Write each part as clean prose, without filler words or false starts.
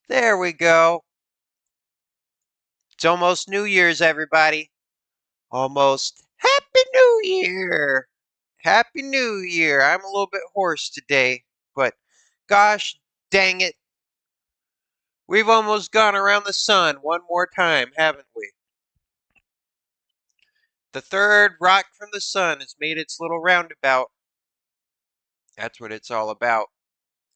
There we go. It's almost New Year's, everybody. Almost Happy New Year. Happy New Year. I'm a little bit hoarse today, but gosh dang it. We've almost gone around the sun one more time, haven't we? The third rock from the sun has made its little roundabout. That's what it's all about.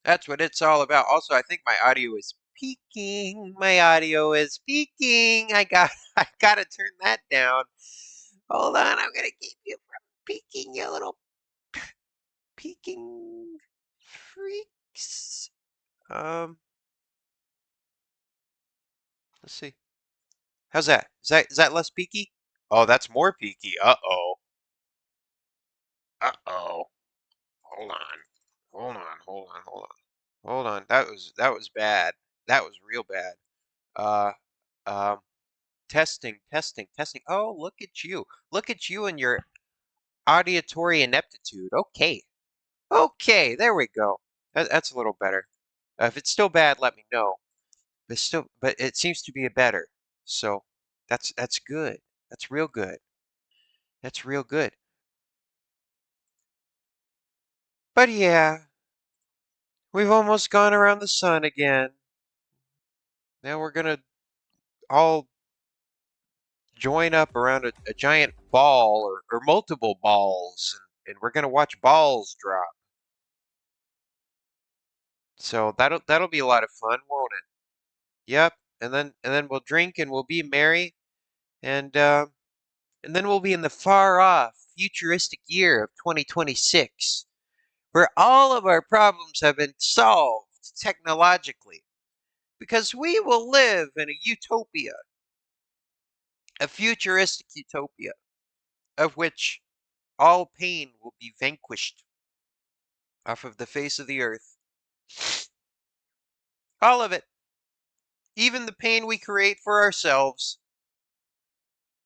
That's what it's all about. Also, I think my audio is peaking. My audio is peaking. I gotta turn that down. Hold on, I'm gonna keep you from peeking, you little peeking freaks. Um, let's see. How's that? Is that less peaky? Oh, that's more peaky. Uh-oh. Uh-oh. Hold on. Hold on. Hold on. Hold on. Hold on. That was bad. That was real bad. Uh um testing, testing, testing. Oh, look at you. Look at you and your auditory ineptitude. Okay. Okay, there we go. That's a little better. If it's still bad, let me know. But it seems to be a better. So that's good. That's real good. That's real good. But yeah, we've almost gone around the sun again. Now we're gonna all join up around a giant ball or multiple balls, and we're gonna watch balls drop. So that'll be a lot of fun, won't it? Yep. And then we'll drink and we'll be merry, and then we'll be in the far off futuristic year of 2026, where all of our problems have been solved technologically, because we will live in a utopia, a futuristic utopia, of which all pain will be vanquished off of the face of the earth. All of it, even the pain we create for ourselves,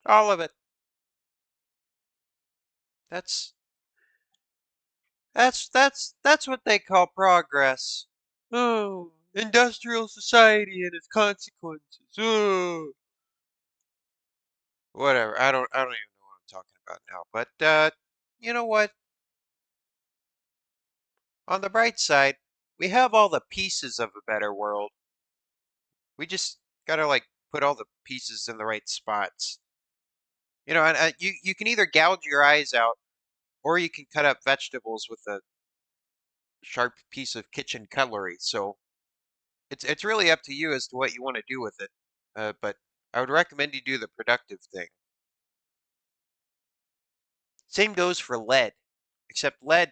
all of it. That's that's what they call progress. Oh, industrial society and its consequences. Oh, whatever. I don't even know what I'm talking about now. But you know what? On the bright side, we have all the pieces of a better world. We just gotta like put all the pieces in the right spots. And you can either gouge your eyes out, or you can cut up vegetables with a sharp piece of kitchen cutlery. So it's really up to you as to what you want to do with it. But I would recommend you do the productive thing. Same goes for lead, except lead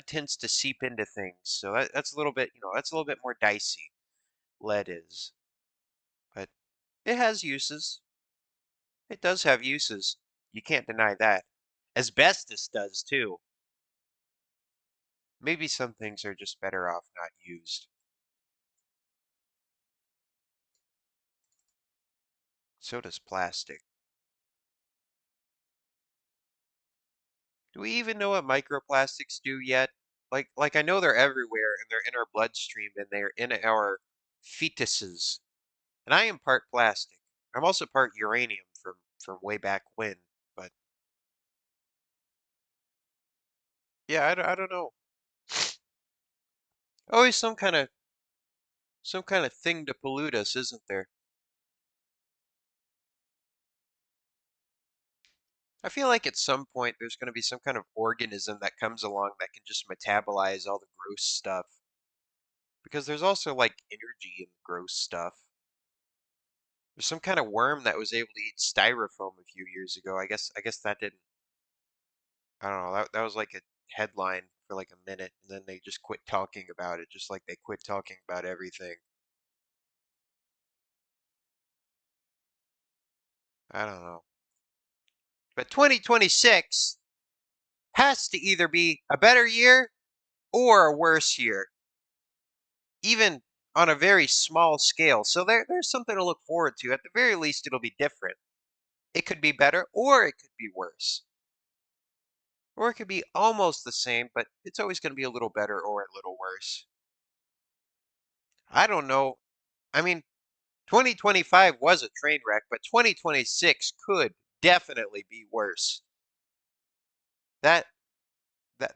tends to seep into things, so that's a little bit, that's a little bit more dicey. Lead is, but it has uses. It does have uses. You can't deny that. Asbestos does too. Maybe some things are just better off not used. So does plastic. Do we even know what microplastics do yet? Like I know they're everywhere and they're in our bloodstream and they're in our fetuses. And I am part plastic. I'm also part uranium from way back when. But yeah, I don't know. Always some kind of thing to pollute us, isn't there? I feel like at some point there's going to be some kind of organism that comes along that can just metabolize all the gross stuff. Because there's also like energy in gross stuff. There's some kind of worm that was able to eat styrofoam a few years ago. I guess that didn't. I don't know. That was like a headline for like a minute, and then they just quit talking about it, just like they quit talking about everything. I don't know. But 2026 has to either be a better year or a worse year, even on a very small scale. So there's something to look forward to. At the very least, it'll be different. It could be better or it could be worse. Or it could be almost the same, but it's always going to be a little better or a little worse. I don't know. I mean, 2025 was a train wreck, but 2026 could definitely be worse. That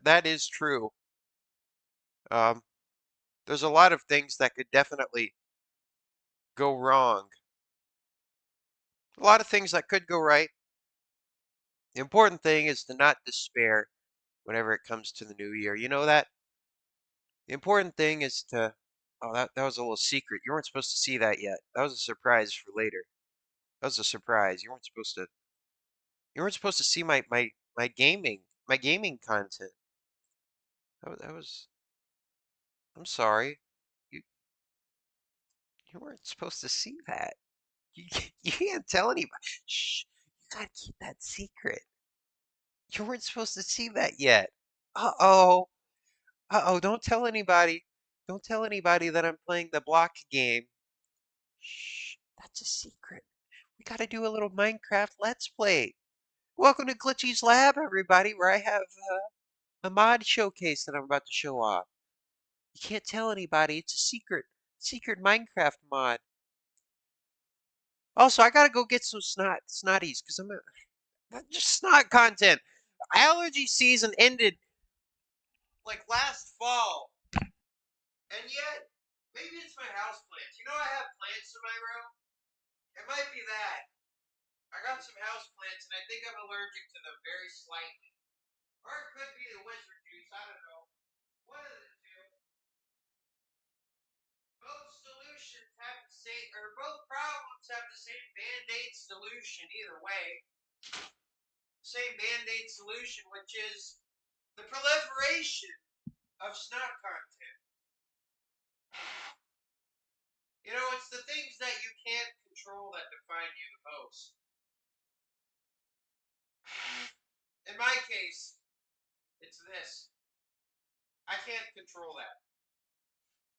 that is true. Um, there's a lot of things that could definitely go wrong. A lot of things that could go right. The important thing is to not despair whenever it comes to the new year. You know that? The important thing is to oh that was a little secret. You weren't supposed to see that yet. That was a surprise for later. That was a surprise. You weren't supposed to see my gaming content. That was I'm sorry. You you weren't supposed to see that. You you can't tell anybody. Shh. You gotta keep that secret. You weren't supposed to see that yet. Uh-oh. Uh-oh, don't tell anybody. Don't tell anybody that I'm playing the block game. Shh, that's a secret. We gotta do a little Minecraft Let's Play. Welcome to Glitchy's Lab, everybody, where I have a mod showcase that I'm about to show off. You can't tell anybody. It's a secret Minecraft mod. Also, I gotta go get some snotties, because just snot content. Allergy season ended like last fall. And yet, maybe it's my house plants. You know I have plants in my room? It might be that. I got some house plants and I think I'm allergic to them very slightly. Or it could be the wizard juice, I don't know. One of the two. Both solutions have the same, or both problems have the same band-aid solution either way. Same band-aid solution, which is the proliferation of snot content. You know, it's the things that you can't control that define you the most. In my case, it's this. I can't control that.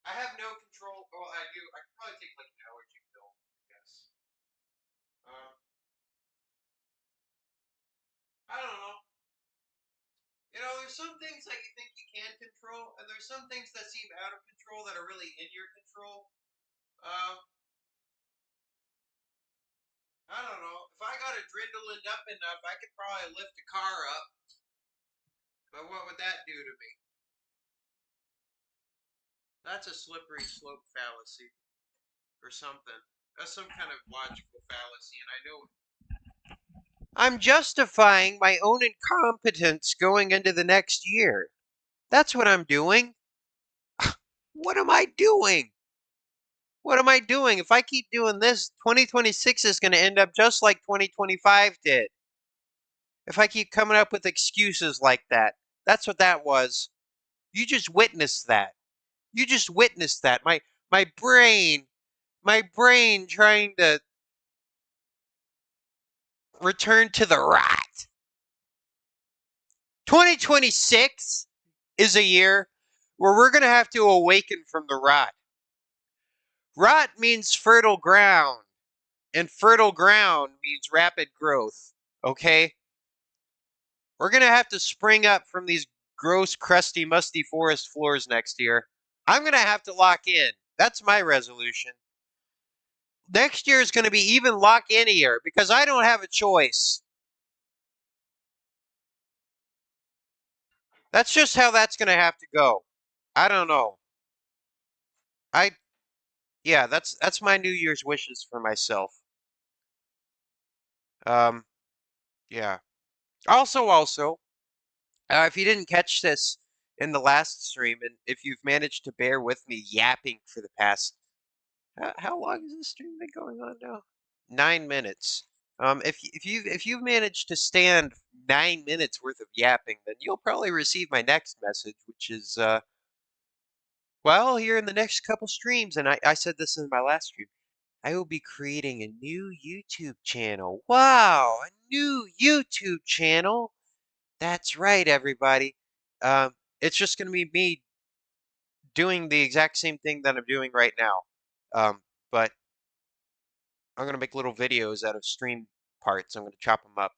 I have no control. Well, I do. I could probably take like an allergy pill, I guess. Um, I don't know. You know, there's some things that you think you can control, and there's some things that seem out of control that are really in your control. Um, I don't know. If I got adrenaline up enough, I could probably lift a car up. But what would that do to me? That's a slippery slope fallacy or something. That's some kind of logical fallacy, and I know it. I'm justifying my own incompetence going into the next year. That's what I'm doing. What am I doing? What am I doing? If I keep doing this, 2026 is going to end up just like 2025 did. If I keep coming up with excuses like that. That's what that was. You just witnessed that. You just witnessed that. My brain trying to return to the rot. 2026 is a year where we're going to have to awaken from the rot. Rot means fertile ground, and fertile ground means rapid growth. Okay? We're going to have to spring up from these gross, crusty, musty forest floors next year. I'm going to have to lock in. That's my resolution. Next year is going to be even lock in-ier because I don't have a choice. That's just how that's going to have to go. I don't know. I yeah, that's my New Year's wishes for myself. Um yeah. Also, if you didn't catch this in the last stream, and if you've managed to bear with me yapping for the past, how long has this stream been going on now? 9 minutes. If you've managed to stand 9 minutes worth of yapping, then you'll probably receive my next message, which is well, here in the next couple streams, and I said this in my last stream, I will be creating a new YouTube channel. Wow, a new YouTube channel. That's right, everybody. It's just going to be me doing the exact same thing that I'm doing right now. But I'm going to make little videos out of stream parts. I'm going to chop them up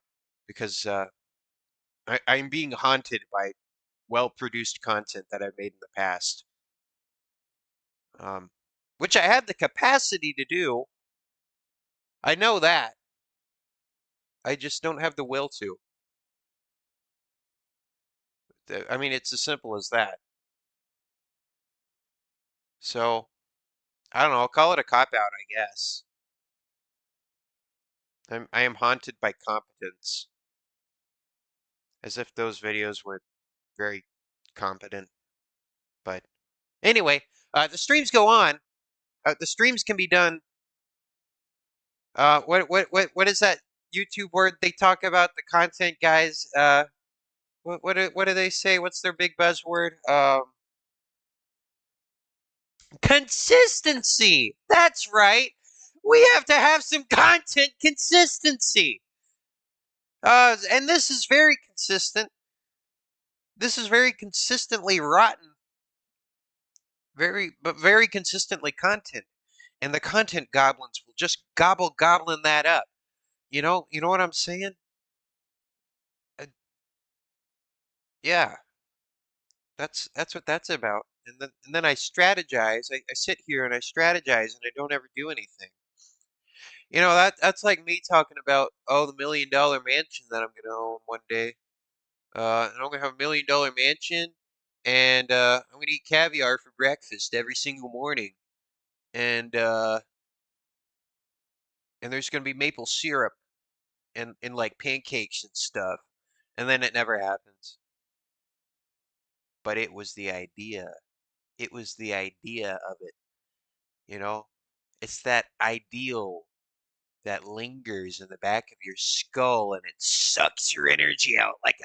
because I'm being haunted by well-produced content that I've made in the past. Um, which I have the capacity to do. I know that. I just don't have the will to. I mean, it's as simple as that. So, I don't know. I'll call it a cop out, I guess. I am haunted by competence, as if those videos were very competent. But anyway, the streams go on. The streams can be done. What is that YouTube word they talk about? The content guys. What do they say? What's their big buzzword? Consistency. That's right. We have to have some content consistency. And this is very consistent. This is very consistently rotten. Very consistently content. And the content goblins will just goblin that up. You know what I'm saying? Uh, yeah, that's what that's about. And then I strategize. I sit here and I strategize and I don't ever do anything. That's like me talking about, oh, the $1 million mansion that I'm gonna own one day. And I'm gonna have $1 million mansion, and I'm gonna eat caviar for breakfast every single morning, and and there's gonna be maple syrup and like pancakes and stuff, and then it never happens. But it was the idea. It was the idea of it. You know, it's that ideal that lingers in the back of your skull and it sucks your energy out like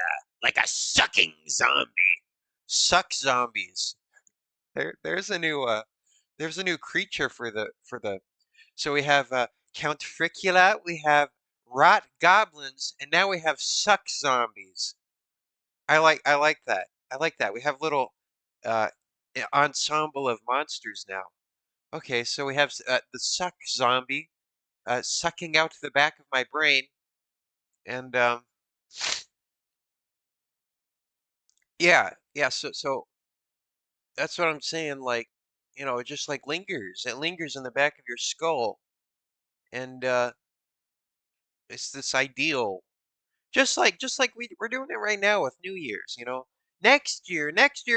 a sucking zombie. Suck zombies. There's a new creature for the so we have Count Fricula, we have rot goblins, and now we have suck zombies. I like that. I like that. We have little uh ensemble of monsters now. Okay, so we have the suck zombie sucking out the back of my brain, and yeah. So that's what I'm saying. Like, it just like lingers. It lingers in the back of your skull, and it's this ideal. Just like we're doing it right now with New Year's. Next year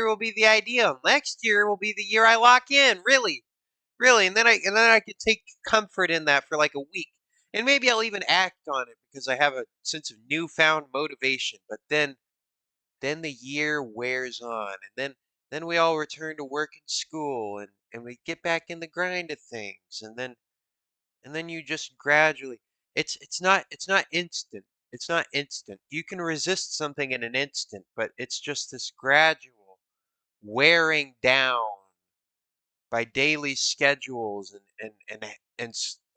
will be the ideal. Next year will be the year I lock in. Really, really, and then I could take comfort in that for like a week, and maybe I'll even act on it because I have a sense of newfound motivation. But then the year wears on, and then we all return to work and school, and we get back in the grind of things, and then you just gradually it's not instant. It's not instant. You can resist something in an instant, but it's just this gradual wearing down by daily schedules and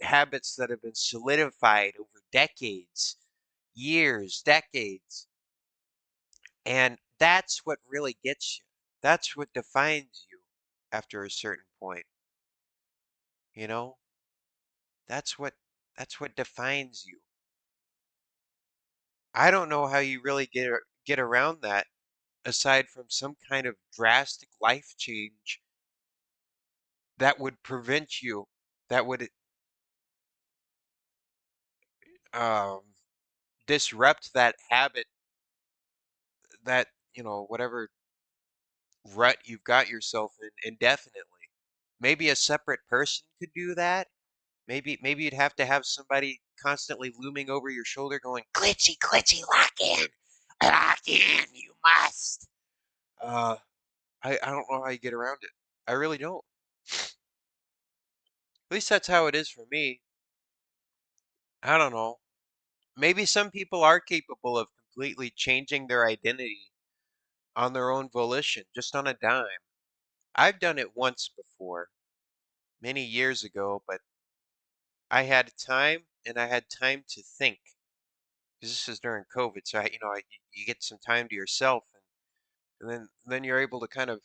habits that have been solidified over decades, years, decades. And that's what really gets you. That's what defines you after a certain point, you know? That's what that's what defines you. I don't know how you really get around that aside from some kind of drastic life change that would prevent you, that would um, disrupt that habit, that, whatever rut you've got yourself in indefinitely. Maybe a separate person could do that. Maybe you'd have to have somebody constantly looming over your shoulder going, Glitchy, Glitchy, lock in, you must. Uh, I don't know how you get around it. I really don't. At least that's how it is for me. I don't know. Maybe some people are capable of completely changing their identity on their own volition, just on a dime. I've done it once before, many years ago, but I had time and I had time to think. Because this is during COVID, so you get some time to yourself, and then you're able to kind of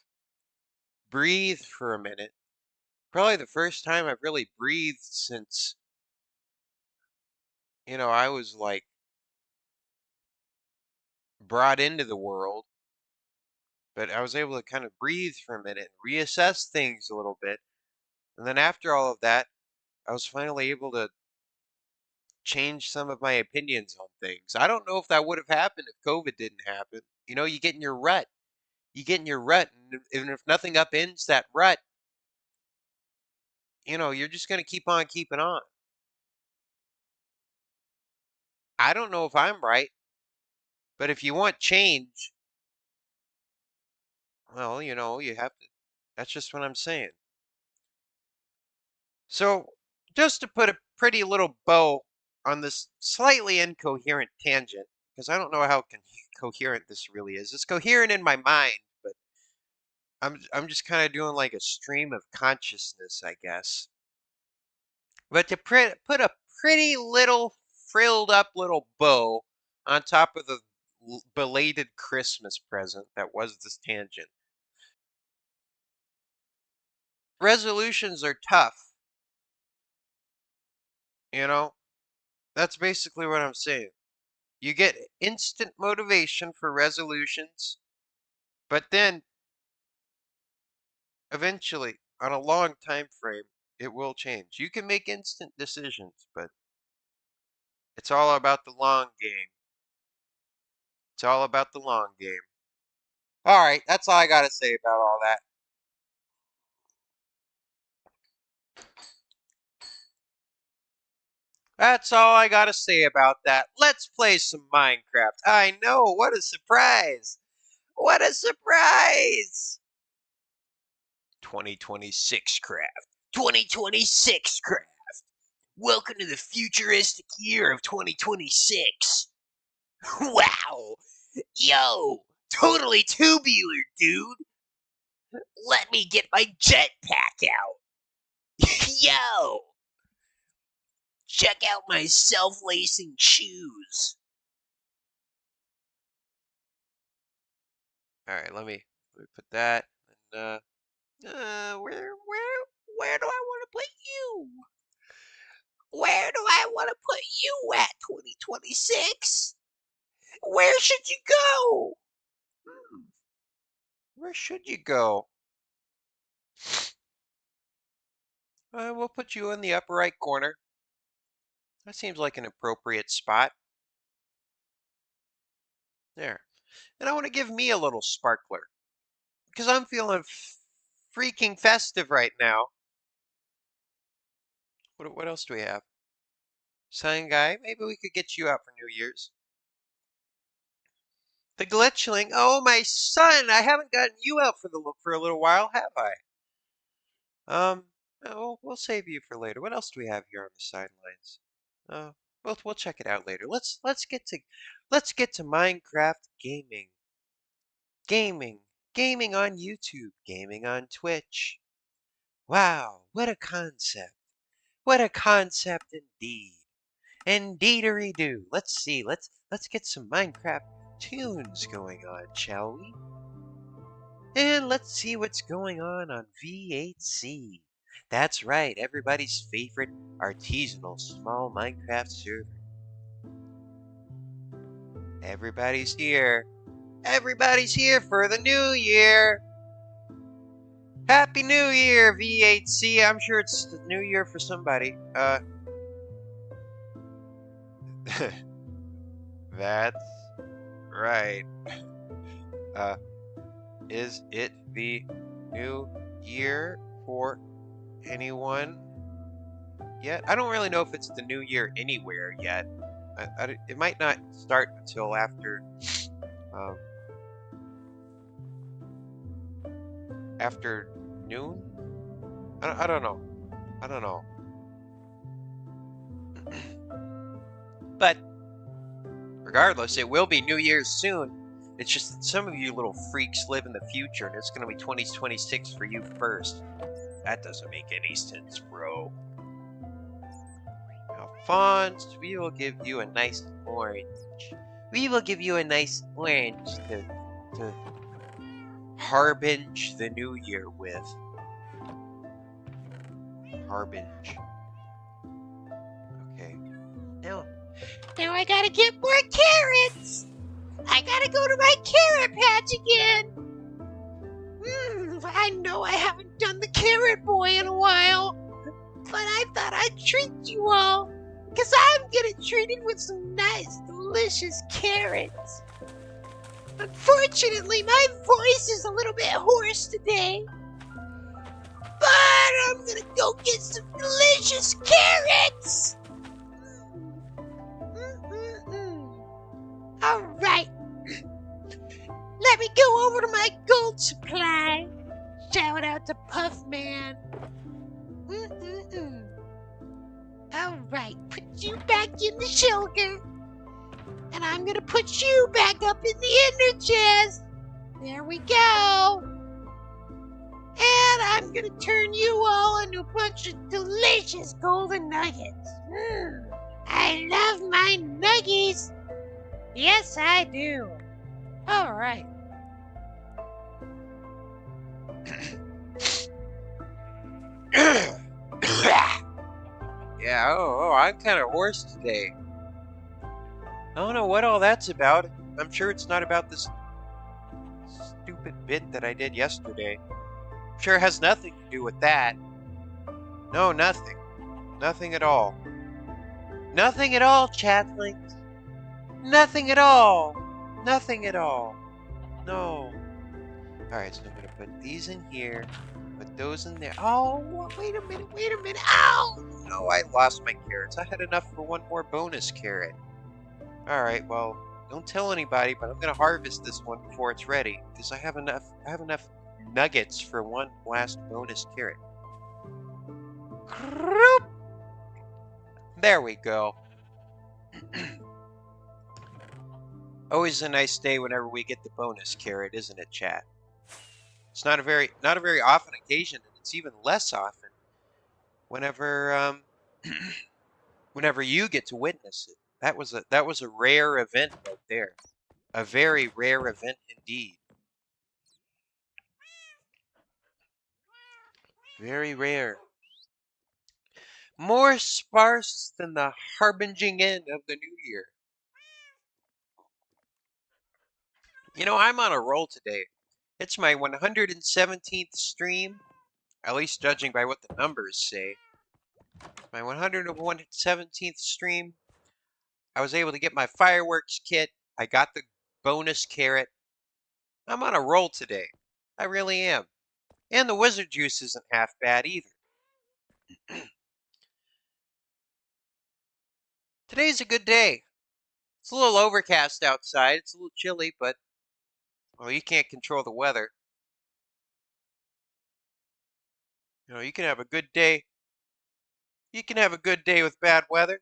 breathe for a minute. Probably the first time I've really breathed since I was like brought into the world, but I was able to kind of breathe for a minute, reassess things a little bit, And then after all of that, I was finally able to change some of my opinions on things. I don't know if that would have happened if COVID didn't happen. You know, you get in your rut. You get in your rut, and if nothing upends that rut, you know, you're just going to keep on keeping on. I don't know if I'm right, but if you want change, well, you know, you have to. That's just what I'm saying. So, just to put a pretty little bow on this slightly incoherent tangent, because I don't know how coherent this really is. It's coherent in my mind, but I'm just kind of doing like a stream of consciousness, I guess. But to put a pretty little frilled up little bow on top of the belated Christmas present that was this tangent. Resolutions are tough, you know? That's basically what I'm saying. You get instant motivation for resolutions, but then eventually, on a long time frame, it will change. You can make instant decisions, but it's all about the long game. It's all about the long game. All right, that's all I got to say about all that. That's all I got to say about that. Let's play some Minecraft. I know, what a surprise! What a surprise! 2026 craft. 2026 craft. Welcome to the futuristic year of 2026. Wow! Yo! Totally tubular, dude! Let me get my jetpack out! Yo! Check out my self-lacing shoes! Alright, let me put that. And, where do I want to put you? Where do I want to put you at, 2026? Where should you go? Where should you go? We'll put you in the upper right corner. That seems like an appropriate spot. There. And I want to give me a little sparkler. Because I'm feeling freaking festive right now. What else do we have? Sun guy, maybe we could get you out for New Year's. The glitchling. Oh, my son! I haven't gotten you out for a little while, have I? We'll save you for later. What else do we have here on the sidelines? Uh, we'll check it out later. Let's get to Minecraft gaming. Gaming on YouTube, gaming on Twitch. Wow, what a concept! What a concept indeed! Indeedery-do. Let's see. Let's get some Minecraft tunes going on, shall we? And let's see what's going on V8C. That's right, everybody's favorite artisanal small Minecraft server. Everybody's here. Everybody's here for the new year. Happy New Year, V8C. I'm sure it's the new year for somebody. That's right. Is it the new year for anyone yet? I don't really know if it's the new year anywhere yet. It might not start until after after noon. I don't know. I don't know. But regardless, it will be New Year's soon. It's just that some of you little freaks live in the future, and it's going to be 2026 for you first. That doesn't make any sense, bro. Alphonse, we will give you a nice orange. We will give you a nice orange to harbinge the new year with. Harbinge. Okay. Now I gotta get more carrots! I gotta go to my carrot patch again! I know I haven't done the carrot boy in a while. I treat you all, because I'm getting treated with some nice, delicious carrots. Unfortunately, my voice is a little bit hoarse today, but I'm gonna go get some delicious carrots. All right, let me go over to my gold supply. Shout out to Puffman. All right, put you back in the shulker. And I'm gonna put you back up in the ender chest. There we go. And I'm gonna turn you all into a bunch of delicious golden nuggets. I love my nuggies. Yes, I do. All right. Yeah, I'm kind of hoarse today. I don't know what all that's about. I'm sure it's not about this stupid bit that I did yesterday. I'm sure it has nothing to do with that. No, nothing. Nothing at all. Nothing at all, chatlings. Nothing at all. Nothing at all. No. Alright, so I'm going to put these in here. Put those in there. Oh, wait a minute. Ow! No, I lost my carrots. I had enough for one more bonus carrot. Alright, well, don't tell anybody, but I'm going to harvest this one before it's ready. Because I have enough nuggets for one last bonus carrot. There we go. Always a nice day whenever we get the bonus carrot, isn't it, chat? It's not a very often occasion, and it's even less often whenever whenever you get to witness it. That was a rare event right there. A very rare event indeed. Very rare. More sparse than the harbinging end of the new year. You know, I'm on a roll today. It's my 117th stream, at least judging by what the numbers say. My 117th stream. I was able to get my fireworks kit. I got the bonus carrot. I'm on a roll today. I really am. And the wizard juice isn't half bad either. Today's a good day. It's a little overcast outside. It's a little chilly, but, well, you can't control the weather. You know, you can have a good day. You can have a good day with bad weather.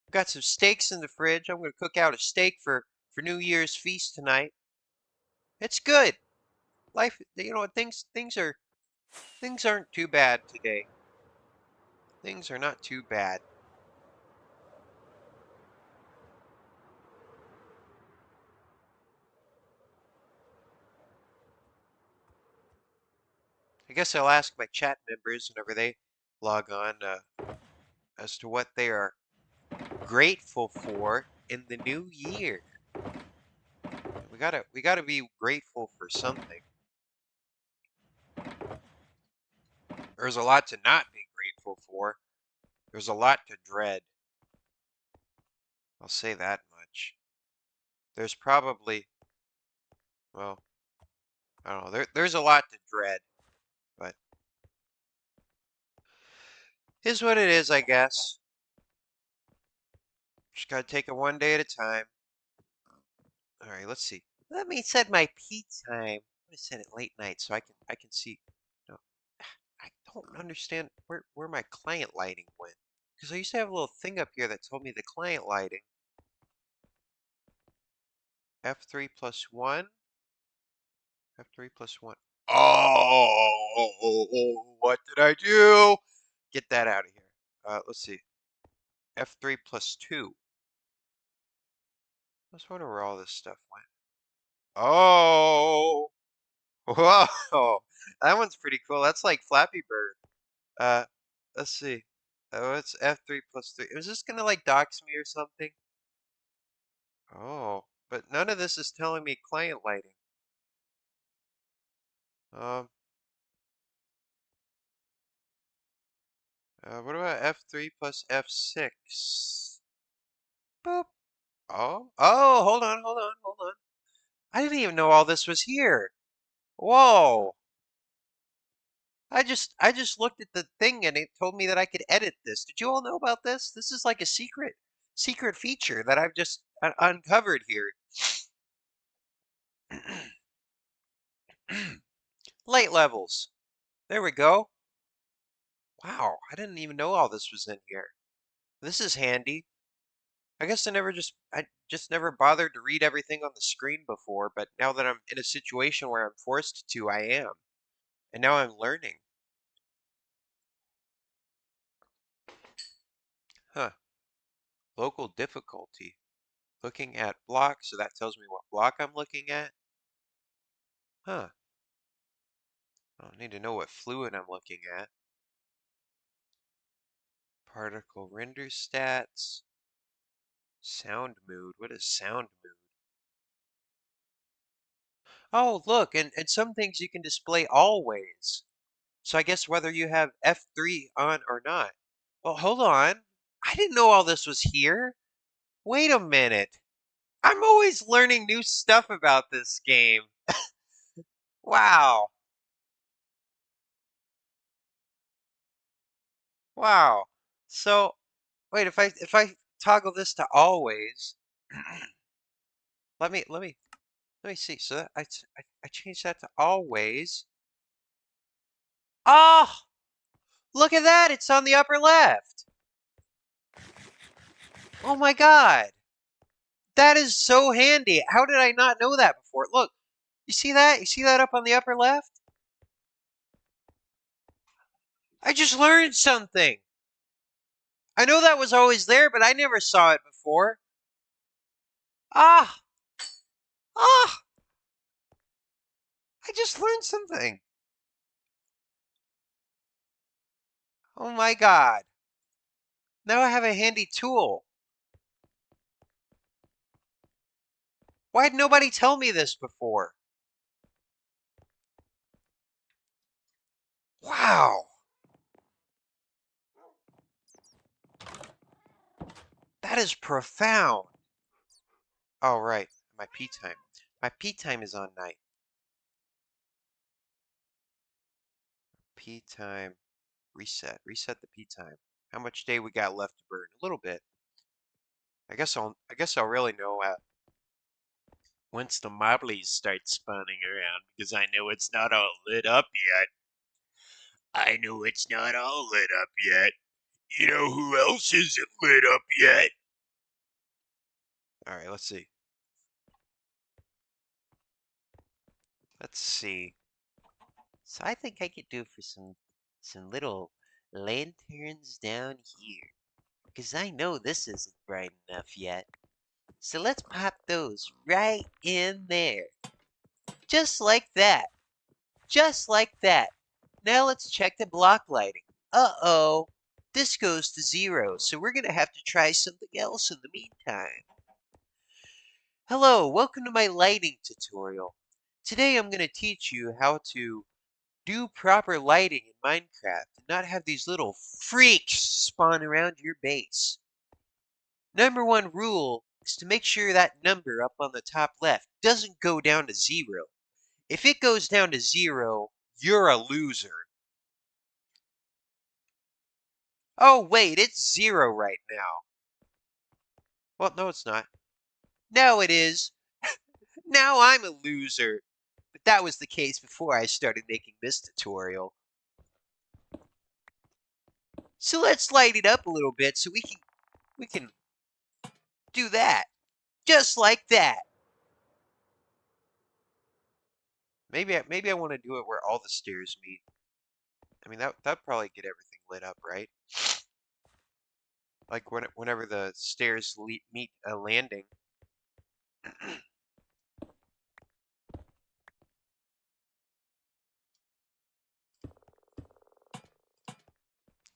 Got some steaks in the fridge. I'm going to cook out a steak for New Year's feast tonight. It's good. Life, you know, things aren't too bad today. Things are not too bad. I guess I'll ask my chat members whenever they log on as to what they are grateful for in the new year. We gotta be grateful for something. There's a lot to not be grateful for. There's a lot to dread. I'll say that much. There's probably, well, I don't know. There's a lot to dread, but is what it is, I guess. Just gotta take it one day at a time. All right, let's see. Let me set my pee time. I'm gonna set it late night so I can see. No, I don't understand where my client lighting went. Because I used to have a little thing up here that told me the client lighting. F3 plus 1. F3 plus 1. Oh, what did I do? Get that out of here. Let's see. F3 plus 2. I was wondering where all this stuff went. Oh, whoa. That one's pretty cool. That's like Flappy Bird. Let's see. Oh, it's F3 plus 3. Is this gonna like dox me or something? Oh, but none of this is telling me client lighting. Um, What about F3 plus F6? Boop. Oh, hold on. I didn't even know all this was here. Whoa. I just looked at the thing and it told me that I could edit this. Did you all know about this? This is like a secret feature that I've just uncovered here. Light levels. There we go. Wow, I didn't even know all this was in here. This is handy. I just never bothered to read everything on the screen before, but now that I'm in a situation where I'm forced to, I am. And now I'm learning. Huh. Local difficulty. Looking at block, so that tells me what block I'm looking at. Huh. I need to know what fluid I'm looking at. Particle render stats. Sound mood. What is sound mood? Oh, look, and some things you can display always. So I guess whether you have F3 on or not. Well, hold on. I didn't know all this was here. Wait a minute. I'm always learning new stuff about this game. Wow. Wow. So, wait, if I toggle this to always, let me see. So I changed that to always. Oh, look at that. It's on the upper left. Oh my God. That is so handy. How did I not know that before? Look, you see that? You see that up on the upper left? I just learned something. I know that was always there, but I never saw it before. Ah, ah, I just learned something. Oh my God. Now I have a handy tool. Why did nobody tell me this before? Wow. That is profound. Oh, right. My pee time. My pee time is on night. Pee time. Reset. Reset the pee time. How much day we got left to burn? A little bit. I guess I'll really know once the marblies start spawning around because I know it's not all lit up yet. I know it's not all lit up yet. You know who else isn't lit up yet? All right, let's see. Let's see. So I think I could do for some little lanterns down here. Because I know this isn't bright enough yet. So let's pop those right in there. Just like that. Just like that. Now let's check the block lighting. Uh-oh. This goes to 0, so we're going to have to try something else in the meantime. Hello, welcome to my lighting tutorial. Today I'm going to teach you how to do proper lighting in Minecraft and not have these little freaks spawn around your base. Number one rule is to make sure that number up on the top left doesn't go down to 0. If it goes down to 0, you're a loser. Oh wait, it's 0 right now. Well, no it's not. Now it is. Now I'm a loser. But that was the case before I started making this tutorial. So let's light it up a little bit so we can do that. Just like that. Maybe I want to do it where all the stairs meet. I mean that'd probably get everything lit up, right? Like whenever the stairs meet a landing.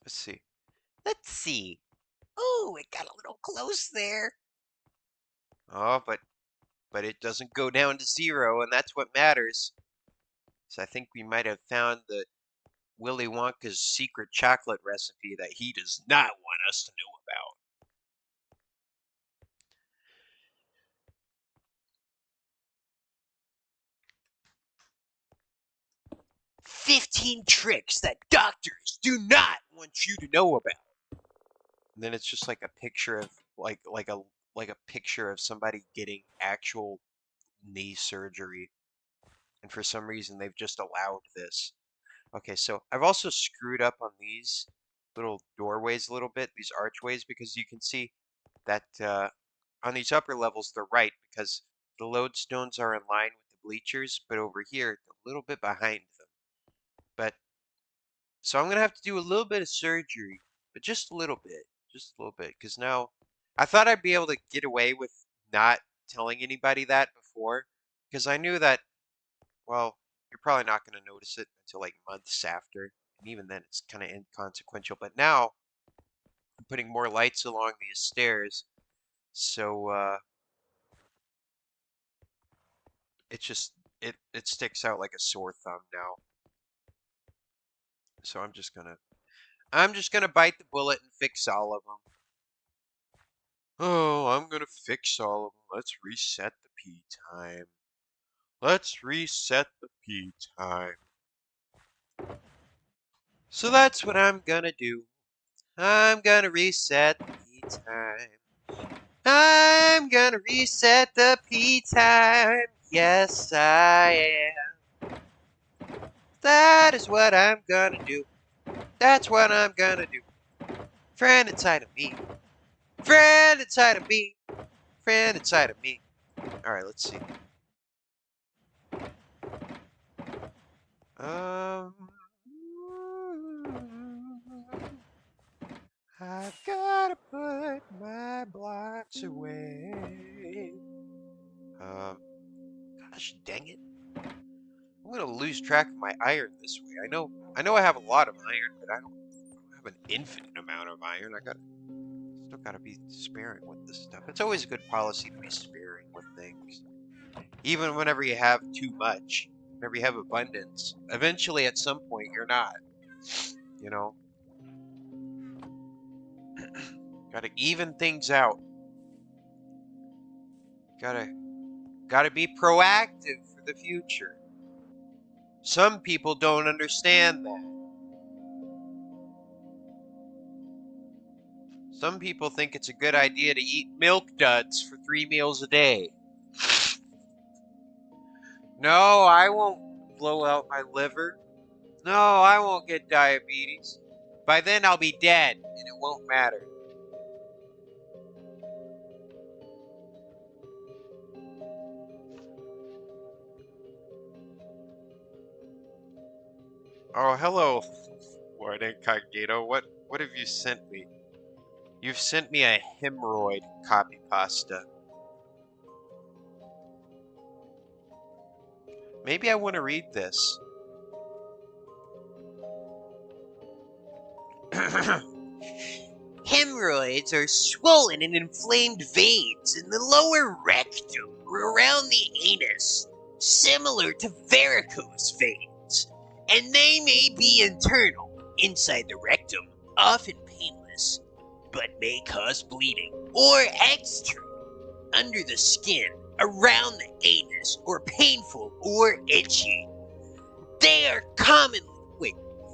Let's see. Let's see. Oh, it got a little close there. Oh, but it doesn't go down to 0, and that's what matters. So I think we might have found Willy Wonka's secret chocolate recipe that he does not want us to know about. 15 tricks that doctors do not want you to know about. And then it's just like a picture of like a picture of somebody getting actual knee surgery. And for some reason they've just allowed this. Okay, so I've also screwed up on these little doorways a little bit, these archways, because you can see that on these upper levels they're right because the lodestones are in line with the bleachers, but over here a little bit behind them. But so I'm gonna have to do a little bit of surgery, but just a little bit, because now I thought I'd be able to get away with not telling anybody that before, because I knew that, well, you're probably not gonna notice it until like months after, and even then it's kind of inconsequential. But now I'm putting more lights along these stairs, so it just it sticks out like a sore thumb now. So I'm just gonna bite the bullet and fix all of them. Oh, I'm gonna fix all of them. Let's reset the P time. Let's reset the P time. So that's what I'm gonna do. I'm gonna reset the P time. I'm gonna reset the P time. Yes, I am. That is what I'm gonna do. That's what I'm gonna do. Friend inside of me. Friend inside of me. Friend inside of me. Alright, let's see. Um, I've gotta put my blocks away. Gosh dang it. I'm gonna lose track of my iron this way. I know I have a lot of iron, but I don't have an infinite amount of iron. Still gotta be sparing with this stuff. It's always a good policy to be sparing with things. Even whenever you have too much, whenever you have abundance, eventually at some point you're not. You know? Gotta even things out. Gotta be proactive for the future. Some people don't understand that. Some people think it's a good idea to eat milk duds for 3 meals a day. No, I won't blow out my liver. No, I won't get diabetes. By then I'll be dead, and it won't matter. Oh, hello, Lord Incognito. What have you sent me? You've sent me a hemorrhoid copy pasta. Maybe I want to read this. Hemorrhoids are swollen and inflamed veins in the lower rectum or around the anus, similar to varicose veins, and they may be internal, inside the rectum, often painless, but may cause bleeding, or external, under the skin, around the anus, or painful or itchy. They are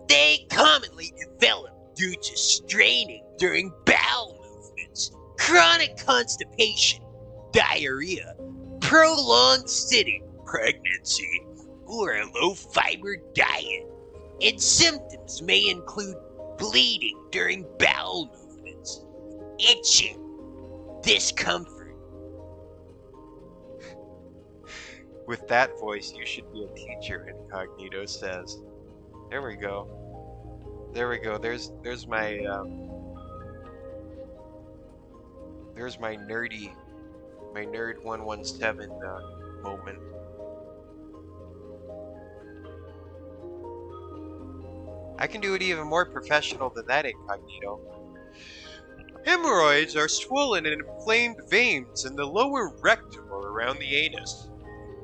they commonly develop due to straining during bowel movements, chronic constipation, diarrhea, prolonged sitting, pregnancy, or a low-fiber diet. And symptoms may include bleeding during bowel movements, itching, discomfort. With that voice, you should be a teacher, Incognito says. There we go. There we go. There's my nerd 117 moment. I can do it even more professional than that, Incognito. Hemorrhoids are swollen and inflamed veins in the lower rectum or around the anus.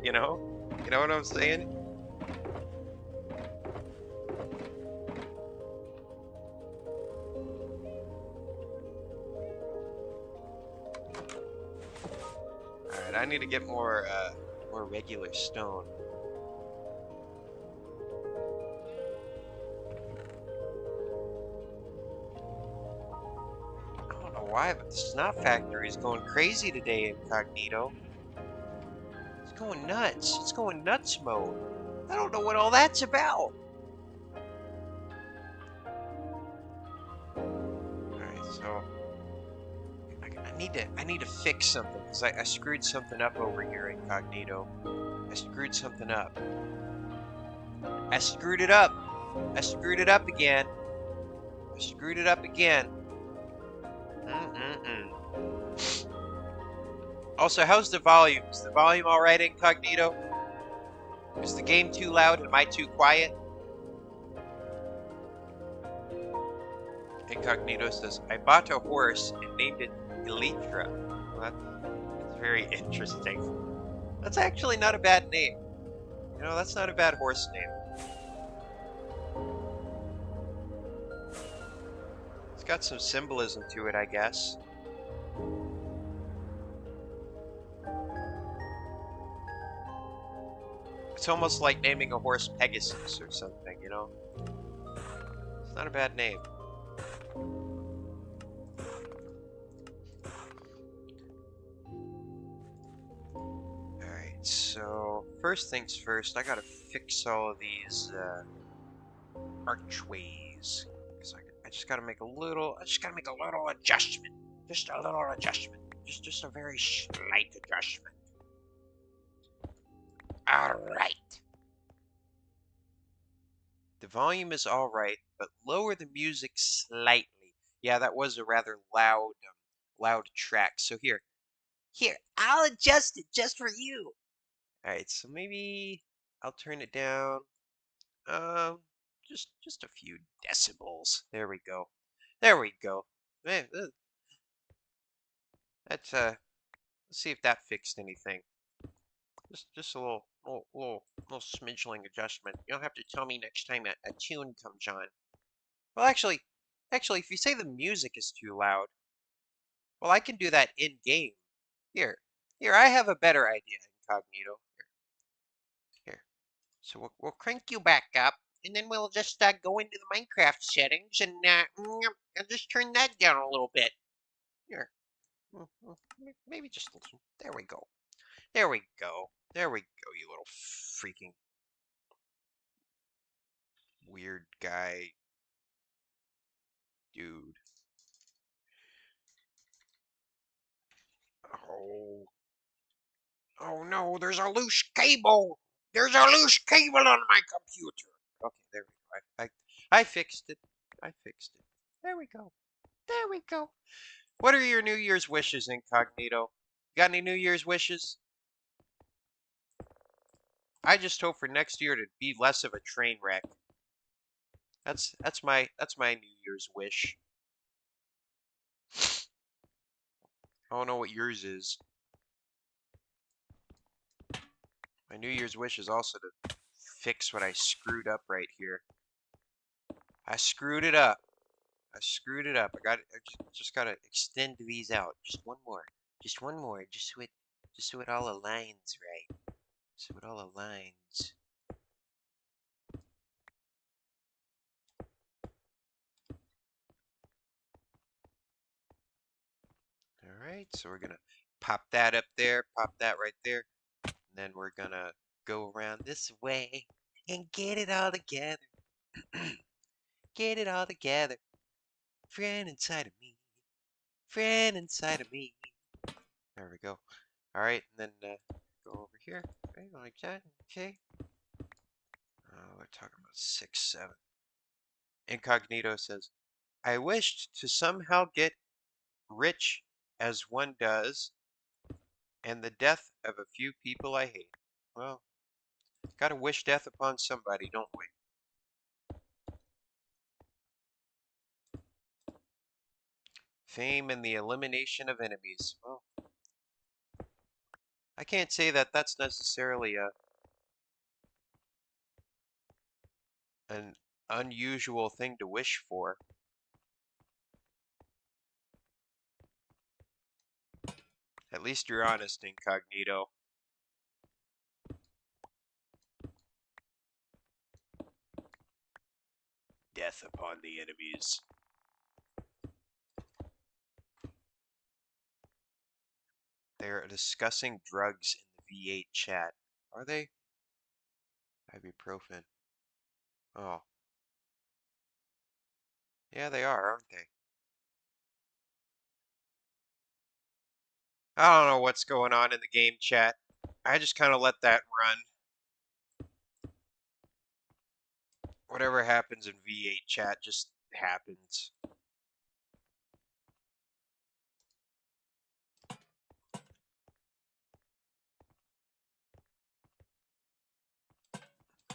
You know what I'm saying? I need to get more regular stone. I don't know why, but the snot factory is going crazy today, Incognito. It's going nuts. It's going nuts mode. I don't know what all that's about. Alright, so I need to fix something because I screwed something up over here, Incognito. I screwed something up. I screwed it up. I screwed it up again. I screwed it up again. Mm-mm-mm. Also, how's the volume? Is the volume alright, Incognito? Is the game too loud? Am I too quiet? Incognito says, I bought a horse and named it Elytra. Well, that's very interesting. That's actually not a bad name. You know, that's not a bad horse name. It's got some symbolism to it, I guess. It's almost like naming a horse Pegasus or something, you know? It's not a bad name. Alright, so first things first, I gotta fix all of these archways. Because I just gotta make a little adjustment. Just a little adjustment. Just a very slight adjustment. Alright. The volume is alright, but lower the music slightly. Yeah, that was a rather loud track. So here, I'll adjust it just for you. Alright, so maybe I'll turn it down. Um, just a few decibels. There we go. There we go. Man, that's let's see if that fixed anything. Just a little smidgeling adjustment. You don't have to tell me next time a tune comes on. Well, actually, if you say the music is too loud, well, I can do that in game. Here, here, I have a better idea, Incognito. Here. So we'll crank you back up, and then we'll just go into the Minecraft settings and I'll just turn that down a little bit. Here, maybe just a little. There we go. There we go. There we go. You little freaking weird guy, dude. Oh, oh no! There's a loose cable. There's a loose cable on my computer. Okay, there we go. I fixed it. I fixed it. There we go. There we go. What are your New Year's wishes, Incognito? Got any New Year's wishes? I just hope for next year to be less of a train wreck. That's my New Year's wish. I don't know what yours is. My New Year's wish is also to fix what I screwed up right here. I screwed it up. I screwed it up. I just gotta extend these out. Just one more. Just one more. Just so it all aligns right. So it all aligns. Alright, so we're gonna pop that up there, pop that right there, and then we're gonna go around this way and get it all together. Get it all together. Friend inside of me. Friend inside of me. There we go. Alright, and then go over here. Okay, like that. Okay. We're talking about 6, 7. Incognito says, I wished to somehow get rich as one does, and the death of a few people I hate. Well, gotta wish death upon somebody, don't we? Fame and the elimination of enemies. Well, I can't say that that's necessarily an unusual thing to wish for. At least you're honest, Incognito. Death upon the enemies. They're discussing drugs in the V8 chat. Are they? Ibuprofen. Oh. Yeah, they are, aren't they? I don't know what's going on in the game chat. I just kind of let that run. Whatever happens in V8 chat just happens.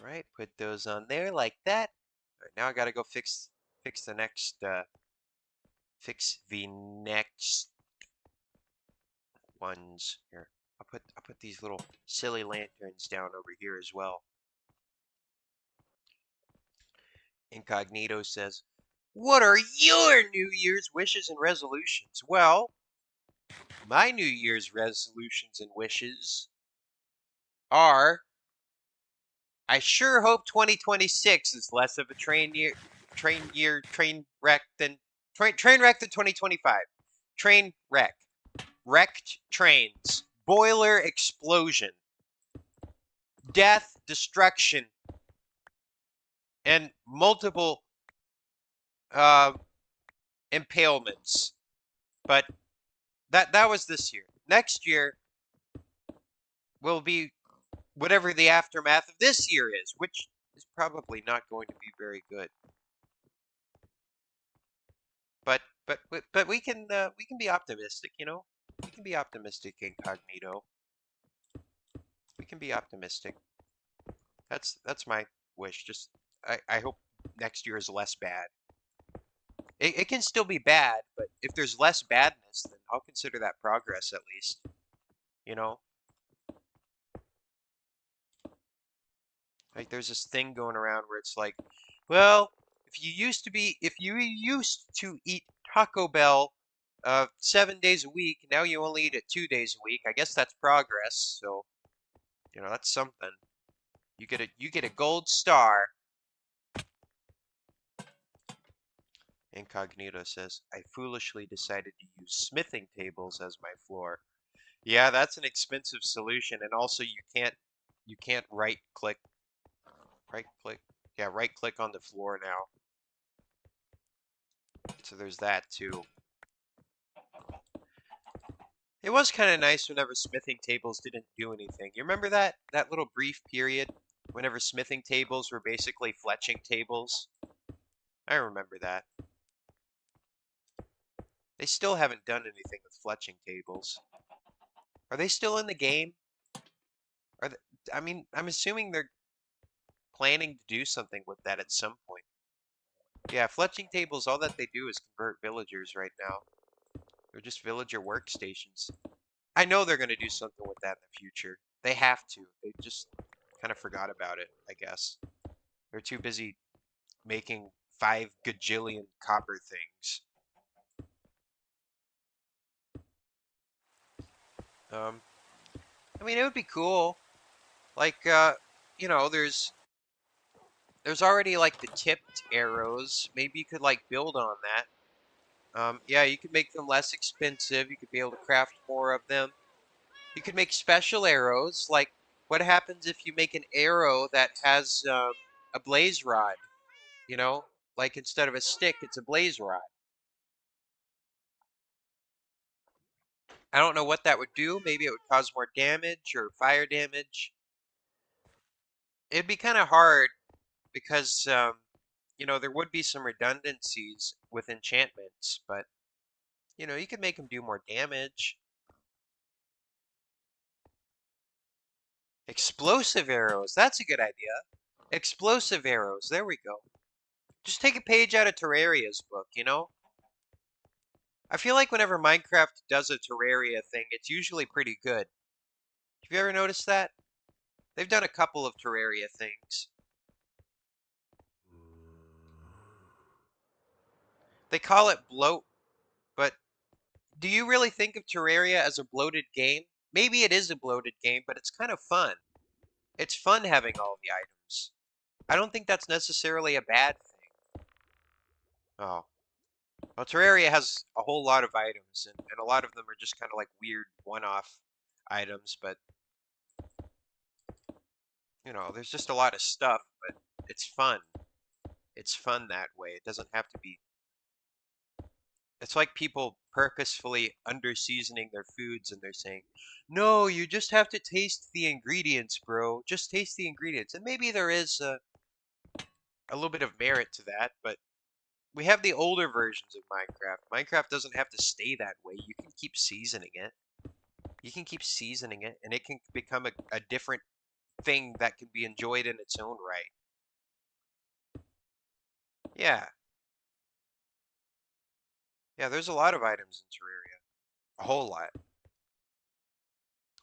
All right, put those on there like that. All right, now I gotta go fix the next fix the next ones here. I'll put these little silly lanterns down over here as well. Incognito says, "What are your New Year's wishes and resolutions?" Well, my New Year's resolutions and wishes are I sure hope 2026 is less of a train wreck than train wreck than 2025. Train wreck. Wrecked trains. Boiler explosion. Death, destruction, and multiple uh, impalements. But that was this year. Next year will be whatever the aftermath of this year is, which is probably not going to be very good. But we can be optimistic, you know. We can be optimistic, Incognito. We can be optimistic. That's my wish. Just I hope next year is less bad. It can still be bad, but if there's less badness, then I'll consider that progress at least. You know, like there's this thing going around where it's like, well, if you used to eat Taco Bell 7 days a week, now you only eat it 2 days a week. I guess that's progress. So, you know, that's something. You get a gold star. Incognito says, I foolishly decided to use smithing tables as my floor. Yeah, that's an expensive solution, and also you can't right click. Yeah, right click on the floor now. So there's that too. It was kind of nice whenever smithing tables didn't do anything. You remember that little brief period whenever smithing tables were basically fletching tables? I remember that. They still haven't done anything with fletching tables. Are they still in the game? Are they, I mean, I'm assuming they're planning to do something with that at some point. Yeah, fletching tables, all that they do is convert villagers right now. They're just villager workstations. I know they're going to do something with that in the future. They have to. They just kind of forgot about it, I guess. They're too busy making 5 gajillion copper things. Um, I mean, it would be cool. Like, you know, there's already like the tipped arrows. Maybe you could like build on that. Yeah, you could make them less expensive. You could be able to craft more of them. You could make special arrows. Like, what happens if you make an arrow that has a blaze rod? You know, like instead of a stick, it's a blaze rod. I don't know what that would do. Maybe it would cause more damage or fire damage. It'd be kind of hard because, you know, there would be some redundancies with enchantments, but, you know, you could make them do more damage. Explosive arrows. That's a good idea. Explosive arrows. There we go. Just take a page out of Terraria's book, you know? I feel like whenever Minecraft does a Terraria thing, it's usually pretty good. Have you ever noticed that? They've done a couple of Terraria things. They call it bloat, but Do you really think of Terraria as a bloated game? Maybe it is a bloated game, but it's kind of fun. It's fun having all the items. I don't think that's necessarily a bad thing. Oh. Well, Terraria has a whole lot of items, and a lot of them are just kind of like weird one-off items, but, you know, there's just a lot of stuff, but it's fun. It's fun that way. It doesn't have to be. It's like people purposefully under-seasoning their foods and they're saying, no, you just have to taste the ingredients, bro. Just taste the ingredients. And maybe there is a little bit of merit to that, but we have the older versions of Minecraft. Minecraft doesn't have to stay that way. You can keep seasoning it. You can keep seasoning it, and it can become a different thing that can be enjoyed in its own right. Yeah. Yeah, there's a lot of items in Terraria. A whole lot.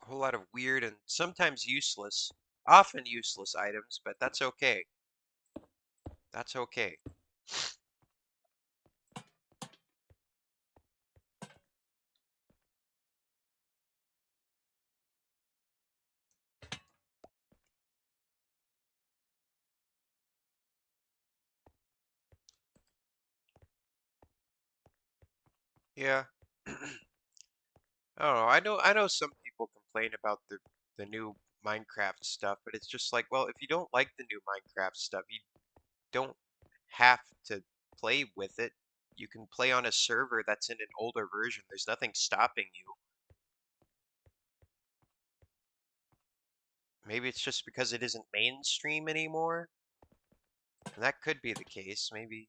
A whole lot of weird and sometimes useless, often useless items, but that's okay. That's okay. Yeah. I don't know. I know some people complain about the new Minecraft stuff, but it's just like, well, if you don't like the new Minecraft stuff, you don't have to play with it. You can play on a server that's in an older version. There's nothing stopping you. Maybe it's just because it isn't mainstream anymore. And that could be the case. Maybe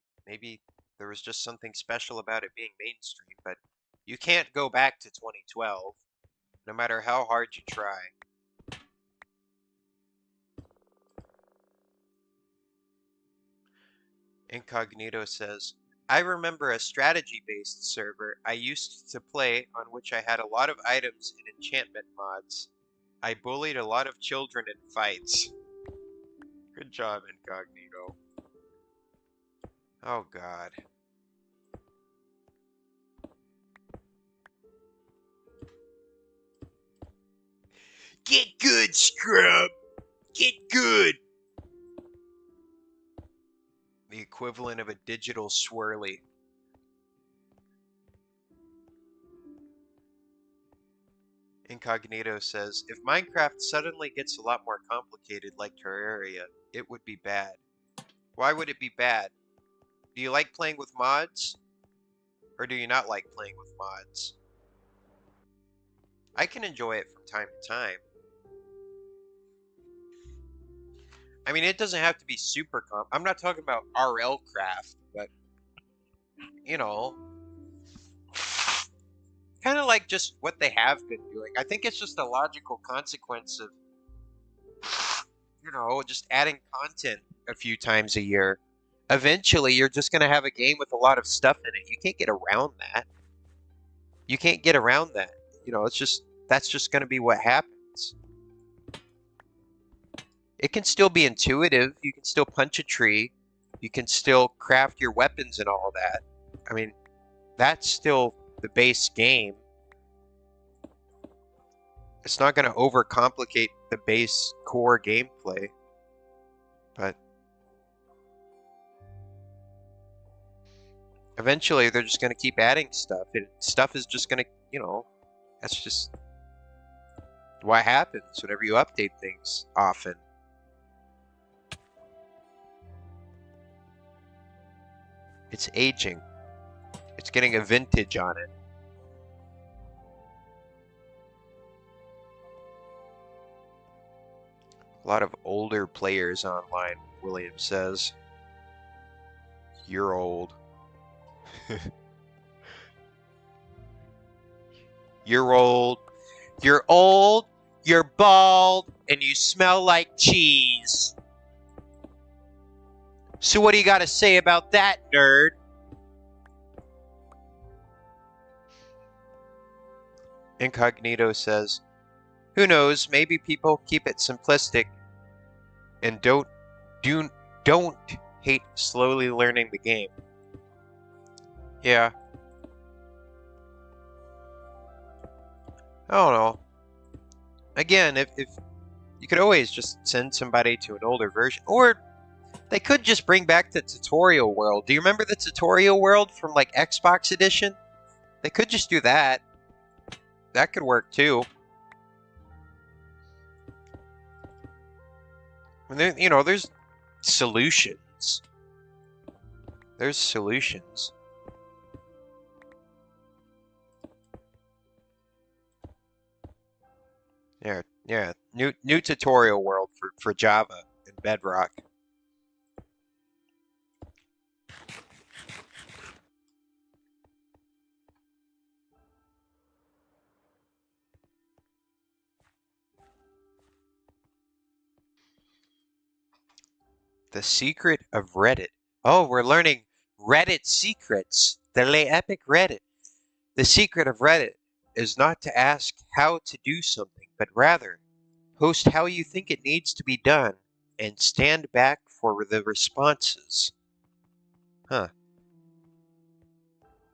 there was just something special about it being mainstream, but you can't go back to 2012, no matter how hard you try. Incognito says, I remember a strategy-based server I used to play on which I had a lot of items and enchantment mods. I bullied a lot of children in fights. Good job, Incognito. Oh, God. Get good, scrub! Get good! The equivalent of a digital swirly. Incognito says, if Minecraft suddenly gets a lot more complicated like Terraria, it would be bad. Why would it be bad? Do you like playing with mods? Or do you not like playing with mods? I can enjoy it from time to time. I mean, it doesn't have to be super I'm not talking about RL craft, but, you know, kind of like just what they have been doing. I think it's just a logical consequence of, you know, just adding content a few times a year. Eventually, you're just going to have a game with a lot of stuff in it. You can't get around that. You can't get around that. You know, that's just going to be what happens. It can still be intuitive. You can still punch a tree. You can still craft your weapons and all that. I mean, that's still the base game. It's not going to overcomplicate the base core gameplay. But eventually, they're just going to keep adding stuff. Stuff is just going to, you know, that's just what happens whenever you update things often. It's aging. It's getting a vintage on it. A lot of older players online, William says. You're old. You're old. You're old. You're bald. And you smell like cheese. So what do you got to say about that, nerd? Incognito says, who knows, maybe people keep it simplistic and don't hate slowly learning the game. Yeah. I don't know. Again, if you could always just send somebody to an older version, or they could just bring back the tutorial world. Do you remember the tutorial world from like Xbox Edition? They could just do that. That could work too. I mean, there's solutions. There's solutions. Yeah, yeah. New tutorial world for Java and Bedrock. The secret of Reddit. Oh, we're learning Reddit secrets. The Le Epic Reddit. The secret of Reddit is not to ask how to do something, but rather post how you think it needs to be done and stand back for the responses. Huh.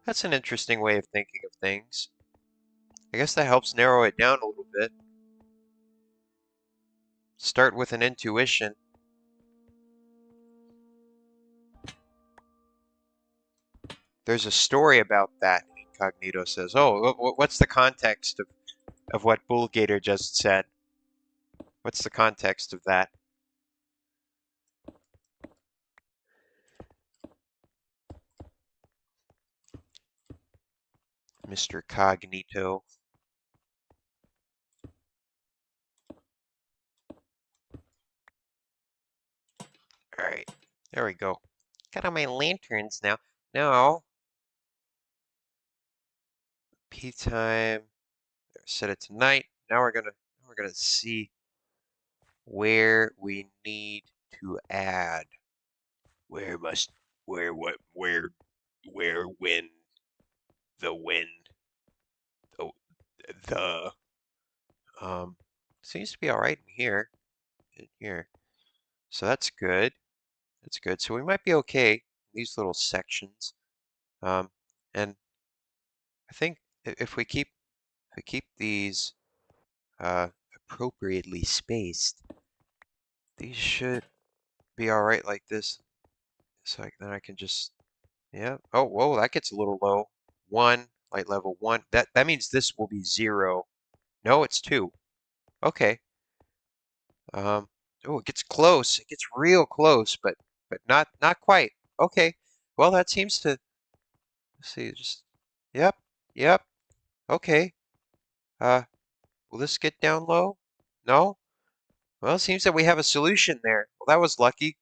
That's an interesting way of thinking of things. I guess that helps narrow it down a little bit. Start with an intuition. There's a story about that, Incognito says. Oh, what's the context of what Bullgator just said? What's the context of that? Mr. Cognito. Alright, there we go. Got all my lanterns now. Now, P time. Set it to night. Now we're gonna see where we need to add. Where must where what where when the wind the the seems to be all right in here. So that's good. That's good. So we might be okay in these little sections. Um, and I think if we keep these uh, appropriately spaced, these should be all right like this. So then I can just, yeah. Oh, whoa, that gets a little low. 1, light level 1. That means this will be 0. No, it's 2. Okay. Um, oh, it gets close. It gets real close, but not quite. Okay. Well, that seems to, let's see, just, yep, yep. Okay. Uh, will this get down low? No? Well, it seems that we have a solution there. Well, that was lucky.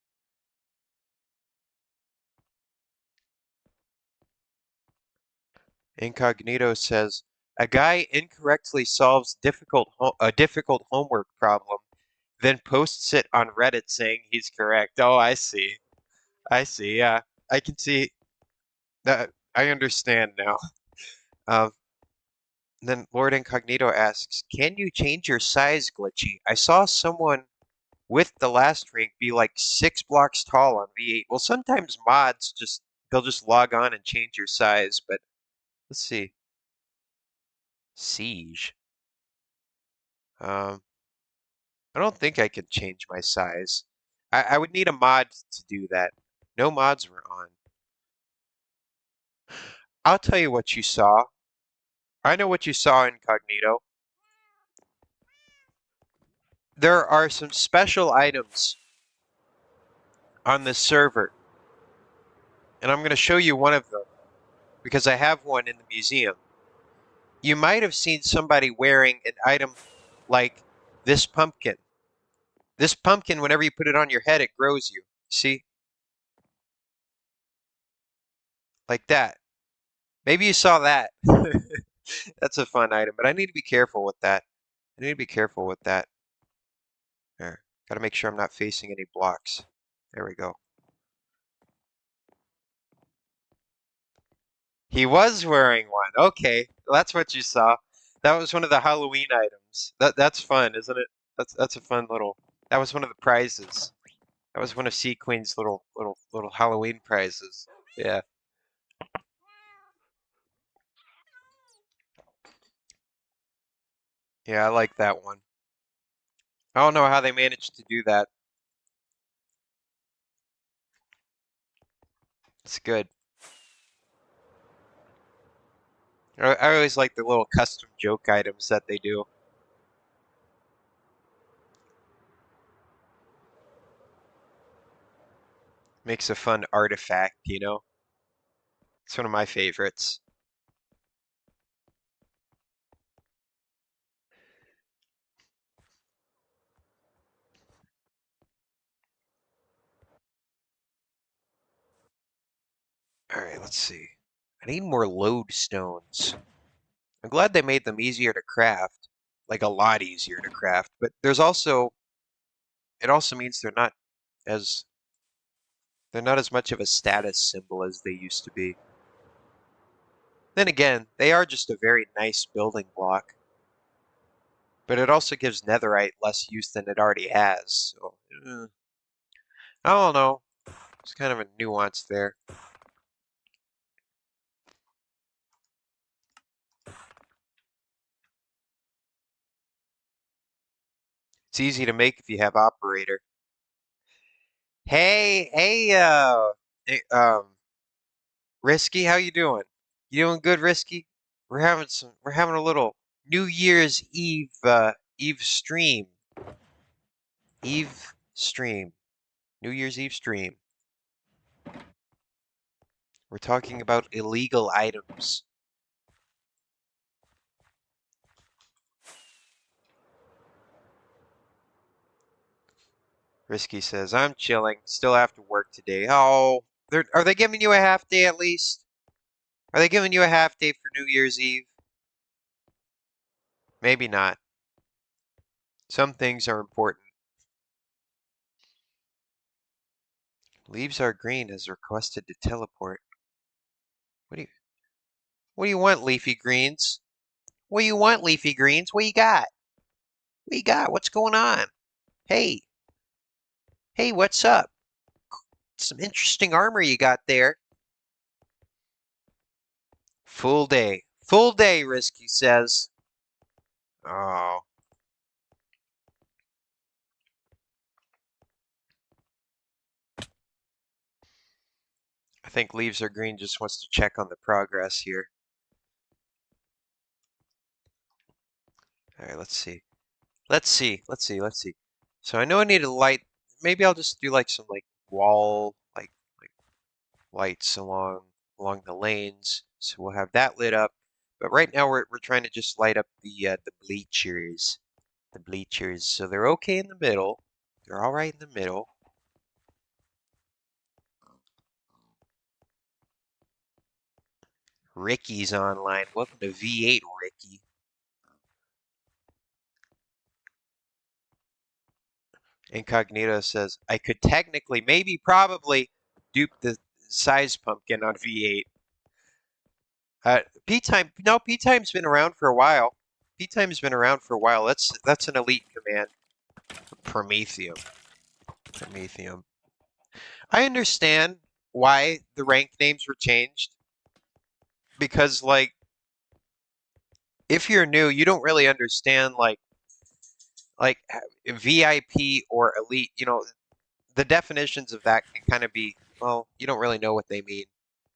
Incognito says, a guy incorrectly solves a difficult homework problem, then posts it on Reddit saying he's correct. Oh, I see. I see. Yeah, I can see that. I understand now. Um, then Lord Incognito asks, can you change your size, Glitchy? I saw someone with the last rank be like 6 blocks tall on V8. Well, sometimes mods they'll just log on and change your size, but let's see. Siege. Um, I don't think I can change my size. I would need a mod to do that. No mods were on. I'll tell you what you saw. I know what you saw, Incognito. There are some special items on this server, and I'm going to show you one of them because I have one in the museum. You might have seen somebody wearing an item like this pumpkin. This pumpkin, whenever you put it on your head, it grows you. See? Like that. Maybe you saw that. That's a fun item, but I need to be careful with that. I need to be careful with that. There. Got to make sure I'm not facing any blocks. There we go. He was wearing one. Okay, that's what you saw. That was one of the Halloween items. That's fun, isn't it? That's a fun little. That was one of the prizes. That was one of Sea Queen's little Halloween prizes. Yeah. Yeah, I like that one. I don't know how they managed to do that. It's good. I always like the little custom joke items that they do. Makes a fun artifact, you know? It's one of my favorites. Alright, let's see. I need more lodestones. I'm glad they made them easier to craft. Like a lot easier to craft. But there's also it also means as they're not as much of a status symbol as they used to be. Then again, they are just a very nice building block. But it also gives netherite less use than it already has. So, I don't know. It's kind of a nuance there. It's easy to make if you have operator. Hey, Risky, how you doing? You doing good, Risky? We're having a little New Year's Eve stream. Eve stream. New Year's Eve stream. We're talking about illegal items. Risky says, I'm chilling. Still have to work today. Oh, are they giving you a half day at least? Are they giving you a half day for New Year's Eve? Maybe not. Some things are important. Leaves are green as requested to teleport. What do you what do you want, leafy greens? What do you want, leafy greens? What you got? What you got? What's going on? Hey, hey, what's up? Some interesting armor you got there. Full day. Full day, Risky says. Oh. I think Leaves Are Green just wants to check on the progress here. All right, let's see. Let's see. So I know I need a light. Maybe I'll just do like some like wall like lights along the lanes. So we'll have that lit up. But right now we're trying to just light up the bleachers. The bleachers. So they're okay in the middle. They're all right in the middle. Ricky's online. Welcome to V8, Ricky. Incognito says, I could technically, maybe, probably dupe the size pumpkin on V8. P-Time, no, P-Time's been around for a while. P-Time's been around for a while. That's an elite command. Promethium. Promethium. I understand why the rank names were changed. Because, like, if you're new, you don't really understand, like VIP or elite, the definitions of that can kind of be, well, you don't really know what they mean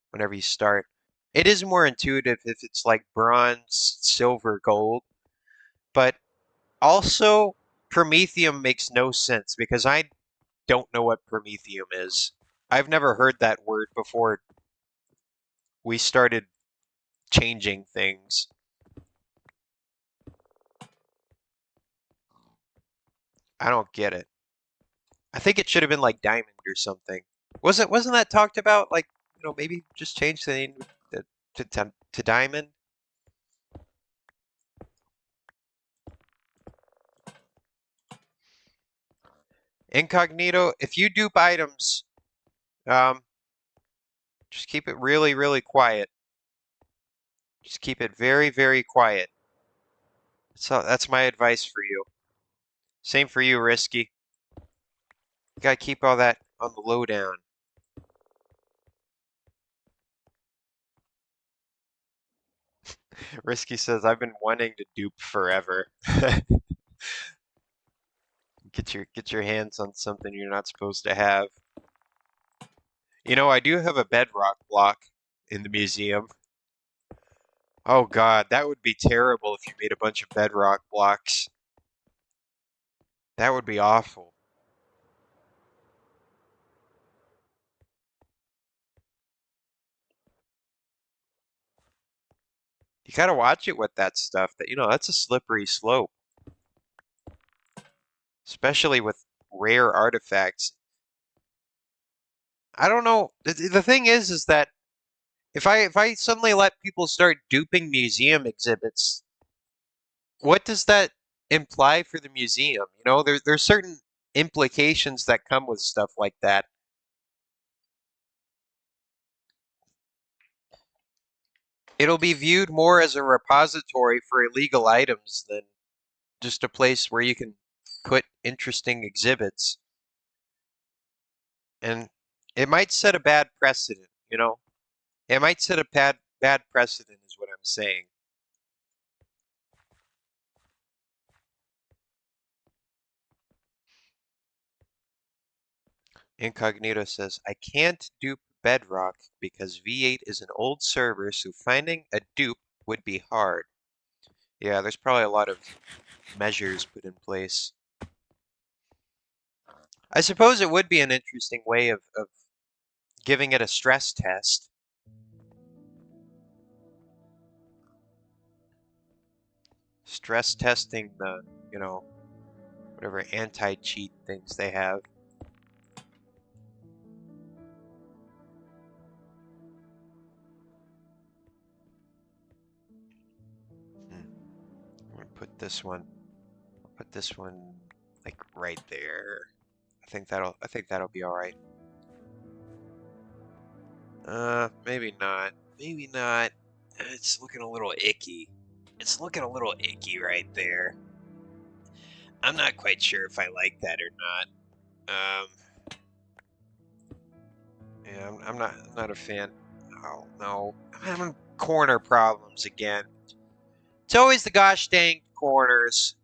whenever you start. It is more intuitive if it's like bronze, silver, gold, but also Promethium makes no sense because I don't know what Promethium is. I've never heard that word before we started changing things. I don't get it. I think it should have been like diamond or something. Wasn't that talked about? Like, maybe just change the name to diamond. Incognito, if you dupe items, um, just keep it really, really quiet. Just keep it very, very quiet. So that's my advice for you. Same for you, Risky. You gotta keep all that on the lowdown. Risky says, I've been wanting to dupe forever. Get your hands on something you're not supposed to have. You know, I do have a bedrock block in the museum. Oh God, that would be terrible if you made a bunch of bedrock blocks. That would be awful. You gotta watch it with that stuff. That's a slippery slope, especially with rare artifacts. I don't know. The thing is that if I suddenly let people start duping museum exhibits, what does that imply for the museum? There's certain implications that come with stuff like that. It'll be viewed more as a repository for illegal items than just a place where you can put interesting exhibits. And it might set a bad precedent. It might set a bad precedent is what I'm saying. Incognito says, I can't dupe Bedrock because V8 is an old server, so finding a dupe would be hard. Yeah, there's probably a lot of measures put in place. I suppose it would be an interesting way of giving it a stress test. Stress testing the, whatever anti-cheat things they have. I'm gonna put this one. I'll put this one like right there. I think that'll be all right. Maybe not. Maybe not. It's looking a little icky. It's looking a little icky right there. I'm not quite sure if I like that or not. Yeah, I'm not a fan. Oh no, I'm having corner problems again. It's always the gosh dang corners.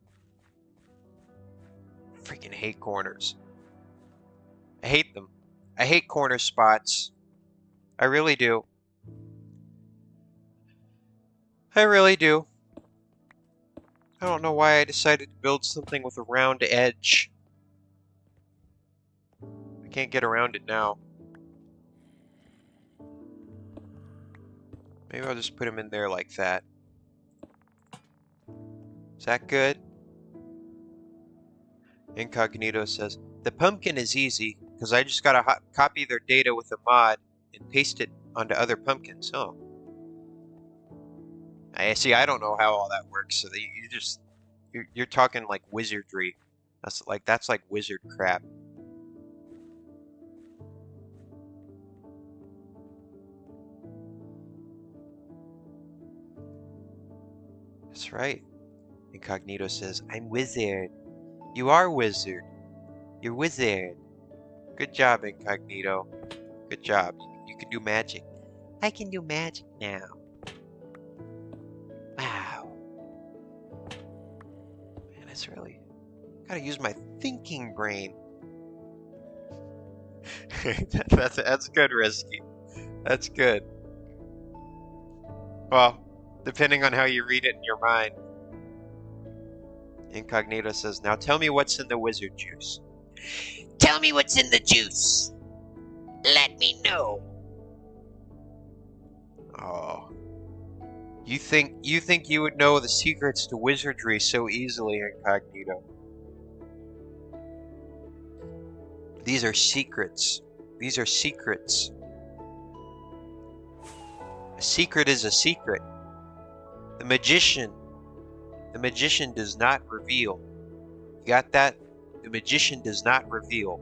Freaking hate corners. I hate them. I hate corner spots. I really do. I really do. I don't know why I decided to build something with a round edge. I can't get around it now. Maybe I'll just put him in there like that. Is that good? Incognito says, the pumpkin is easy, because I just gotta copy their data with a mod and paste it onto other pumpkins. Oh. I see, I don't know how all that works, so you're talking like wizardry. That's like wizard crap. That's right. Incognito says, I'm wizard. You are wizard. You're wizard. Good job, Incognito. Good job. You can do magic. I can do magic now. Wow. Man, it's really... Gotta use my thinking brain. That's good, Risky. That's good. Well, depending on how you read it in your mind. Incognito says, now tell me what's in the wizard juice. Tell me what's in the juice. Let me know. Oh. You think you would know the secrets to wizardry so easily, Incognito. These are secrets. These are secrets. A secret is a secret. The magician does not reveal. You got that? The magician does not reveal.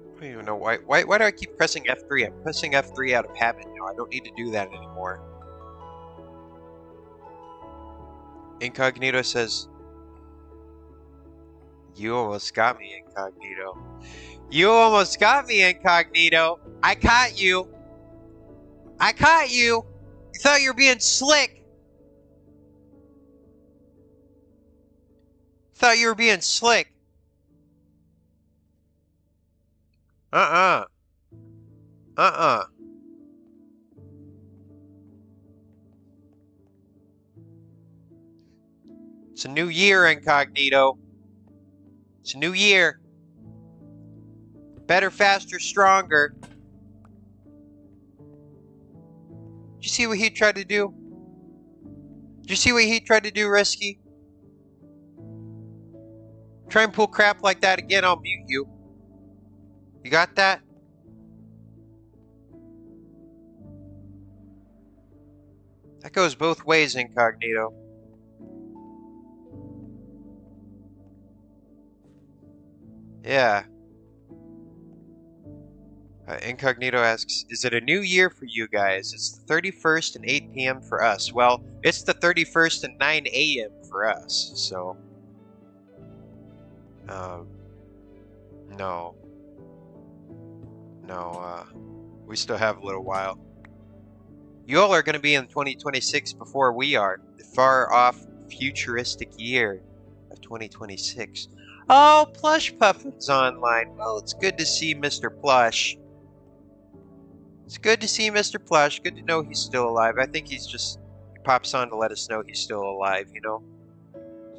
I don't even know why do I keep pressing F3? I'm pressing F3 out of habit now. I don't need to do that anymore. Incognito says, You almost got me, Incognito. You almost got me, Incognito. I caught you. I caught you. You thought you were being slick. Thought you were being slick. Uh-uh. Uh-uh. It's a new year, Incognito. It's a new year. Better, faster, stronger. Did you see what he tried to do? Did you see what he tried to do, Risky? Try and pull crap like that again, I'll mute you. You got that? That goes both ways, Incognito. Yeah. Incognito asks, is it a new year for you guys? It's the 31st and 8 p.m. for us. Well, it's the 31st and 9 a.m. for us, so... no. No, we still have a little while. You all are going to be in 2026 before we are. The far-off futuristic year of 2026. Oh, Plush Puffin's online. Well, it's good to see Mr. Plush. It's good to see Mr. Plush. Good to know he's still alive. I think he pops on to let us know he's still alive, you know?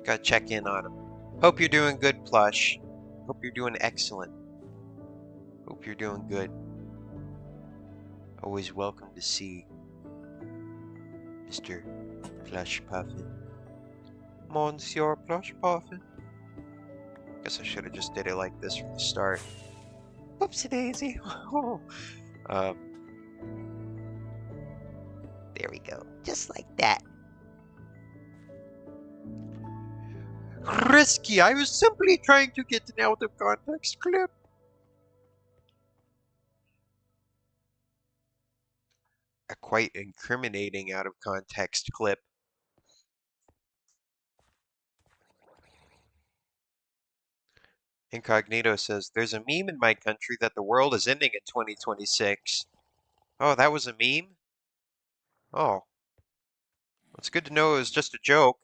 Gotta check in on him. Hope you're doing good, Plush. Hope you're doing excellent. Hope you're doing good. Always welcome to see Mr. Plush Puffin. Monsieur Plush Puffin. Guess I should have just did it like this from the start. Whoopsie daisy. There we go. Just like that. Risky, I was simply trying to get an out of context clip. A quite incriminating out of context clip. Incognito says, there's a meme in my country that the world is ending in 2026. Oh, that was a meme? Oh. It's good to know it was just a joke.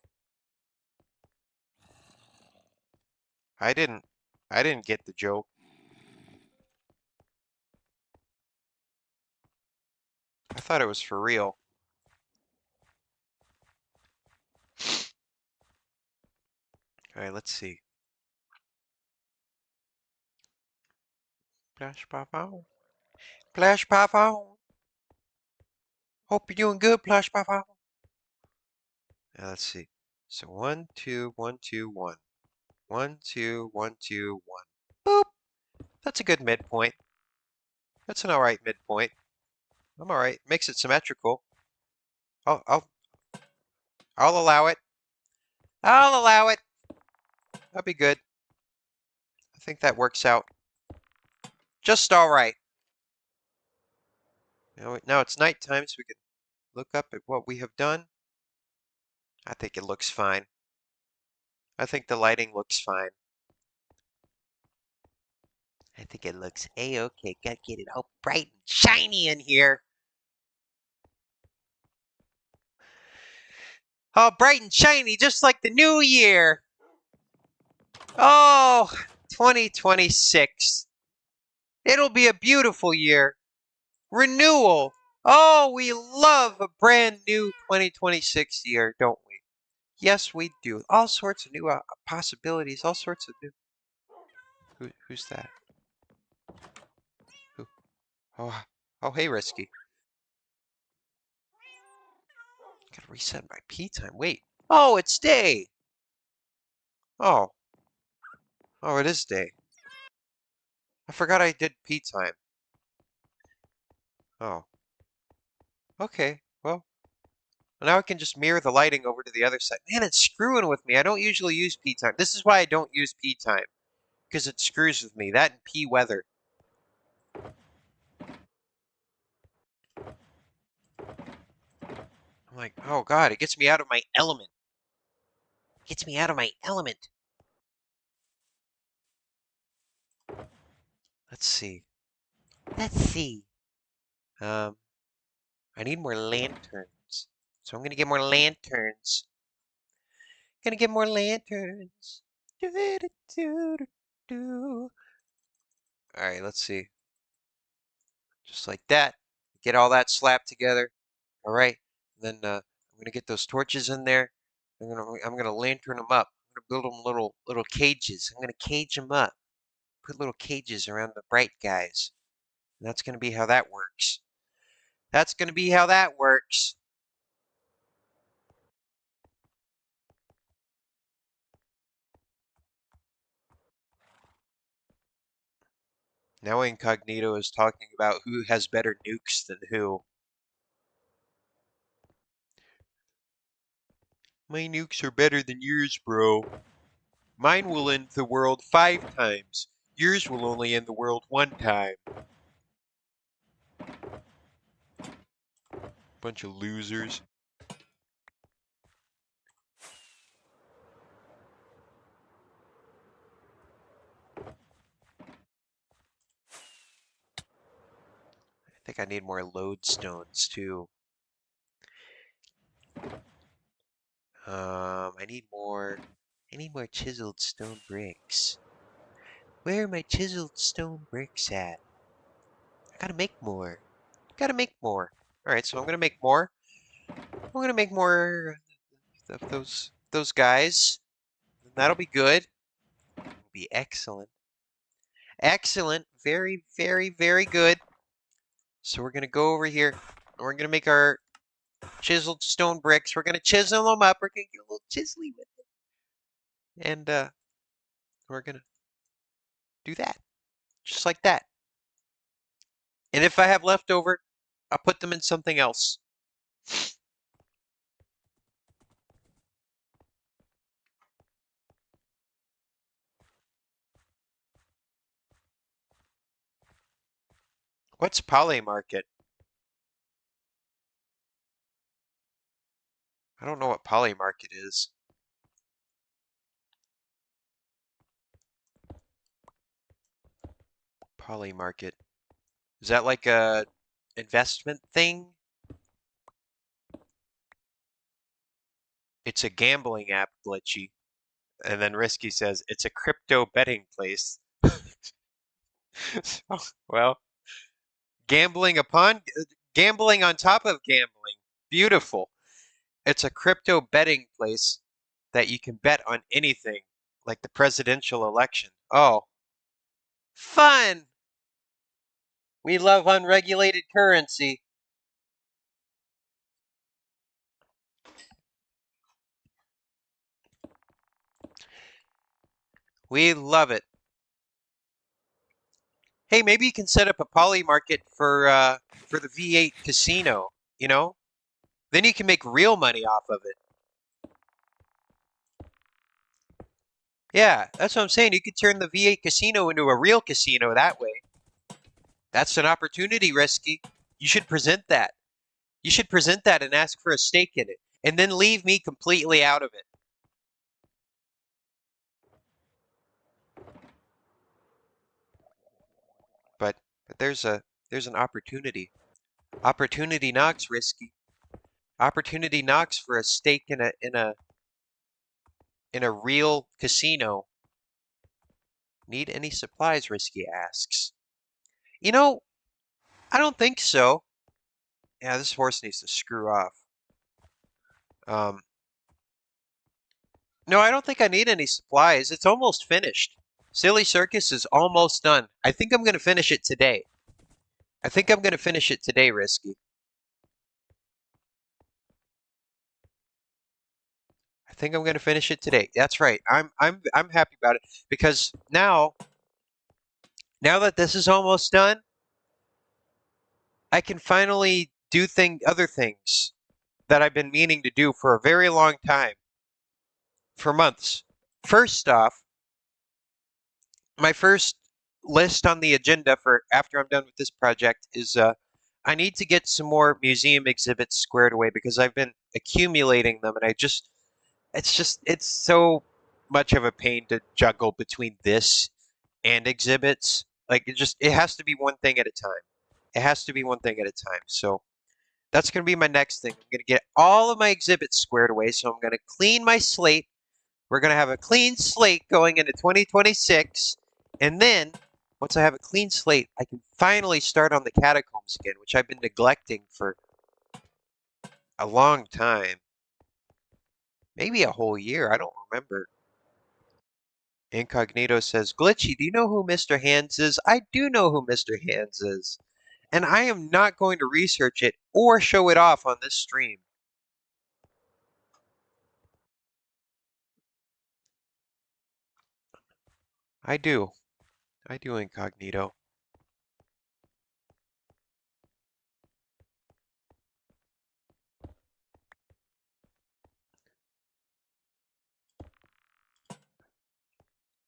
I didn't get the joke. I thought it was for real. Alright, let's see. Splash pop out. Splash pop out. Hope you're doing good, Splash pop out. Now let's see. So 1, 2, 1, 2, 1. 1, 2, 1, 2, 1. Boop. That's a good midpoint. That's an alright midpoint. I'm alright. Makes it symmetrical. I'll allow it. I'll allow it. That'll be good. I think that works out just alright. Now it's nighttime, so we can look up at what we have done. I think it looks fine. I think the lighting looks fine. I think it looks a-okay. Gotta get it all bright and shiny in here. All bright and shiny, just like the new year. Oh, 2026. It'll be a beautiful year. Renewal. Oh, we love a brand new 2026 year, don't we? Yes, we do. All sorts of new possibilities, all sorts of new... Who's that? Who? Oh, hey, Risky. Gotta reset my pee time. Wait. Oh, it's day. Oh. Oh, it is day. I forgot I did pee time. Oh. Okay, well. Now I can just mirror the lighting over to the other side. Man, it's screwing with me. I don't usually use pee time. This is why I don't use pee time. Because it screws with me. That and pee weather. I'm like, oh god, it gets me out of my element. Gets me out of my element. Let's see. Let's see. I need more lanterns. So I'm gonna get more lanterns. Gonna get more lanterns. Do. All right, let's see. Just like that. Get all that slapped together. All right. Then I'm gonna get those torches in there. I'm gonna lantern them up. I'm gonna build them little cages. I'm gonna cage them up. Put little cages around the bright guys. And that's gonna be how that works. That's gonna be how that works. Now Incognito is talking about who has better nukes than who. My nukes are better than yours, bro. Mine will end the world 5 times. Yours will only end the world 1 time. Bunch of losers. I think I need more lodestones too. I need more. I need more chiseled stone bricks. Where are my chiseled stone bricks at? I gotta make more. Gotta make more. All right, so I'm gonna make more. I'm gonna make more of those guys. That'll be good. It'll be excellent. Excellent. Very, very, very good. So we're gonna go over here and we're gonna make our chiseled stone bricks. We're gonna chisel them up. We're gonna get a little chiselly with it, and we're gonna do that just like that. And if I have leftover, I'll put them in something else. What's Poly Market? I don't know what Poly Market is. Poly Market. Is that like a investment thing? It's a gambling app, Glitchy. And then Risky says it's a crypto betting place. Well, gambling upon gambling on top of gambling. Beautiful. It's a crypto betting place that you can bet on anything, like the presidential election. Oh, fun! We love unregulated currency. We love it. Hey, maybe you can set up a poly market for the V8 casino, you know? Then you can make real money off of it. Yeah, that's what I'm saying. You could turn the V8 casino into a real casino that way. That's an opportunity, Risky. You should present that. You should present that and ask for a stake in it. And then leave me completely out of it. But there's an opportunity. Opportunity knocks, Risky. Opportunity knocks for a stake in a real casino. Need any supplies, Risky asks. You know, I don't think so. Yeah, this horse needs to screw off. Um, no, I don't think I need any supplies. It's almost finished. Silly Circus is almost done. I think I'm going to finish it today. I think I'm going to finish it today, Risky. I think I'm going to finish it today. That's right. I'm happy about it because now that this is almost done, I can finally do other things that I've been meaning to do for a very long time, for months. First off, my first list on the agenda for after I'm done with this project is I need to get some more museum exhibits squared away because I've been accumulating them and it's so much of a pain to juggle between this and exhibits. Like, it has to be one thing at a time. It has to be one thing at a time. So that's going to be my next thing. I'm going to get all of my exhibits squared away. So I'm going to clean my slate. We're going to have a clean slate going into 2026. And then, once I have a clean slate, I can finally start on the catacombs again, which I've been neglecting for a long time. Maybe a whole year. I don't remember. Incognito says, Glitchy, do you know who Mr. Hands is? I do know who Mr. Hands is. And I am not going to research it or show it off on this stream. I do. I do, Incognito.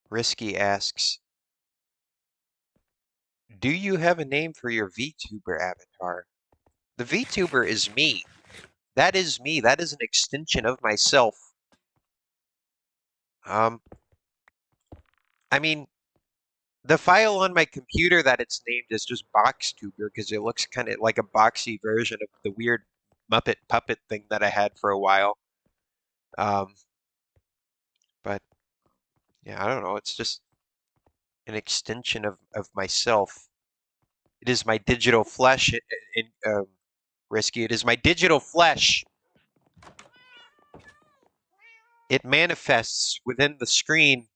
Risky asks, do you have a name for your VTuber avatar? The VTuber is me. That is me. That is an extension of myself. I mean, the file on my computer that it's named is just BoxTuber because it looks kind of like a boxy version of the weird Muppet puppet thing that I had for a while. But yeah, I don't know. It's just an extension of myself. It is my digital flesh. Risky. It is my digital flesh. It manifests within the screen.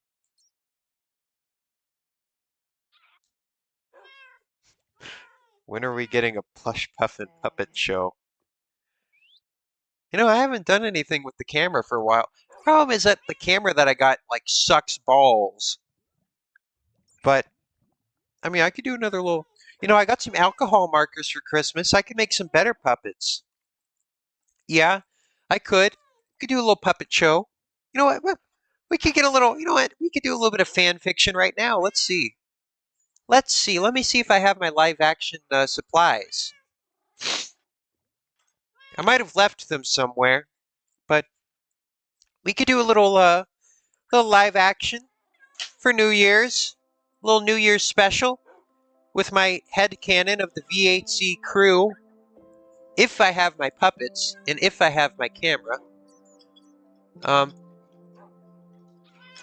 When are we getting a plush puffin puppet show? I haven't done anything with the camera for a while. The problem is that the camera that I got, like, sucks balls. But, I mean, I could do another little... I got some alcohol markers for Christmas. I could make some better puppets. Yeah, I could. Could do a little puppet show. You know what? We could get a little... You know what? We could do a little bit of fan fiction right now. Let's see. Let's see. Let me see if I have my live-action supplies. I might have left them somewhere, but we could do a little live action for New Year's, a little New Year's special with my head cannon of the VHC crew. If I have my puppets and if I have my camera, and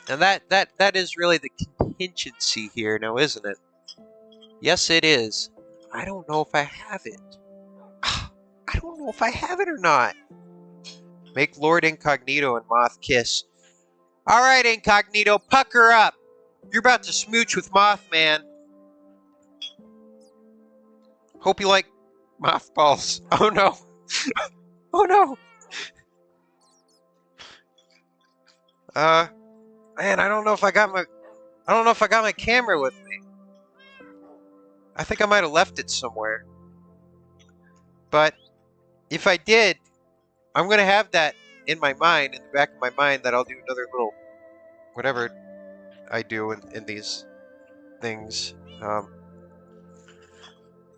that is really the contingency here, now, isn't it? Yes, it is. I don't know if I have it. I don't know if I have it or not. Make Lord Incognito and Moth kiss. All right, Incognito, pucker up. You're about to smooch with Mothman. Hope you like mothballs. Oh no. Oh no. Man, I don't know if I got my camera with me. I think I might have left it somewhere. But if I did, I'm gonna have that in my mind, in the back of my mind, that I'll do another little whatever I do in these things.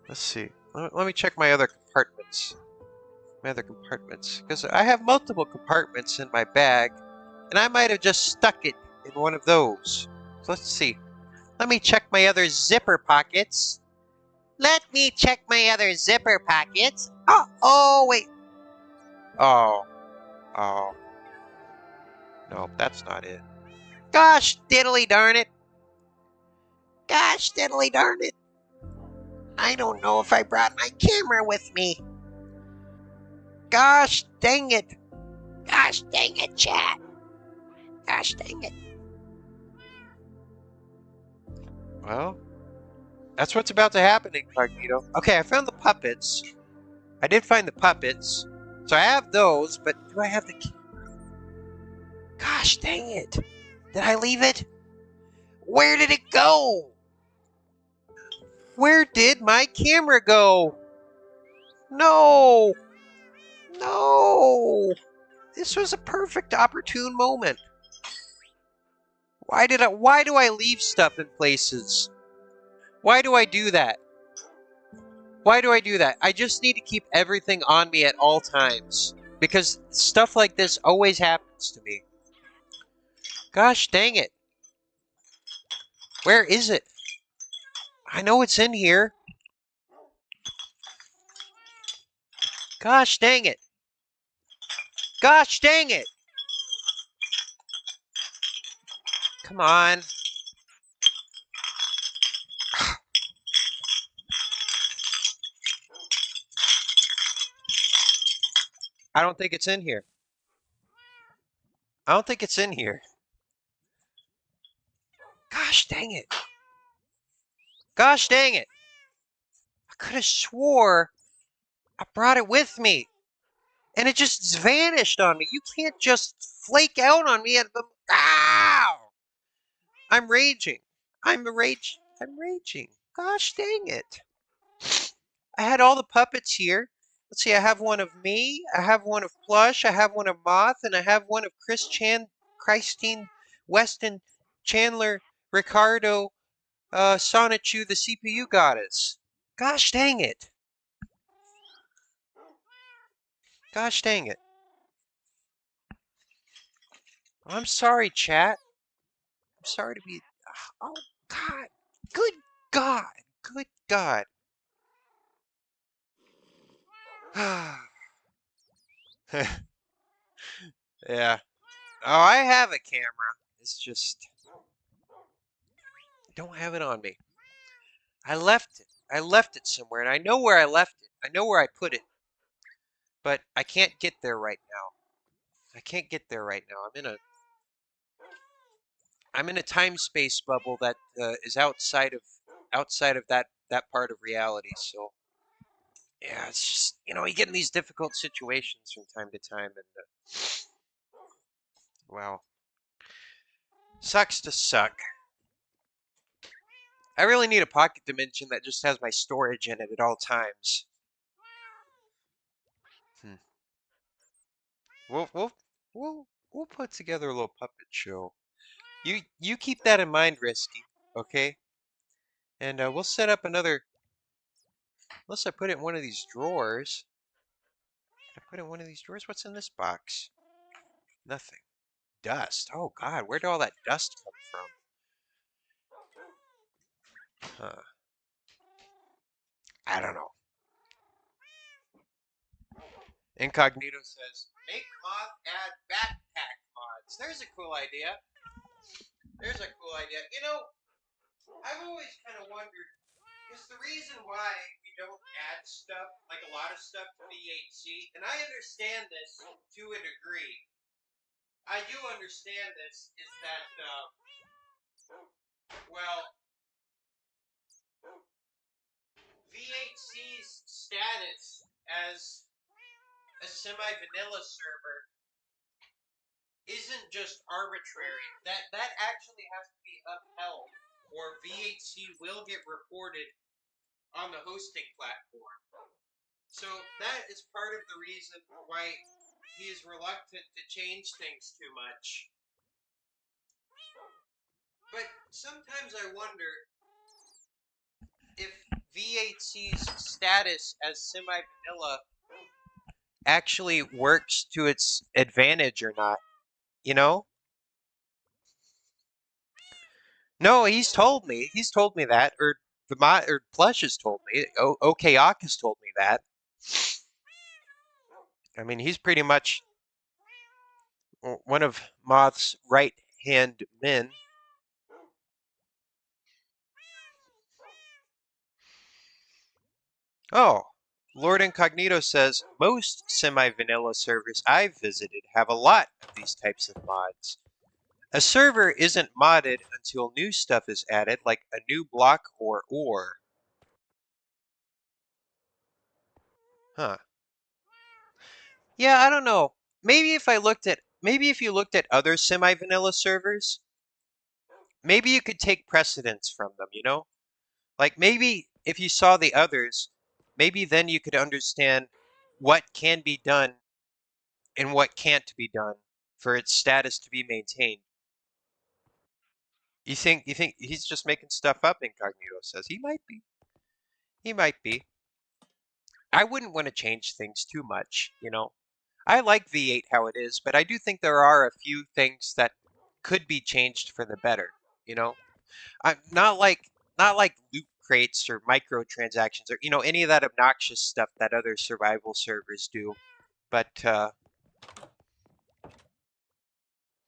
Let's see. Let me check my other compartments. Because I have multiple compartments in my bag, and I might have just stuck it in one of those. So let's see. Let me check my other zipper pockets. Let me check my other zipper pockets. Oh, wait. Oh. No, that's not it. Gosh diddly darn it. Gosh diddly darn it. I don't know if I brought my camera with me. Gosh dang it. Gosh dang it, chat. Gosh dang it. Well, that's what's about to happen, Incognito. Okay, I found the puppets. I did find the puppets. So I have those, but do I have the camera? Gosh dang it. Did I leave it? Where did it go? Where did my camera go? No. No. This was a perfect opportune moment. Why do I leave stuff in places? Why do I do that? Why do I do that? I just need to keep everything on me at all times. Because stuff like this always happens to me. Gosh dang it. Where is it? I know it's in here. Gosh dang it. Gosh dang it. Come on. I don't think it's in here. I don't think it's in here. Gosh dang it. Gosh dang it. I could have swore I brought it with me. And it just vanished on me. You can't just flake out on me at the. Ow! I'm raging. I'm raging. Gosh dang it. I had all the puppets here. Let's see, I have one of me, I have one of Plush, I have one of Moth, and I have one of Christine, Weston, Chandler, Ricardo, Sonichu, the CPU goddess. Gosh dang it. Gosh dang it. I'm sorry, chat. I'm sorry to be. Oh, God. Good God. Good God. Yeah. Oh, I have a camera. It's just. I don't have it on me. I left it. I left it somewhere, and I know where I left it. I know where I put it, but I can't get there right now. I can't get there right now. I'm in a time space bubble that is outside of that part of reality. So yeah, it's just you get in these difficult situations from time to time, and well, sucks to suck. I really need a pocket dimension that just has my storage in it at all times. Hmm. We'll we'll we'll put together a little puppet show. You keep that in mind, Risky, okay? And we'll set up another. Unless I put it in one of these drawers. Can I put it in one of these drawers? What's in this box? Nothing. Dust. Oh God, where did all that dust come from? Huh. I don't know. Incognito says, make moth add backpack mods. There's a cool idea. There's a cool idea. I've always kind of wondered, because the reason why we don't add stuff, like a lot of stuff to VHC, and I understand this to a degree. I do understand this, is that, well, VHC's status as a semi-vanilla server isn't just arbitrary. That actually has to be upheld, or VHC will get reported on the hosting platform. So that is part of the reason why he is reluctant to change things too much. But sometimes I wonder if VHC's status as semi-vanilla actually works to its advantage or not, you know? No, he's told me. He's told me that, or Plush has told me. OKOK has told me that. I mean, he's pretty much one of Moth's right-hand men. Oh, Lord Incognito says, most semi-vanilla servers I've visited have a lot of these types of mods. A server isn't modded until new stuff is added, like a new block or ore. Huh. Yeah, I don't know. Maybe if you looked at other semi-vanilla servers, maybe you could take precedence from them, you know? Like maybe if you saw the others, maybe then you could understand what can be done and what can't be done for its status to be maintained. You think he's just making stuff up, Incognito says. He might be. He might be. I wouldn't want to change things too much, you know. I like V8 how it is, but I do think there are a few things that could be changed for the better, you know. Not like loot crates or microtransactions or any of that obnoxious stuff that other survival servers do. But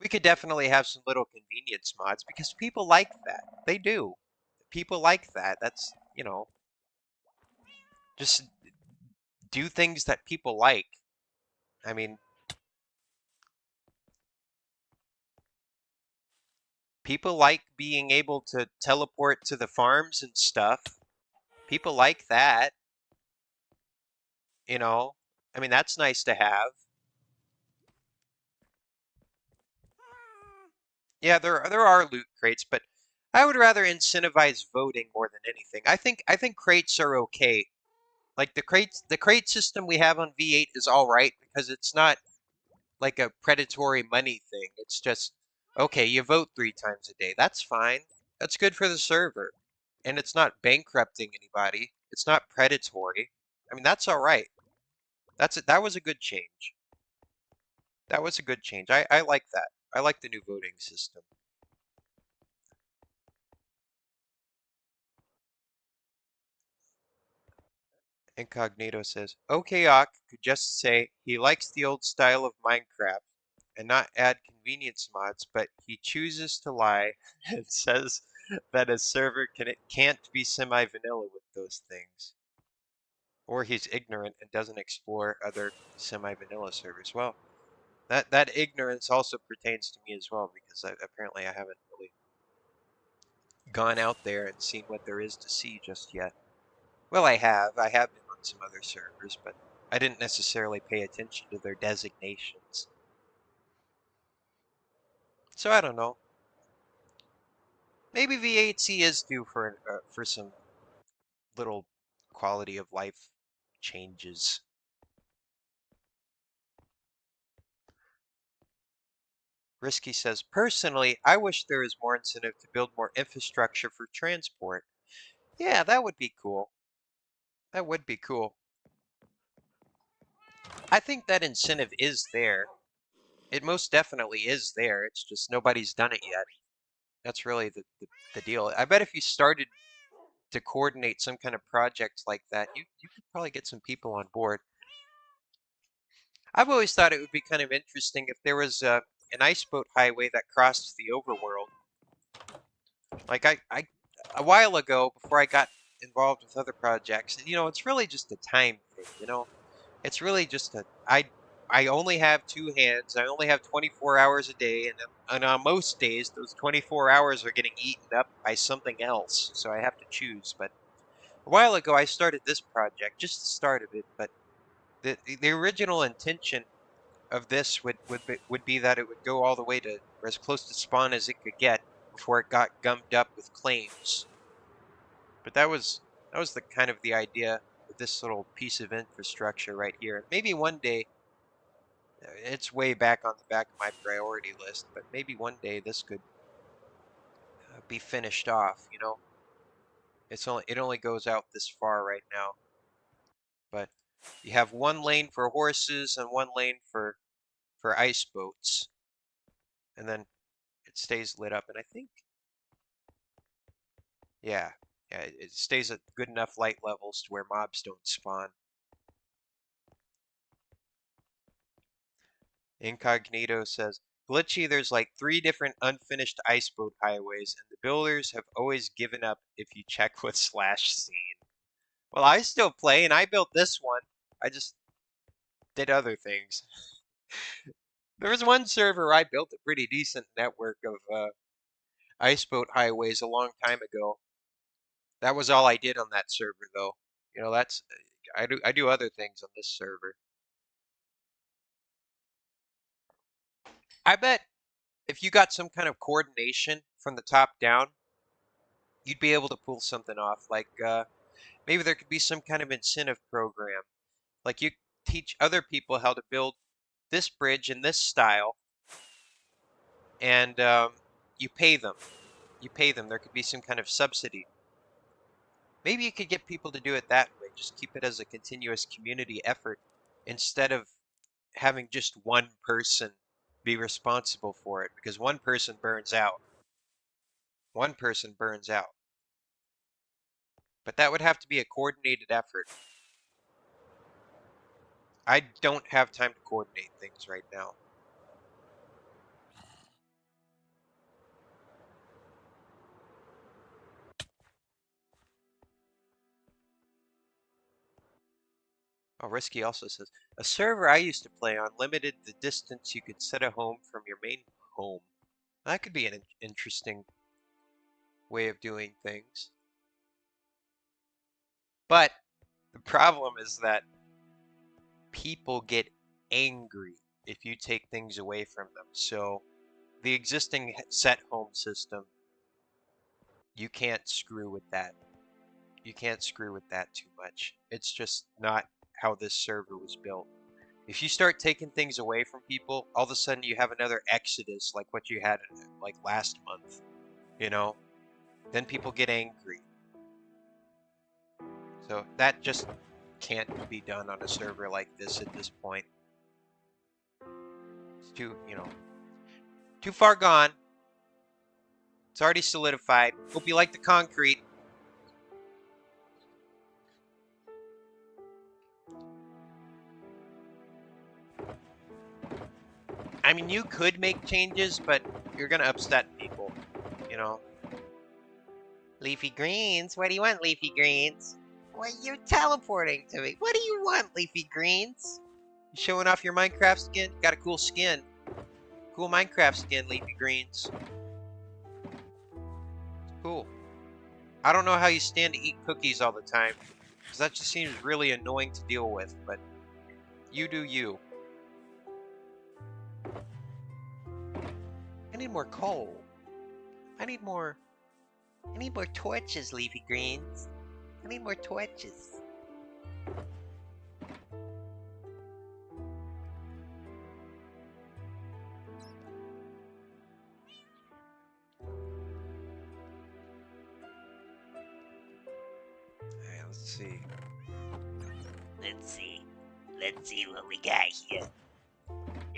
we could definitely have some little convenience mods because people like that. They do. People like that. That's, just do things that people like. I mean, people like being able to teleport to the farms and stuff. People like that, you know. I mean, that's nice to have. Yeah, there are loot crates, but I would rather incentivize voting more than anything. I think crates are okay. Like the crate system we have on V8 is all right because it's not like a predatory money thing. It's just okay, you vote 3 times a day. That's fine. That's good for the server. And it's not bankrupting anybody. It's not predatory. I mean, that's all right. That was a good change. That was a good change. I like that. I like the new voting system. Incognito says, OKOK could just say he likes the old style of Minecraft and not add convenience mods, but he chooses to lie and says that a server can't be semi-vanilla with those things. Or he's ignorant and doesn't explore other semi-vanilla servers. Well, that ignorance also pertains to me as well because apparently I haven't really gone out there and seen what there is to see just yet. Well, I have. I have been on some other servers, but I didn't necessarily pay attention to their designations. So I don't know. Maybe V8C is due for some little quality of life changes. Risky says, personally, I wish there was more incentive to build more infrastructure for transport. Yeah, that would be cool. That would be cool. I think that incentive is there. It most definitely is there. It's just nobody's done it yet. That's really the deal. I bet if you started to coordinate some kind of project like that, you could probably get some people on board. I've always thought it would be kind of interesting if there was an ice boat highway that crossed the overworld. Like a while ago, before I got involved with other projects, it's really just a time thing. It's really just I only have 2 hands. I only have 24 hours a day, and on most days, those 24 hours are getting eaten up by something else. So I have to choose. But a while ago, I started this project, just the start of it. But the original intention of this would be that it would go all the way to or as close to spawn as it could get before it got gummed up with claims. But that was the kind of the idea with this little piece of infrastructure right here. And maybe one day it's way back on the back of my priority list, but maybe one day this could be finished off. It only goes out this far right now, but you have one lane for horses and one lane for ice boats, and then it stays lit up. And I think, yeah, yeah, it stays at good enough light levels to where mobs don't spawn. Incognito says, Glitchy, there's like 3 different unfinished ice boat highways, and the builders have always given up if you check what slash seen. Well, I still play, and I built this one. I just did other things. There was one server I built a pretty decent network of ice boat highways a long time ago. That was all I did on that server, though. That's I do other things on this server. I bet if you got some kind of coordination from the top down, you'd be able to pull something off. Like maybe there could be some kind of incentive program. Like you teach other people how to build this bridge in this style, and you pay them. You pay them. There could be some kind of subsidy. Maybe you could get people to do it that way. Just keep it as a continuous community effort instead of having just one person be responsible for it because one person burns out. One person burns out. But that would have to be a coordinated effort. I don't have time to coordinate things right now. Oh, Risky also says, a server I used to play on limited the distance you could set a home from your main home. That could be an interesting way of doing things. But the problem is that people get angry if you take things away from them. So the existing set home system, you can't screw with that. You can't screw with that too much. It's just not how this server was built. If you start taking things away from people, all of a sudden you have another exodus like what you had like last month, you know? Then people get angry. So that just can't be done on a server like this at this point. It's too far gone. It's already solidified. Hope you like the concrete. I mean, you could make changes, but you're gonna upset people, you know? Leafy Greens? What do you want, Leafy Greens? Well, you're teleporting to me. What do you want, Leafy Greens? You showing off your Minecraft skin? Got a cool skin. Cool Minecraft skin, Leafy Greens. Cool. I don't know how you stand to eat cookies all the time, because that just seems really annoying to deal with, but you do you. I need more coal. I need more torches, Leafy Greens. I need more torches. Alright, let's see. Let's see what we got here.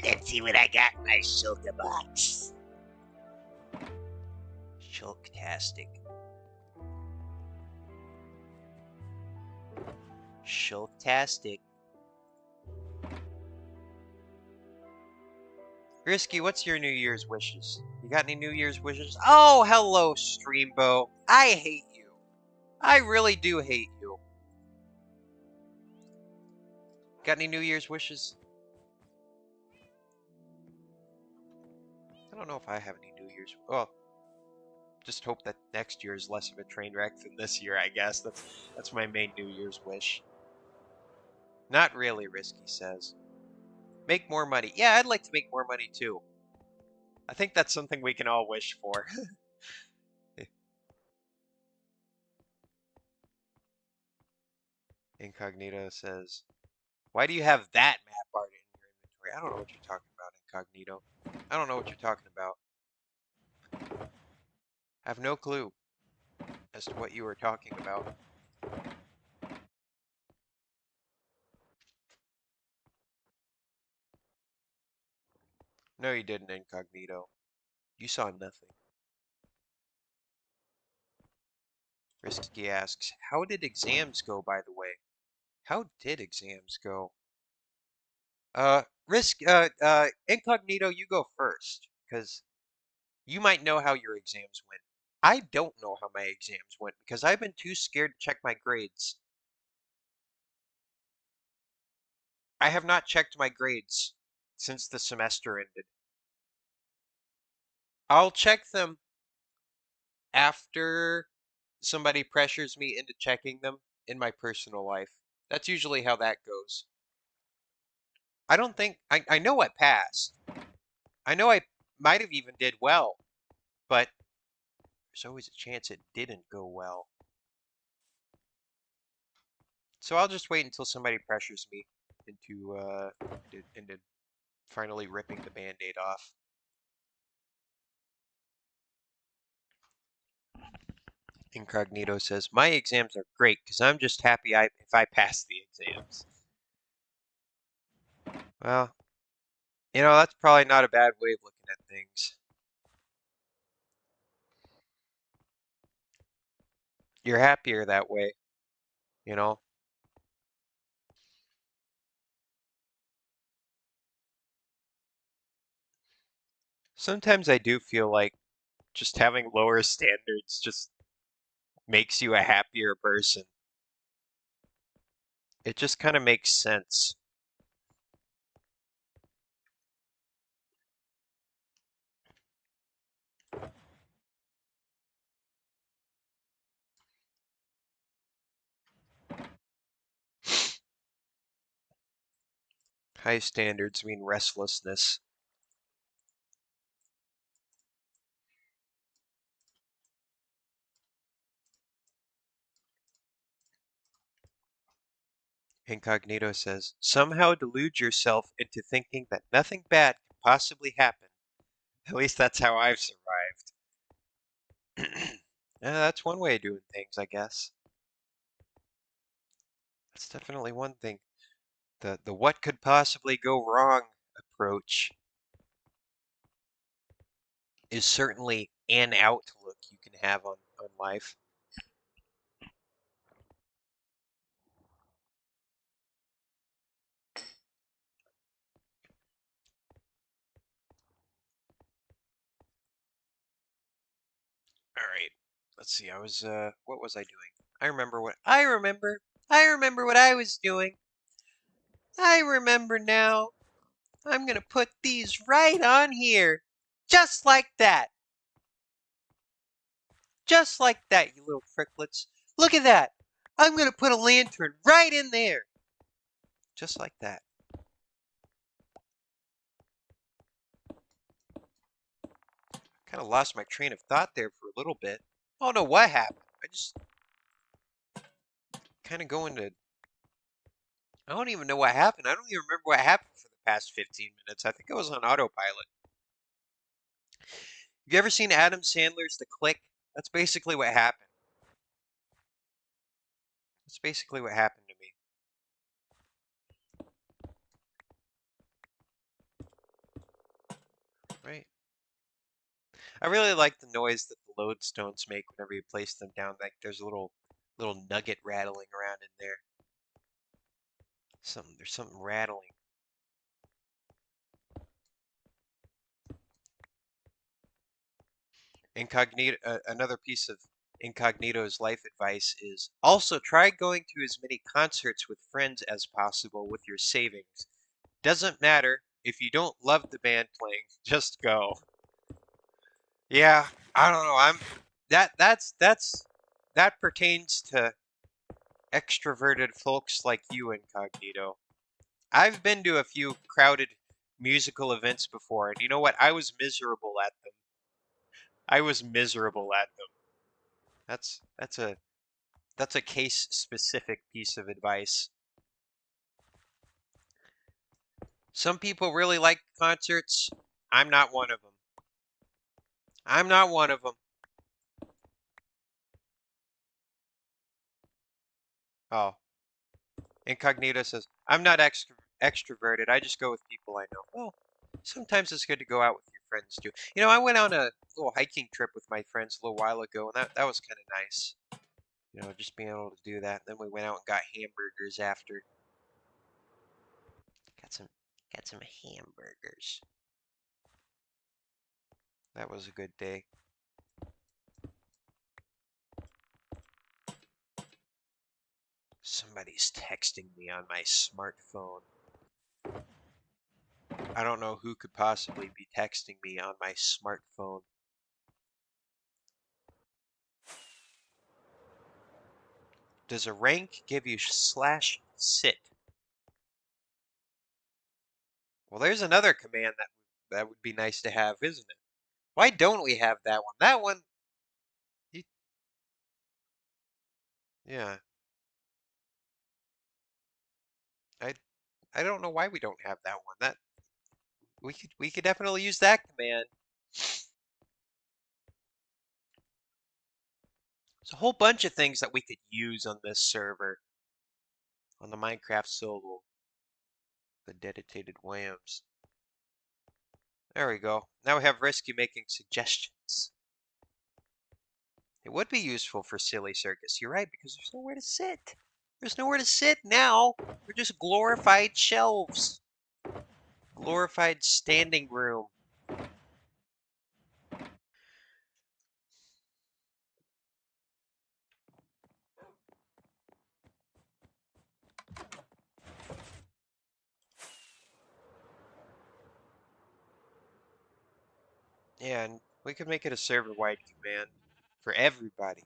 Let's see what I got in my shulker box. Shulktastic. Shulktastic. Risky, what's your New Year's wishes? You got any New Year's wishes? Oh, hello, Streambo. I hate you. I really do hate you. Got any New Year's wishes? I don't know if I have any New Year's. Well, just hope that next year is less of a train wreck than this year, I guess. That's my main New Year's wish. Not really, Risky says. Make more money. Yeah, I'd like to make more money too. I think that's something we can all wish for. Incognito says, why do you have that map art in your inventory? I don't know what you're talking about, Incognito. I don't know what you're talking about. I have no clue as to what you were talking about. No, you didn't, Incognito. You saw nothing. Risky asks, how did exams go, by the way? How did exams go? Incognito, you go first, because you might know how your exams went. I don't know how my exams went, because I've been too scared to check my grades. I have not checked my grades since the semester ended. I'll check them after somebody pressures me into checking them in my personal life. That's usually how that goes. I don't think, I know I passed. I know I might have even did well, but there's always a chance it didn't go well. So I'll just wait until somebody pressures me into finally ripping the band-aid off. Incognito says, my exams are great because I'm just happy if I pass the exams. Well, that's probably not a bad way of looking at things. You're happier that way, you know? Sometimes I do feel like just having lower standards just makes you a happier person. It just kind of makes sense. High standards mean restlessness. Incognito says, somehow delude yourself into thinking that nothing bad can possibly happen. At least that's how I've survived. That's one way of doing things, I guess. That's definitely one thing. The what could possibly go wrong approach is certainly an outlook you can have on life. All right. Let's see. What was I doing? I remember what I was doing. I remember now. I'm gonna put these right on here. Just like that. Just like that, you little tricklets. Look at that. I'm gonna put a lantern right in there. Just like that. Kind of lost my train of thought there for a little bit. I don't know what happened. I just kind of go into. I don't even know what happened. I don't even remember what happened for the past 15 minutes. I think I was on autopilot. Have you ever seen Adam Sandler's The Click? That's basically what happened. That's basically what happened to me. Right? I really like the noise that the lodestones make whenever you place them down. Like there's a little nugget rattling around in there. There's something rattling. Another piece of Incognito's life advice is also try going to as many concerts with friends as possible with your savings. Doesn't matter if you don't love the band playing, just go. Yeah, I don't know. That pertains to extroverted folks like you, Incognito. I've been to a few crowded musical events before, and you know what? I was miserable at them. I was miserable at them. That's a case specific piece of advice. Some people really like concerts. I'm not one of them. I'm not one of them. Oh, Incognito says, I'm not extroverted. I just go with people I know. Well, sometimes it's good to go out with your friends too. I went on a little hiking trip with my friends a little while ago, and that was kind of nice. Just being able to do that. Then we went out and got hamburgers after. Got some got some hamburgers. That was a good day. Somebody's texting me on my smartphone. I don't know who could possibly be texting me on my smartphone. Does a rank give you slash sit? Well, there's another command that would be nice to have, isn't it? Why don't we have that one? That one, you, yeah, I I don't know why we don't have that one. That we could definitely use that command. There's a whole bunch of things that we could use on this server, on the Minecraft solo, the dedicated whams. There we go. Now we have Rescue making suggestions. It would be useful for silly circus. You're right, because there's nowhere to sit. There's nowhere to sit now. We're just glorified shelves. Glorified standing room. Yeah, and we could make it a server-wide command for everybody.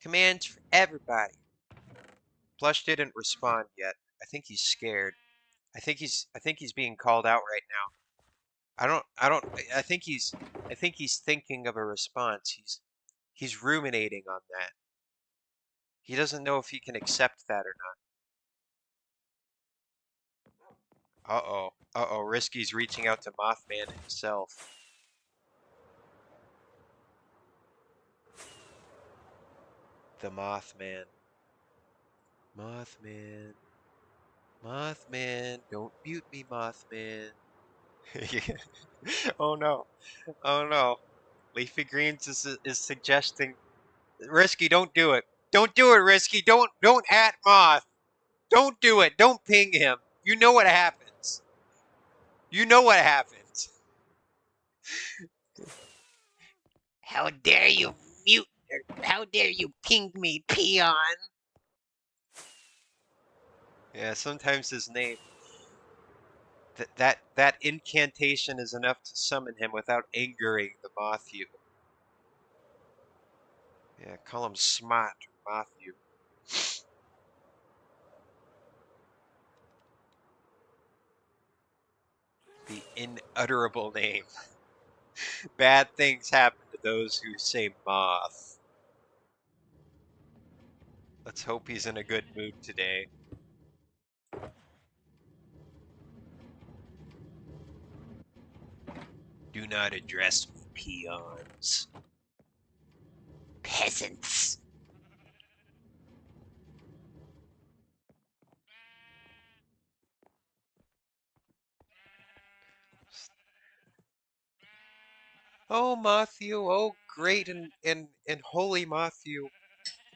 Commands for everybody. Plush didn't respond yet. I think he's scared. I think he's being called out right now. I think he's thinking of a response. He's ruminating on that. He doesn't know if he can accept that or not. Uh-oh. Uh-oh. Risky's reaching out to Mothman himself. The Mothman. Mothman. Mothman. Don't mute me, Mothman. Oh no. Oh no. Leafy Greens is suggesting Risky, don't do it. Don't do it, Risky. Don't at Moth. Don't do it. Don't ping him. You know what happens. You know what happens. How dare you mute, or how dare you ping me, peon? Yeah, sometimes his name that incantation is enough to summon him without angering the Matthew. Yeah, call him Smart or Matthew. The inutterable name. Bad things happen to those who say moth. Let's hope he's in a good mood today. Do not address me, peons. Peasants. Oh, Matthew, oh, great and holy Matthew.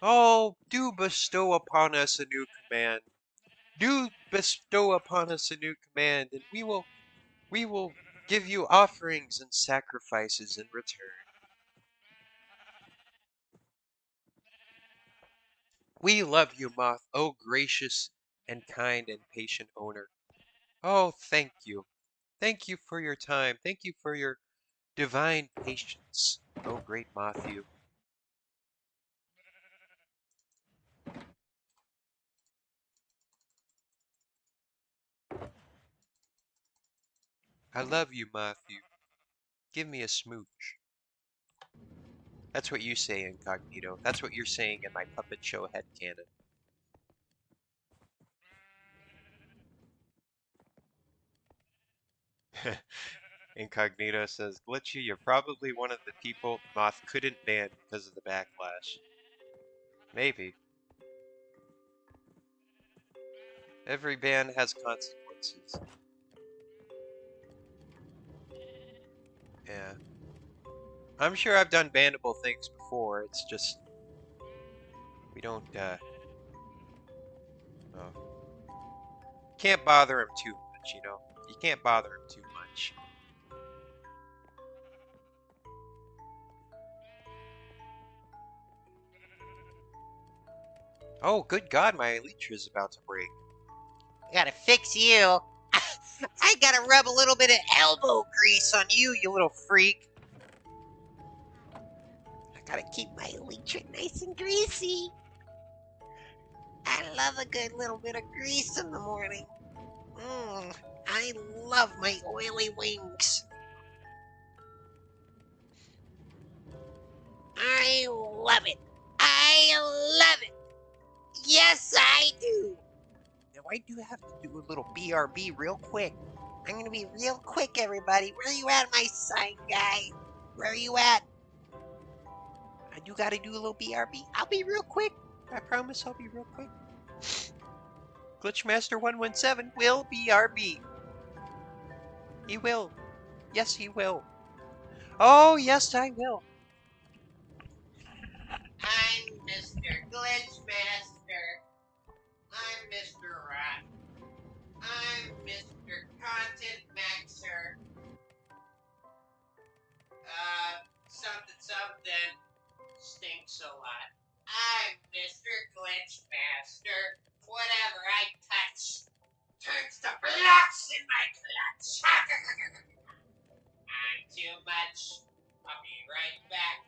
Oh, do bestow upon us a new command. Do bestow upon us a new command, and we will give you offerings and sacrifices in return. We love you, Moth, oh gracious and kind and patient owner. Oh, thank you. Thank you for your time. Thank you for your divine patience, oh great Matthew. I love you, Matthew. Give me a smooch. That's what you say, Incognito. That's what you're saying in my puppet show headcanon. Incognito says, Glitchy, you're probably one of the people Moth couldn't ban because of the backlash. Maybe. Every ban has consequences. Yeah. I'm sure I've done bannable things before. It's just we don't oh. Can't bother him too much, you know. You can't bother him too much. Oh, good God, my elytra is about to break. I gotta fix you. I gotta rub a little bit of elbow grease on you, you little freak. I gotta keep my elytra nice and greasy. I love a good little bit of grease in the morning. I love my oily wings. I love it. I love it. Yes, I do. Now, I do have to do a little BRB real quick. I'm gonna be real quick, everybody. Where you at, my sign guy? Where are you at? I do gotta do a little BRB. I'll be real quick. I promise I'll be real quick. Glitchmaster117 will BRB. He will. Yes, he will. Oh, yes, I will. I'm Mr. Glitch Master. Whatever I touch turns to blocks in my clutch. I'm too much. I'll be right back.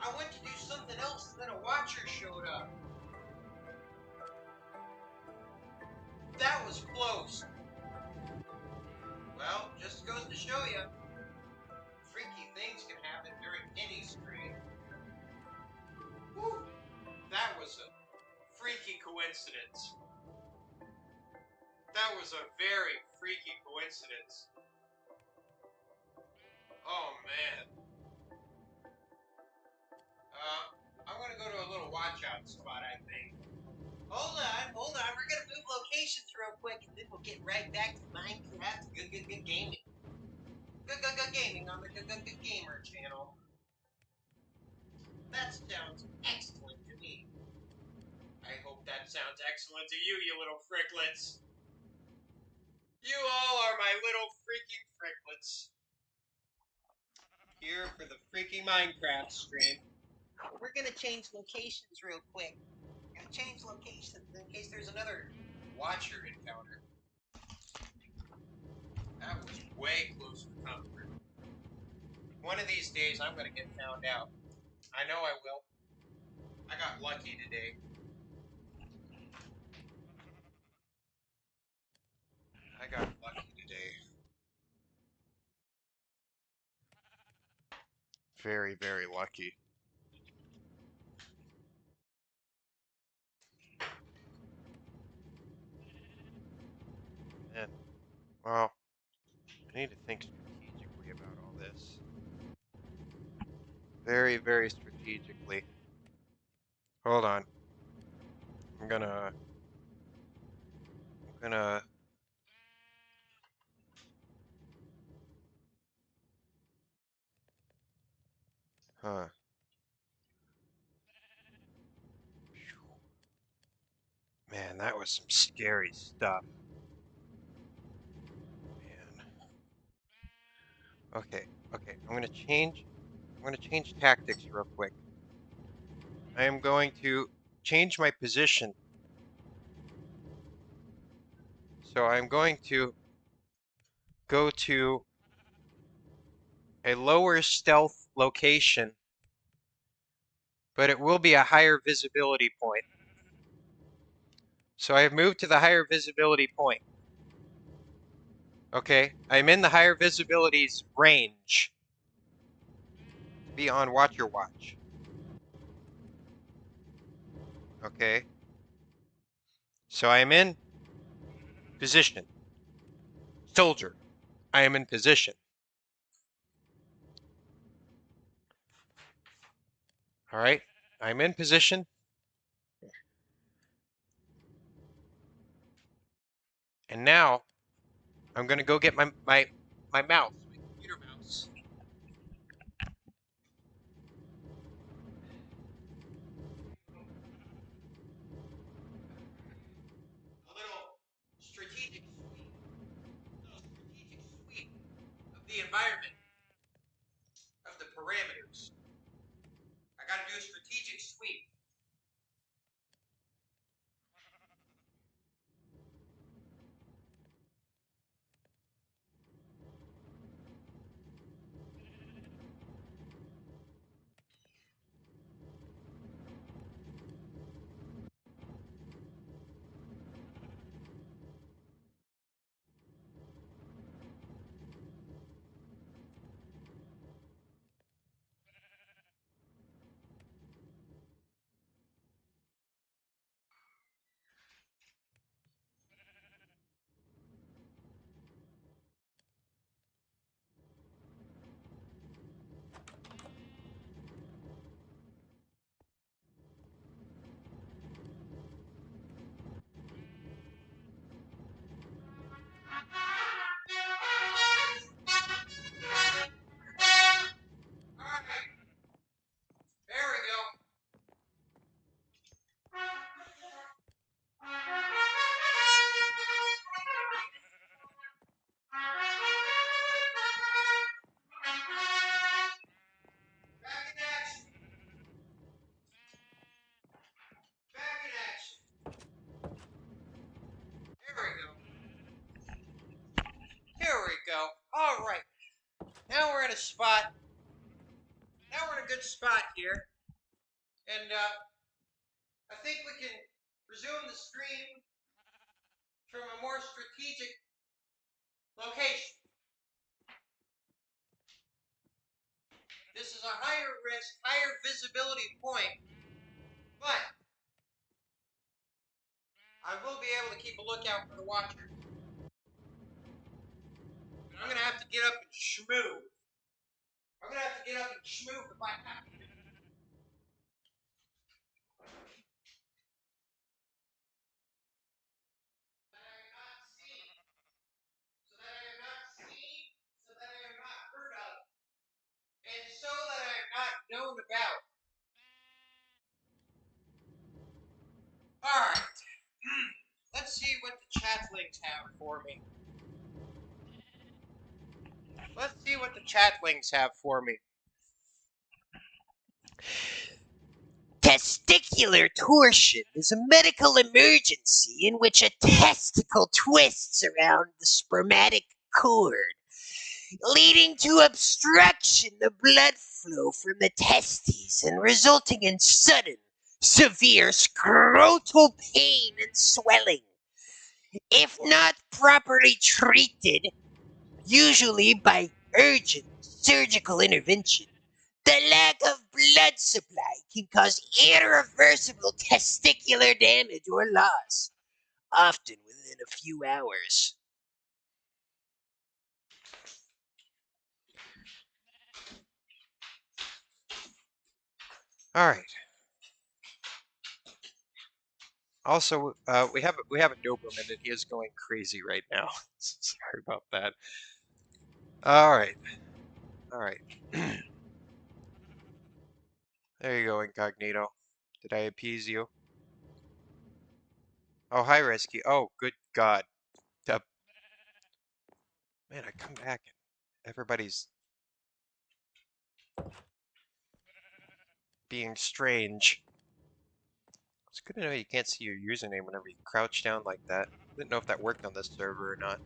I went to do something else and then a watcher showed up. That was close. Well, just goes to show you, freaky things can happen during any stream. Whew, that was a freaky coincidence. That was a very freaky coincidence. Oh man. I'm gonna go to a little watch out spot, I think. Hold on. We're gonna move locations real quick and then we'll get right back to Minecraft good gaming. Good gaming on the good gamer channel. That sounds excellent to me. I hope that sounds excellent to you, you little fricklets. You all are my little freaking fricklets. Here for the freaking Minecraft stream. We're gonna change locations real quick. We're gonna change locations in case there's another watcher encounter. That was way close for comfort. One of these days I'm gonna get found out. I know I will. I got lucky today. I got lucky today. Very, very lucky. And, well, I need to think strategically about all this. Very, very strategically. Hold on. I'm gonna, huh. Man, that was some scary stuff. Man. Okay, I'm gonna change tactics real quick. I am going to change my position. So I'm going to go to a lower stealth location, but it will be a higher visibility point. So I have moved to the higher visibility point. Okay, I'm in the higher visibility's range to be on Watcher Watch. Okay, so I am in position. Soldier, I am in position. All right, I'm in position. And now I'm gonna go get my mouse, my computer mouse. A little strategic sweep of the environment, of the parameters. I gotta do a strategic sweep. All right, there we go. Back in action. Back in action. There we go. Here we go. All right. Now we're in a spot. Now we're in a good spot here. And I think we can resume the stream from a more strategic location. This is a higher risk, higher visibility point, but I will be able to keep a lookout for the watcher. But I'm going to have to get up and schmoo. I'm going to have to get up and schmoo if I have to. That I am not seen. So that I am not seen. So that I am not heard of. And so that I am not known about. Alright. Let's see what the chatlings have for me. Let's see what the chatlings have for me. Testicular torsion is a medical emergency in which a testicle twists around the spermatic cord, leading to obstruction of blood flow from the testes and resulting in sudden, severe scrotal pain and swelling. If not properly treated, usually by urgent surgical intervention, the lack of blood supply can cause irreversible testicular damage or loss, often within a few hours. All right. Also, we have a Doberman and he is going crazy right now. Sorry about that. All right. All right. There you go, Incognito. Did I appease you? Oh, hi, Rescue. Oh, good God. Uh, man, I come back and everybody's being strange. It's good to know you can't see your username whenever you crouch down like that. Didn't know if that worked on this server or not.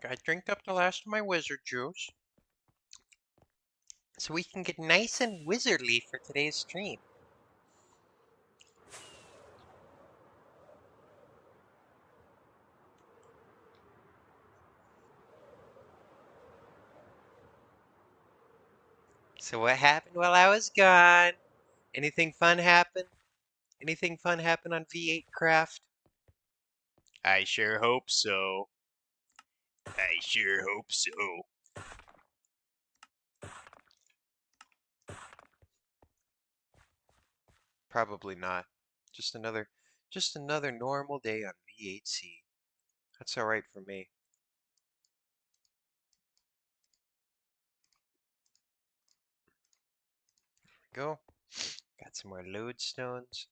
I drink up the last of my wizard juice so we can get nice and wizardly for today's stream. So what happened while I was gone? Anything fun happen? Anything fun happen on V8 Craft? I sure hope so. I sure hope so. Probably not. Just another just another normal day on V8C. That's all right for me. Go. Got some more lodestones.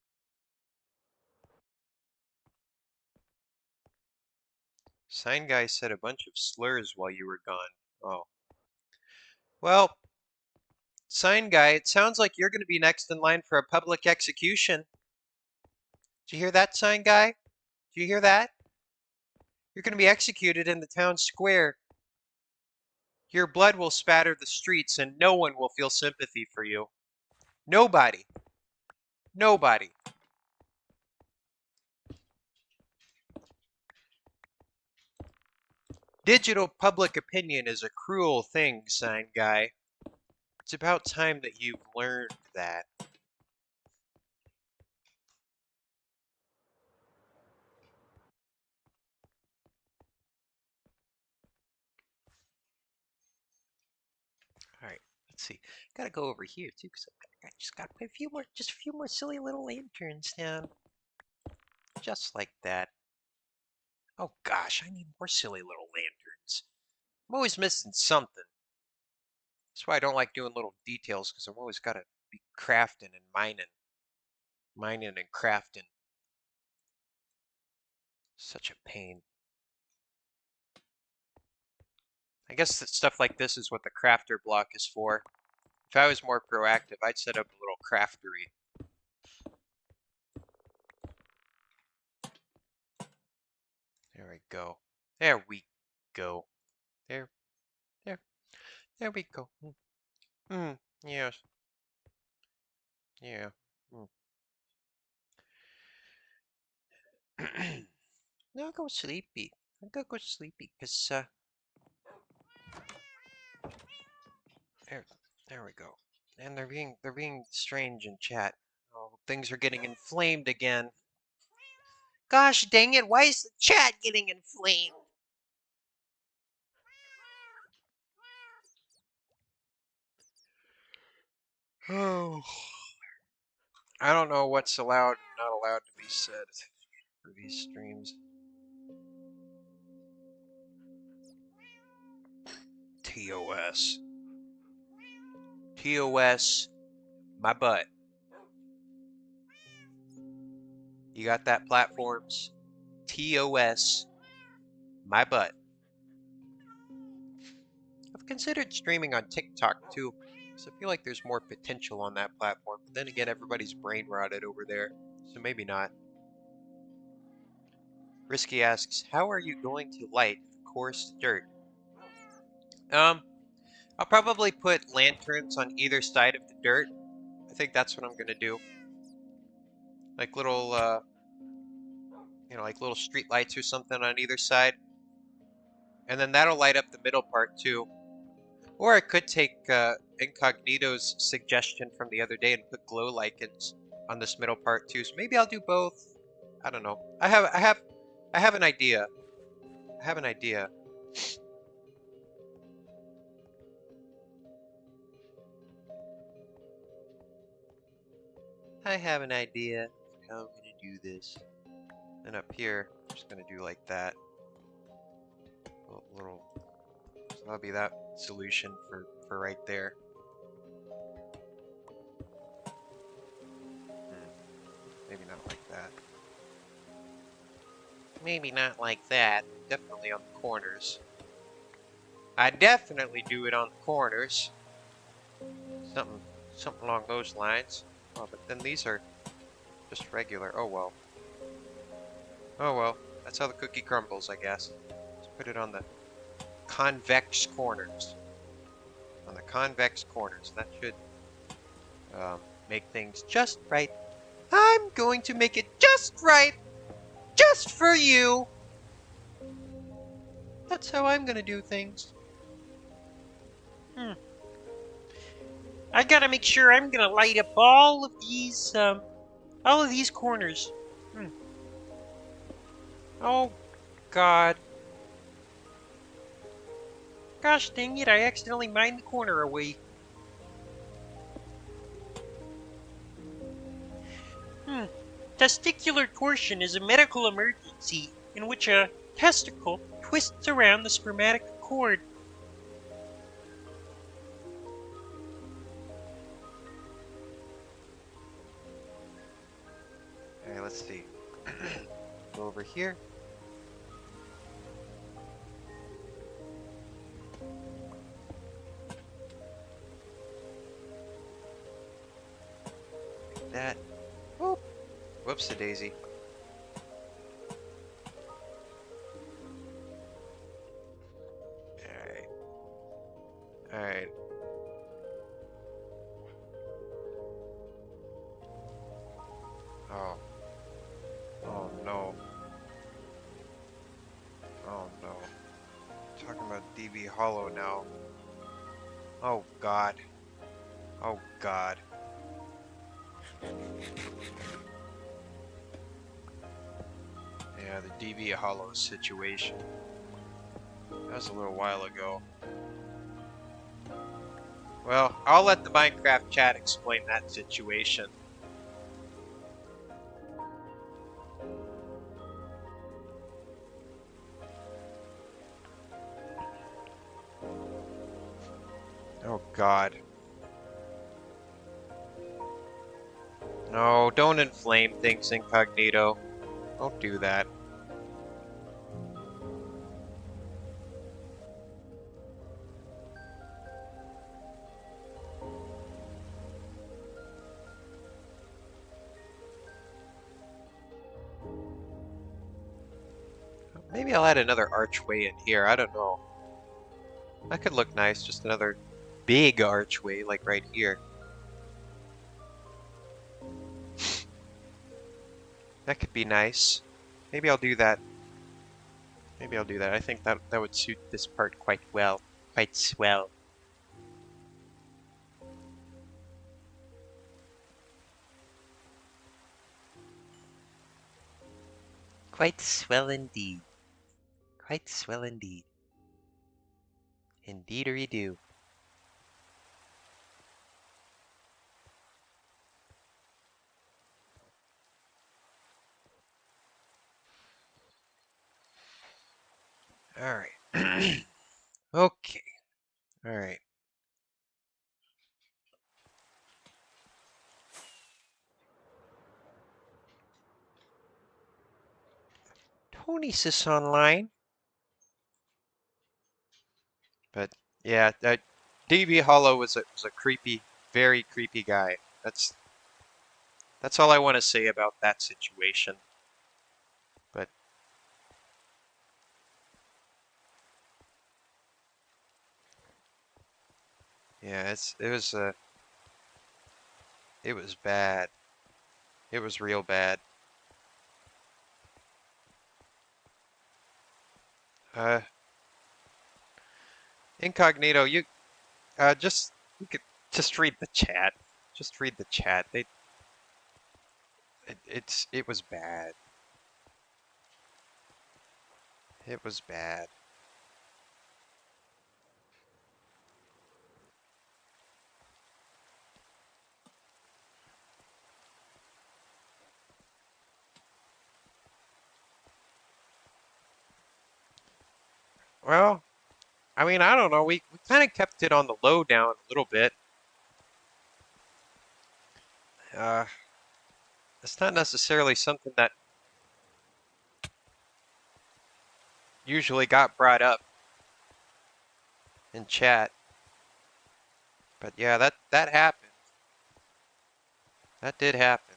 Sign guy said a bunch of slurs while you were gone. Oh. Well, sign guy, it sounds like you're going to be next in line for a public execution. Did you hear that, sign guy? Did you hear that? You're going to be executed in the town square. Your blood will spatter the streets and no one will feel sympathy for you. Nobody. Nobody. Digital public opinion is a cruel thing, sign guy. It's about time that you've learned that. All right, let's see. Gotta go over here too, because I just gotta put just a few more silly little lanterns down, just like that. Oh gosh, I need more silly little lanterns. I'm always missing something. That's why I don't like doing little details, because I'm always gotta be crafting and mining and crafting. Such a pain. I guess that stuff like this is what the crafter block is for. If I was more proactive, I'd set up a little craftery. There we go. There we go. There, there, there we go. Yes, yeah. No, I'll go sleepy. I'm gonna go sleepy, cause there, there we go. And they're being strange in chat. Oh, things are getting inflamed again. Gosh dang it! Why is the chat getting inflamed? Oh, I don't know what's allowed and not allowed to be said for these streams. TOS. TOS, my butt. You got that, platforms? TOS, my butt. I've considered streaming on TikTok too, because I feel like there's more potential on that platform. But then again, everybody's brain rotted over there, so maybe not. Risky asks, how are you going to light the coarse dirt? I'll probably put lanterns on either side of the dirt. I think that's what I'm gonna do. Like little, like little street lights or something on either side. And then that'll light up the middle part too. Or I could take Incognito's suggestion from the other day and put glow lichens on this middle part too. So maybe I'll do both. I don't know. I have an idea. I have an idea. I have an idea of how I'm gonna do this. And up here, I'm just gonna do like that. Little. So that'll be that solution for right there. Maybe not like that. Maybe not like that. Definitely on the corners. I definitely do it on the corners. Something along those lines. Oh, but then these are just regular. Oh well. Oh well. That's how the cookie crumbles, I guess. Let's put it on the convex corners. On the convex corners. That should make things just right. I'm going to make it just right. Just for you. That's how I'm gonna do things. I gotta make sure I'm gonna light up all of these corners. Oh, God. Gosh dang it, I accidentally mined the corner away. Testicular torsion is a medical emergency in which a testicle twists around the spermatic cord. Alright, let's see. Go over here. Like that. Whoop. Whoops-a-daisy. Alright. Alright. Oh. Oh no. Oh no. Talking about DB Hollow now. Oh God. Oh God. Yeah, the DB Hollow situation. That was a little while ago. Well, I'll let the Minecraft chat explain that situation. Oh God. No, don't inflame things, Incognito. Don't do that. Maybe I'll add another archway in here. I don't know. That could look nice. Just another big archway, like right here. That could be nice. Maybe I'll do that. Maybe I'll do that. I think that would suit this part quite well. Quite swell. Quite swell indeed. Quite swell indeed. Indeedery do. Alright. Okay. Alright. Tony's is online. But yeah, that DB Hollow was a creepy, very creepy guy. That's all I want to say about that situation. But yeah, it was bad. It was real bad. Uh, Incognito, you could just read the chat. Just read the chat. It was bad. It was bad. Well, I mean, I don't know. We kind of kept it on the low down a little bit. Uh, it's not necessarily something that usually got brought up in chat. But yeah, that happened. That did happen.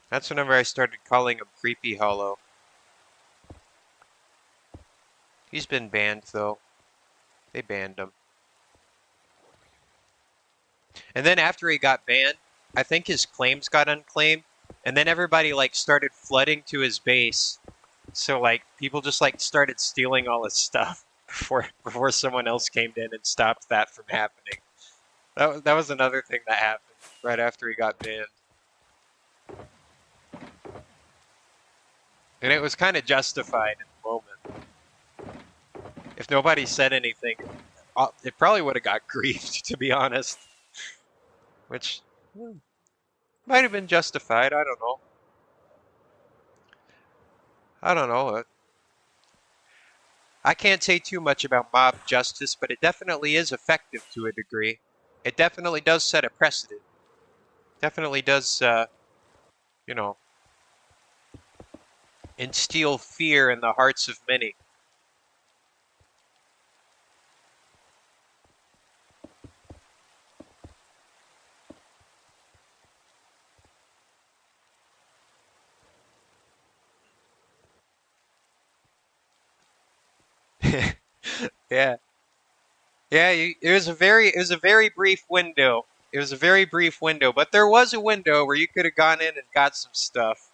That's whenever I started calling him Creepy Hollow. He's been banned though. They banned him. And then after he got banned, I think his claims got unclaimed, and then everybody like started flooding to his base. So like people just like started stealing all his stuff before someone else came in and stopped that from happening. That was another thing that happened right after he got banned. And it was kind of justified in the moment. If nobody said anything, it probably would have got griefed, to be honest. Which might have been justified. I don't know. I don't know. I can't say too much about mob justice, but it definitely is effective to a degree. It definitely does set a precedent. Definitely does, you know, instill fear in the hearts of many. Yeah. Yeah, it was a very brief window. It was a very brief window, but there was a window where you could have gone in and got some stuff.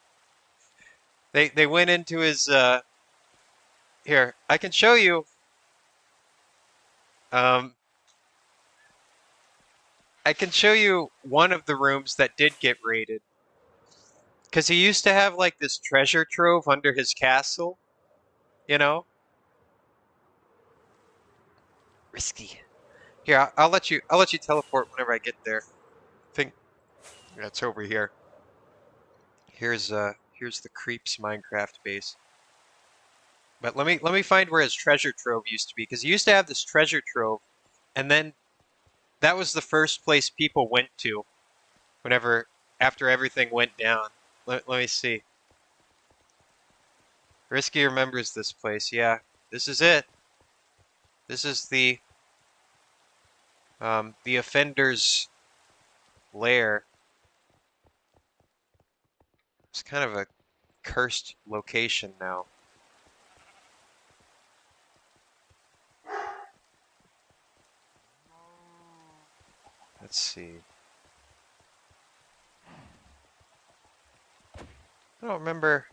They went into his here, I can show you um I can show you one of the rooms that did get raided. Cuz he used to have like this treasure trove under his castle, you know? Risky. Here, I'll let you teleport whenever I get there. I think that's over here. Here's the Creeps Minecraft base. But let me find where his treasure trove used to be, because he used to have this treasure trove, and then that was the first place people went to whenever after everything went down. Let me see. Risky remembers this place. Yeah, this is it. This is the The offender's lair is kind of a cursed location now. Let's see. I don't remember.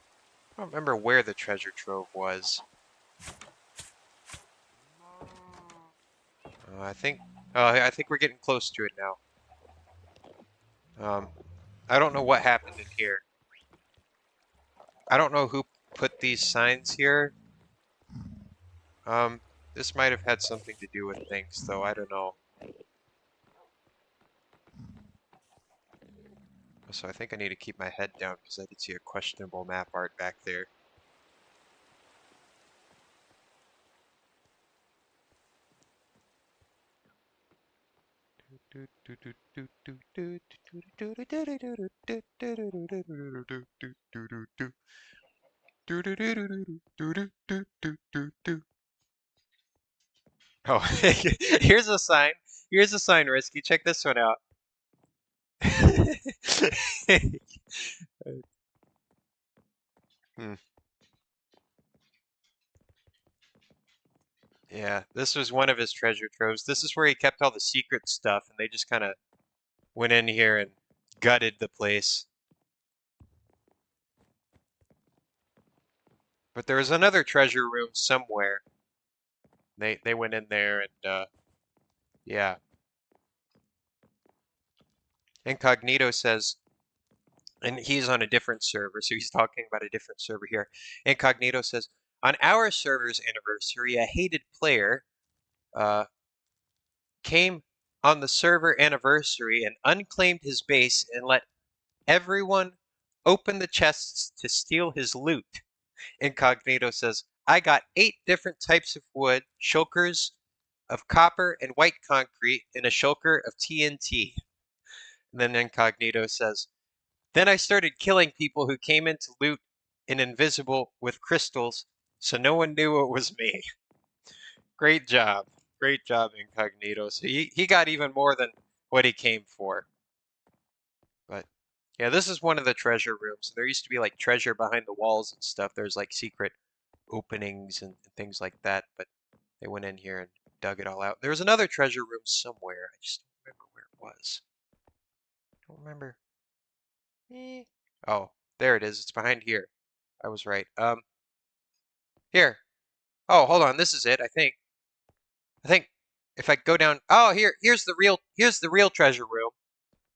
I don't remember where the treasure trove was. I think. I think we're getting close to it now. I don't know what happened in here. I don't know who put these signs here. Um, this might have had something to do with things, though. I don't know. So I think I need to keep my head down because I did see a questionable map art back there. Oh, here's a sign. Here's a sign, Risky. Check this one out. Hmm. Yeah, this was one of his treasure troves. This is where he kept all the secret stuff, and they just kind of went in here and gutted the place. But there was another treasure room somewhere. They went in there and yeah. Incognito says, and he's on a different server, so he's talking about a different server here. Incognito says, on our server's anniversary, a hated player uh, came on the server anniversary and unclaimed his base and let everyone open the chests to steal his loot. Incognito says, I got 8 different types of wood, shulkers of copper and white concrete, and a shulker of TNT. And then Incognito says, then I started killing people who came in to loot in invisible with crystals, so no one knew it was me. Great job. Great job, Incognito. So he got even more than what he came for. But yeah, this is one of the treasure rooms. There used to be like treasure behind the walls and stuff. There's like secret openings and things like that, but they went in here and dug it all out. There was another treasure room somewhere. I just don't remember where it was. Don't remember. Oh, there it is. It's behind here. I was right. Here. Oh, hold on. This is it, I think. I think if I go down. Oh, here's the real treasure room.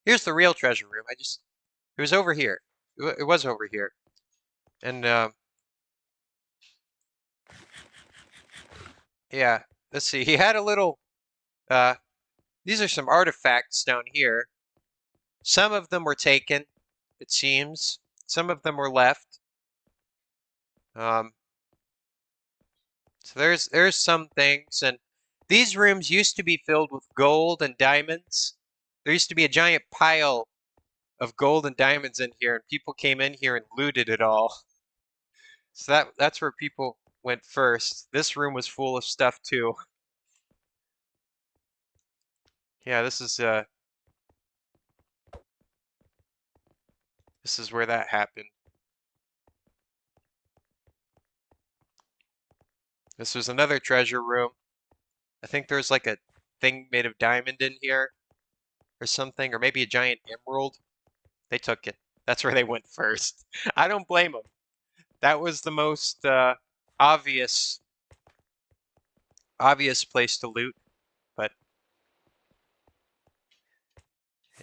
Here's the real treasure room. It was over here. It was over here. And yeah, let's see. He had a little uh these are some artifacts down here. Some of them were taken, it seems. Some of them were left. Um so there's some things, and these rooms used to be filled with gold and diamonds. There used to be a giant pile of gold and diamonds in here, and people came in here and looted it all. So that's where people went first. This room was full of stuff too. Yeah, this is where that happened. This was another treasure room. I think there's like a thing made of diamond in here or something, or maybe a giant emerald. They took it. That's where they went first. I don't blame them. That was the most obvious obvious place to loot, but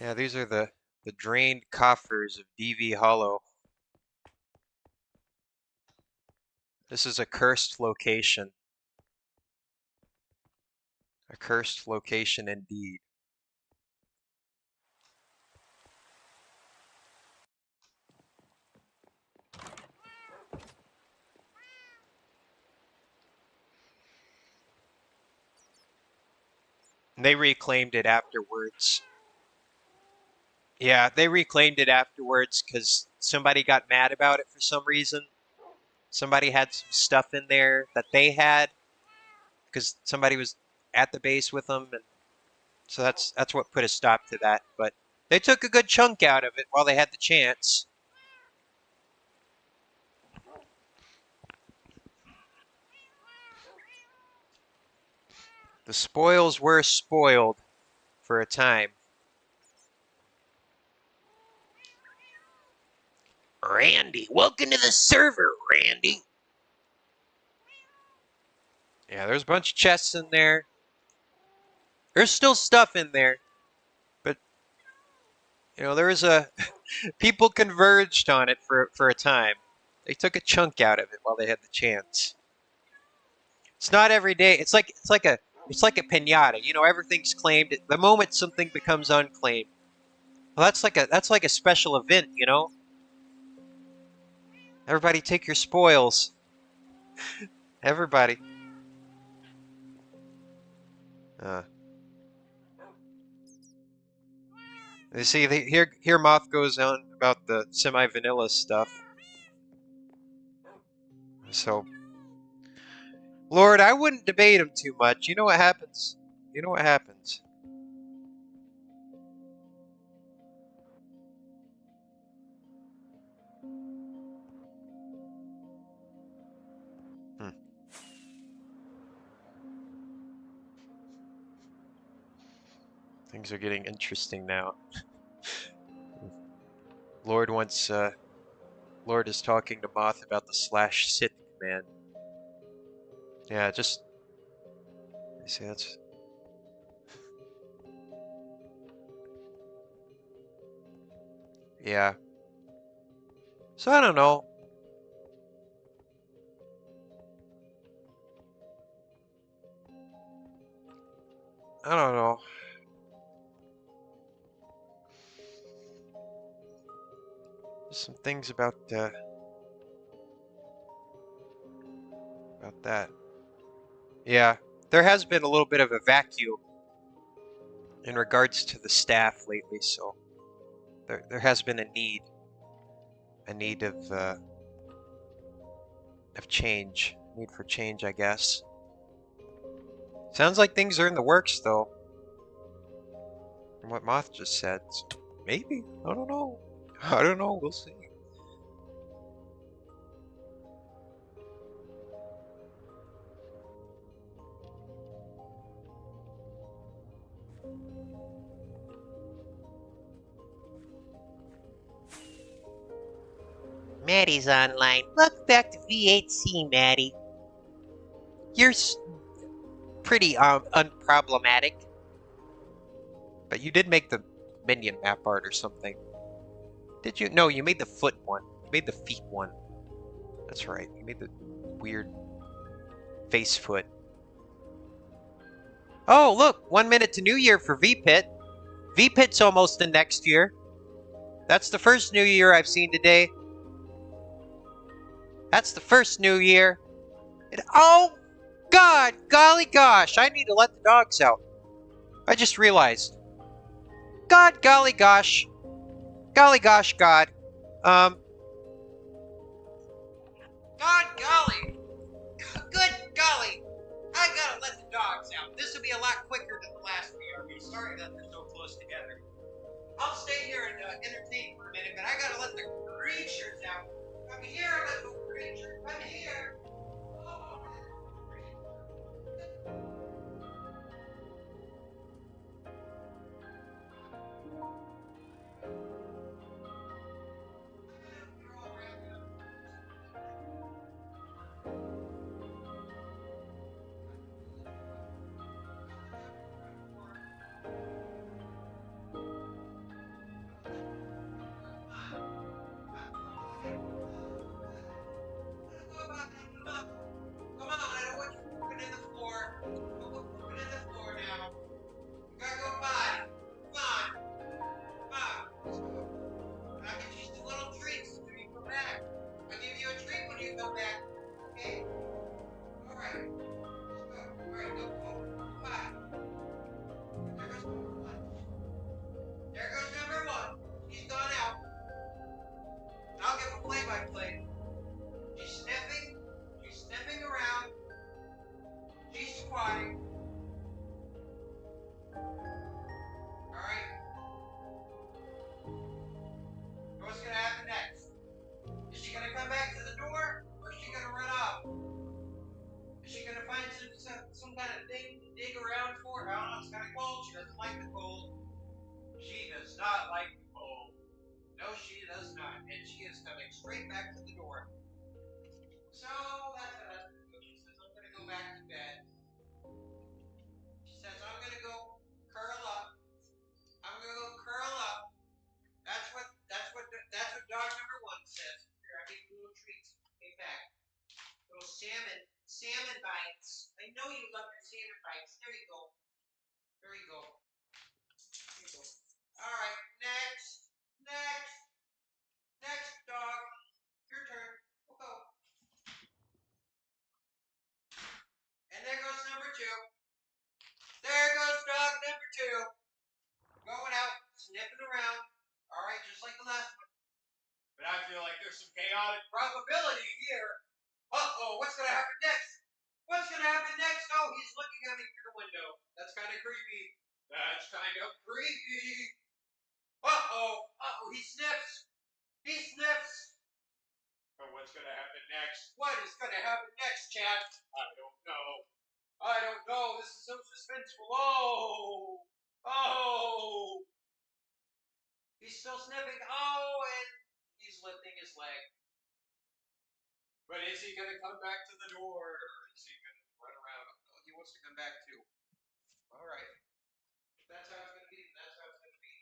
yeah, these are the drained coffers of DV Hollow. This is a cursed location. A cursed location indeed. And they reclaimed it afterwards. Yeah, they reclaimed it afterwards because somebody got mad about it for some reason. Somebody had some stuff in there that they had because somebody was at the base with them, and So that's what put a stop to that. But they took a good chunk out of it while they had the chance. The spoils were spoiled for a time. Randy, welcome to the server, Randy. Yeah, there's a bunch of chests in there. There's still stuff in there, but there was a people converged on it for a time. They took a chunk out of it while they had the chance. It's not every day. It's like a pinata. Everything's claimed. The moment something becomes unclaimed, well, that's like a special event. Everybody take your spoils. Everybody. Uh, you see, here Moth goes on about the semi-vanilla stuff. So, Lord, I wouldn't debate him too much. You know what happens? You know what happens? Hmm. Things are getting interesting now. Lord wants, Lord is talking to Moth about the /sit command. Yeah, just, you see, that's, yeah. So I don't know. I don't know. There's some things about that. Yeah, there has been a little bit of a vacuum in regards to the staff lately, so there has been a need of change, need for change, I guess. Sounds like things are in the works, though, from what Moth just said. So maybe, I don't know. I don't know. We'll see. Maddie's online. Welcome back to V8C, Maddie. You're pretty unproblematic. But you did make the minion map art or something. Did you? No, you made the foot one. You made the feet one. That's right. You made the weird face foot. Oh, look! 1 minute to New Year for V-Pit. V-Pit's almost the next year. That's the first New Year I've seen today. That's the first New Year. Oh, God! Golly gosh! I need to let the dogs out. I just realized. God, golly gosh. Golly gosh, God. God golly. Good golly. I gotta let the dogs out. This will be a lot quicker than the last VRB. Sorry that they're so close together. I'll stay here and entertain for a minute, but I gotta let the creatures out. Come here, little creature. Come here. Oh. straight back to the door. So that's how that's gonna go. She says, I'm gonna go back to bed. She says, I'm gonna go curl up. I'm gonna go curl up. That's what dog number one says. Here, I give you little treats. Hey, back. Little salmon bites. I know you love your salmon bites. There you go. There you go. There you go. All right, next dog. Your turn. We'll go. And there goes number two. There goes dog number two. Going out, sniffing around. All right, just like the last one. But I feel like there's some chaotic probability here. Uh-oh, what's going to happen next? What's going to happen next? Oh, he's looking at me through the window. That's kind of creepy. That's kind of creepy. Uh-oh, he sniffs. He sniffs. But what's going to happen next? What is going to happen next, Chad? I don't know. I don't know. This is so suspenseful. Oh. He's still sniffing. Oh, and he's lifting his leg. But is he going to come back to the door? Or is he going to run around? Oh, he wants to come back too. All right. That's how it's going to be. That's how it's going to be.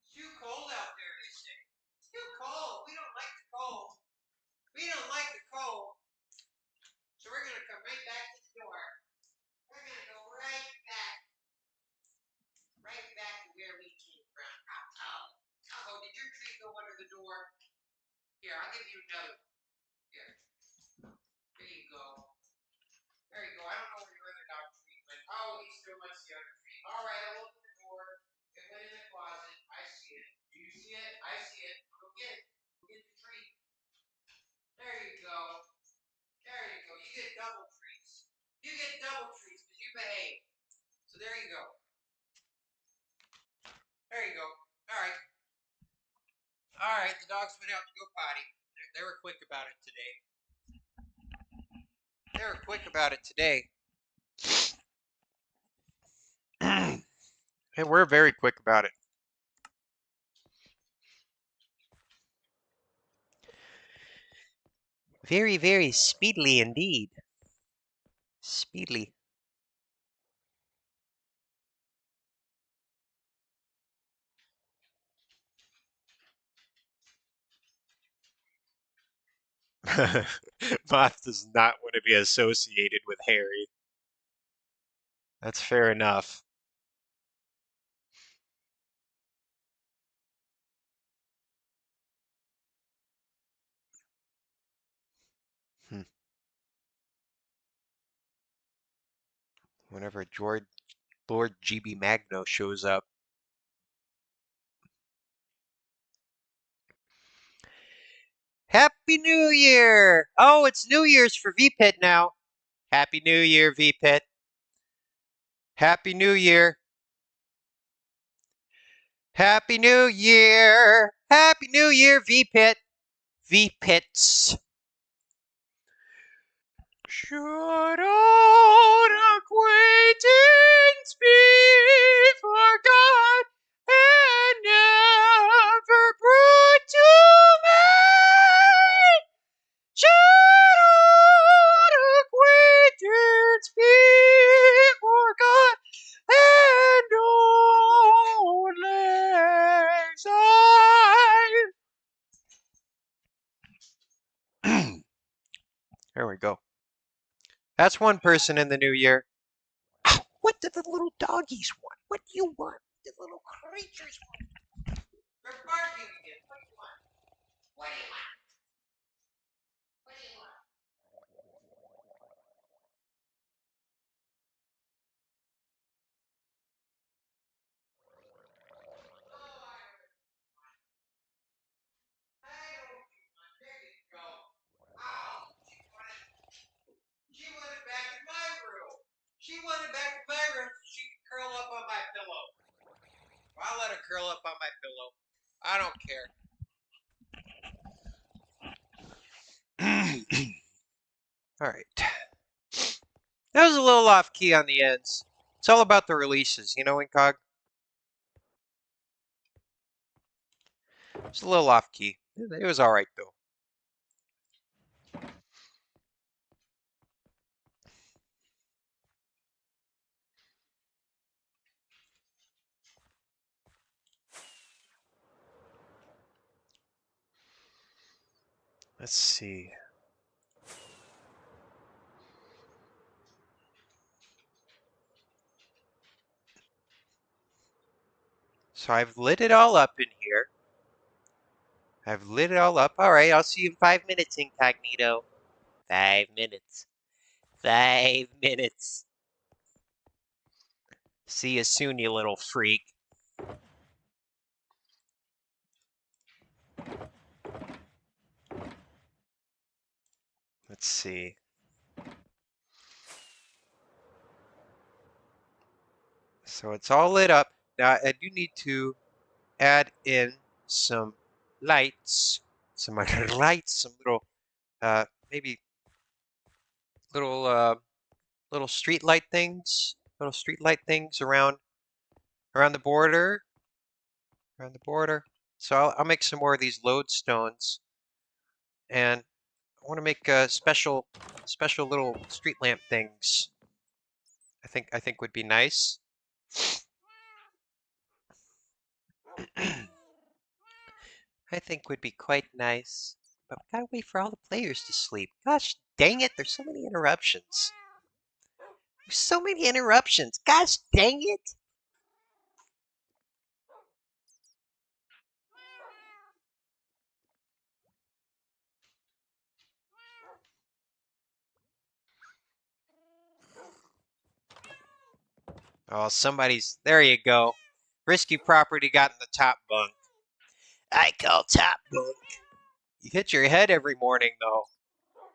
It's too cold out there, they say. It's too cold. We don't like the cold. We don't like the cold. So we're going to come right back to the door. We're going to go right back. Right back to where we came from. Uh-oh, did your tree go under the door? Here, I'll give you another one. Here. There you go. There you go. I don't know where your other dog tree went. Oh, he still wants the other tree. All right, I'll open the door. It went in the closet. I see it. Do you see it? I see it. Go get it. Go get the tree. There you go. There you go. You get double treats. You get double treats because you behave. So there you go. There you go. All right. All right. The dogs went out to go potty. They were quick about it today. They were quick about it today. And we're very quick about it. Very, very speedily indeed. Speedily. Moth does not want to be associated with Harry. That's fair enough. Hmm. Whenever Lord GB Magno shows up. Happy New Year! Oh, it's New Year's for VPit now. Happy New Year, VPit. Happy New Year. Happy New Year. Happy New Year, VPit. VPits. Should old acquaintance be forgot and never brought to mind? Should old acquaintance be forgot and old lang syne? There we go. That's one person in the new year. What do the little doggies want? What do you want? The little creatures want. They're barking again. What do you want? What do you want? What do you want? There you go. Oh, she wanted back in my room. She wanted back in my room so she could curl up on my pillow. I'll let her curl up on my pillow. I don't care. All right. That was a little off key on the ends. It's all about the releases, you know, Incog? It's a little off key. It was all right though. Let's see. So I've lit it all up in here. I've lit it all up. All right, I'll see you in 5 minutes, Incognito. 5 minutes. 5 minutes. See you soon, you little freak. Let's see. So it's all lit up. Now I do need to add in some lights. Some lights, some little maybe little little street light things. Little street light things around the border. Around the border. So I'll make some more of these lodestones, and I want to make special little street lamp things. I think would be nice. I think would be quite nice. But we gotta wait for all the players to sleep. Gosh dang it, there's so many interruptions. There's so many interruptions. Gosh dang it. Oh, there you go. Risky property got in the top bunk. I call top bunk. You hit your head every morning, though.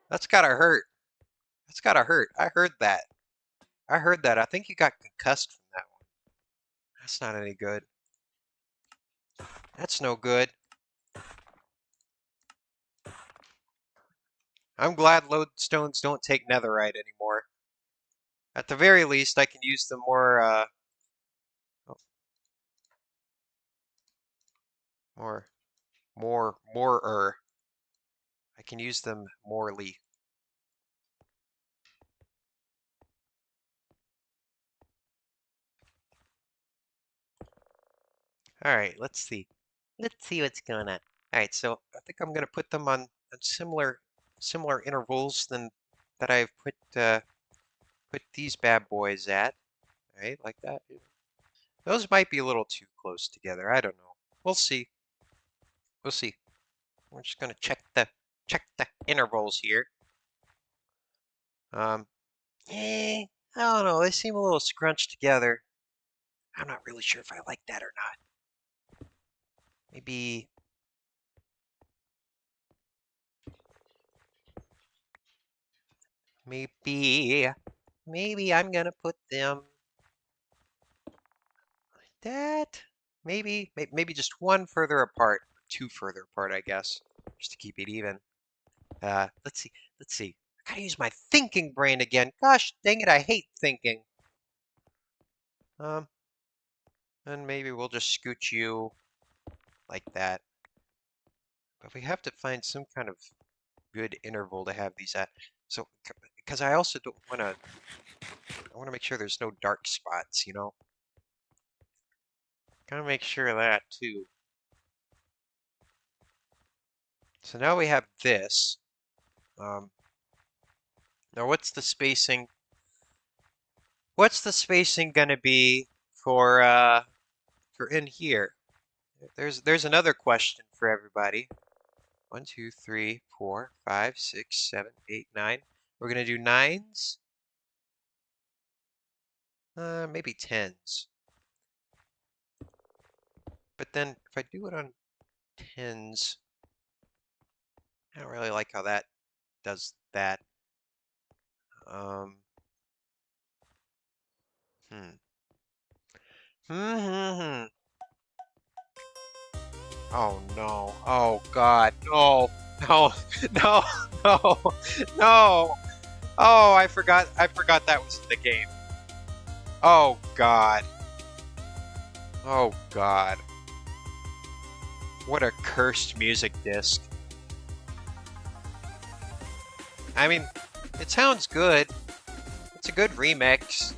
That's gotta hurt. That's gotta hurt. I heard that. I heard that. I think you got concussed from that one. That's not any good. That's no good. I'm glad lodestones don't take netherite anymore. At the very least, I can use them more, oh, more. I can use them morely. All right, let's see. Let's see what's going on. All right, so I think I'm gonna put them on similar intervals than that I've put these bad boys at. All right, like that. Those might be a little too close together. I don't know. We'll see. We'll see. We're just gonna check the intervals here. Um, I don't know. They seem a little scrunched together. I'm not really sure if I like that or not. Maybe maybe I'm gonna put them like that. Maybe just one further apart, two further apart, I guess, just to keep it even. Let's see. Let's see. I gotta use my thinking brain again. Gosh dang it, I hate thinking. Um, and maybe we'll just scoot you like that. But we have to find some kind of good interval to have these at. So, because I also don't want to, I want to make sure there's no dark spots, you know? Gotta make sure of that too. So now we have this. Now what's the spacing? What's the spacing gonna be for in here? There's another question for everybody. 1, 2, 3, 4, 5, 6, 7, 8, 9. We're gonna do nines. Maybe tens. But then if I do it on tens, I don't really like how that does that. Um, hmm. Oh no. Oh God. No. No. No. No. No. Oh, I forgot that was in the game. Oh God. Oh God. What a cursed music disc. I mean, it sounds good. It's a good remix.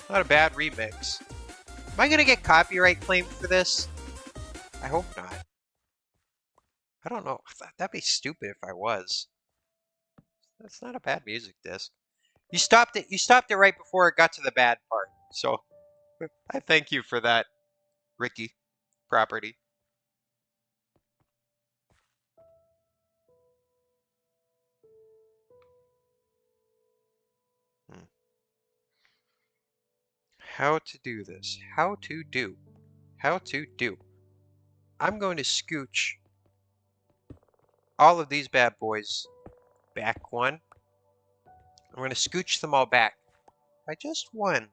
Not a bad remix. Am I gonna get copyright claimed for this? I hope not. I don't know. That'd be stupid if I was. That's not a bad music disc. You stopped it. You stopped it right before it got to the bad part. So I thank you for that, Ricky. Property. Hmm. How to do this? How to do? How to do? I'm going to scooch all of these bad boys back one. I'm going to scooch them all back by just one.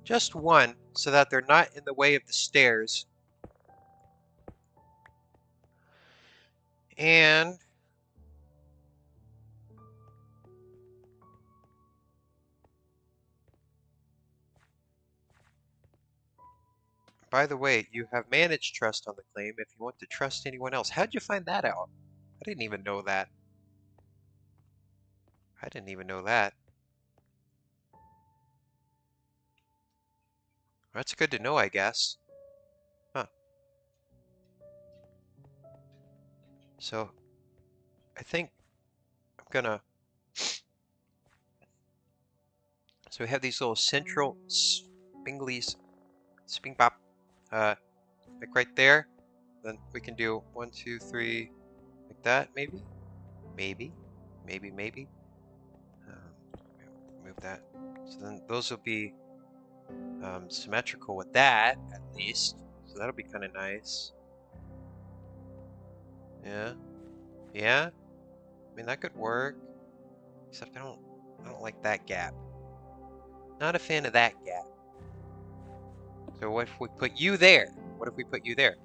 Just one, so that they're not in the way of the stairs. And by the way, you have managed trust on the claim if you want to trust anyone else. How'd you find that out? I didn't even know that. I didn't even know that. That's good to know, I guess. Huh. So, I think I'm gonna... So we have these little central spinglies, sping bop, like right there. Then we can do 1, 2, 3, like that, maybe? Maybe. Maybe, maybe. Move that. So then those will be symmetrical with that, at least. So that'll be kind of nice. Yeah. Yeah. I mean, that could work. Except I don't like that gap. Not a fan of that gap. So what if we put you there? What if we put you there?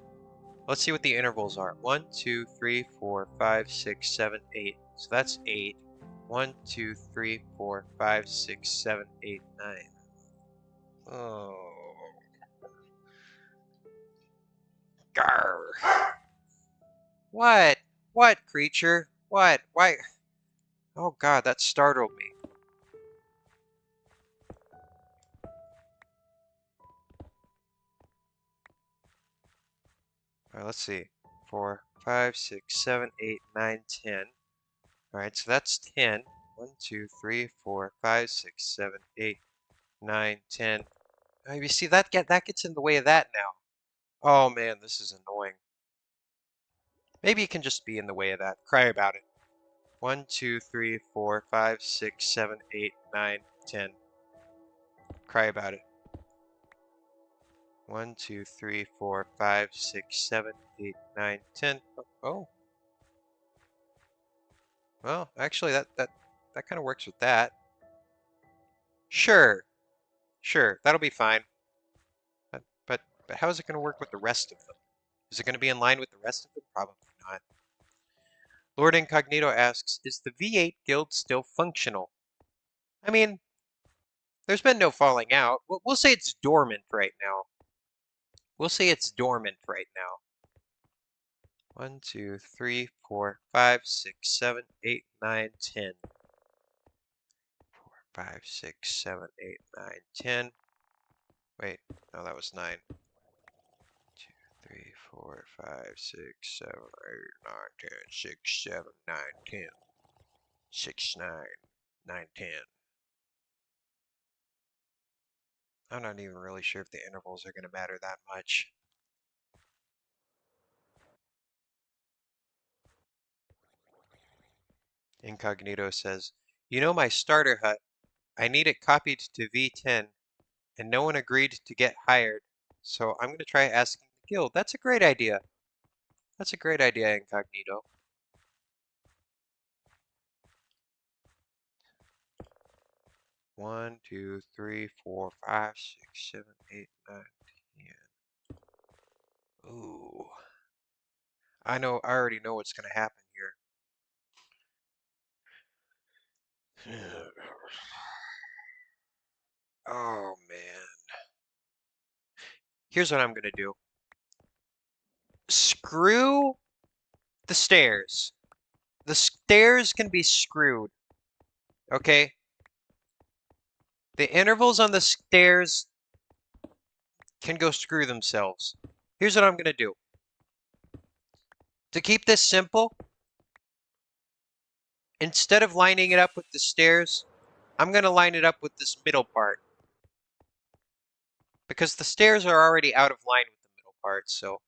Let's see what the intervals are. 1, 2, 3, 4, 5, 6, 7, 8. So that's 8. 1, 2, 3, 4, 5, 6, 7, 8, 9. Oh. Gar. What? What, creature? What? Why? Oh god, that startled me. Alright, let's see. 4, 5, 6, 7, 8, 9, 10. Alright, so that's 10. 1, 2, 3, 4, 5, 6, 7, 8, 9, 10. Oh, you see, that gets in the way of that now. Oh man, this is annoying. Maybe it can just be in the way of that. Cry about it. 1, 2, 3, 4, 5, 6, 7, 8, 9, 10. Cry about it. 1, 2, 3, 4, 5, 6, 7, 8, 9, 10. Oh. Well, actually that kind of works with that. Sure. Sure. That'll be fine. But how is it going to work with the rest of them? Is it going to be in line with the rest of them? Probably not. Lord Incognito asks, is the V8 guild still functional? I mean, there's been no falling out. We'll say it's dormant right now. We'll say it's dormant right now. 1, 2, 3, 4, 5, 6, 7, 8, 9, 10. 4, 5, 6, 7, 8, 9, 10. Wait, no, that was 9. 2, 3, 4, 5, 6, 7, 8, 9, 10. 6, 7, 9, 10. 6, 9, 9, 10. I'm not even really sure if the intervals are going to matter that much. Incognito says, you know my starter hut. I need it copied to V10, and no one agreed to get hired. So I'm going to try asking the guild. That's a great idea. That's a great idea, Incognito. One, two, three, 4, 5, 6, 7, 8, 9, 10. Ooh. I already know what's going to happen here. Oh, man. Here's what I'm gonna do. Screw the stairs. The stairs can be screwed, okay? The intervals on the stairs can go screw themselves. Here's what I'm gonna do. To keep this simple, instead of lining it up with the stairs, I'm gonna line it up with this middle part. Because the stairs are already out of line with the middle part, so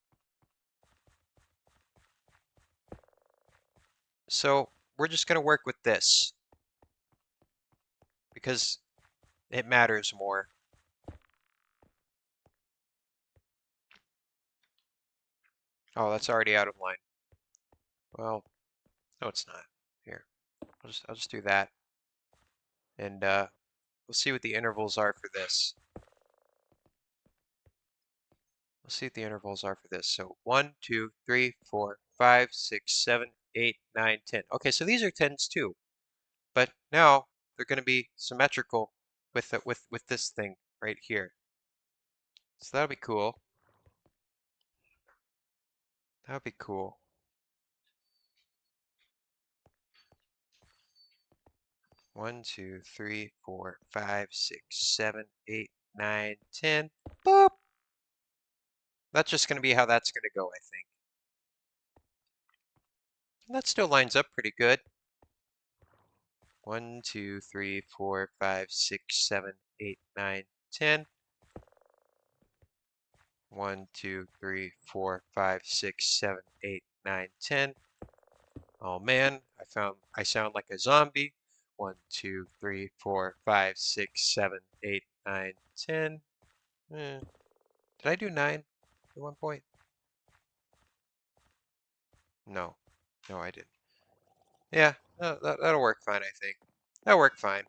we're just gonna work with this. Because it matters more. Oh, that's already out of line. Well, no, it's not. Here, I'll just do that, and we'll see what the intervals are for this. We'll see what the intervals are for this. So 1, 2, 3, 4, 5, 6, 7, 8, 9, 10. Okay, so these are 10s too, but now they're going to be symmetrical with with this thing right here. So that'll be cool. That'll be cool. 1, 2, 3, 4, 5, 6, 7, 8, 9, 10. Boop! That's just going to be how that's going to go, I think. And that still lines up pretty good. 1, 2, 3, 4, 5, 6, 7, 8, 9, 10. 1, 2, 3, 4, 5, 6, 7, 8, 9, 10. Oh man, I sound like a zombie. 1, 2, 3, 4, 5, 6, 7, 8, 9, 10. Did I do 9 at one point? No. No, I didn't. Yeah, that'll work fine, I think. That'll work fine.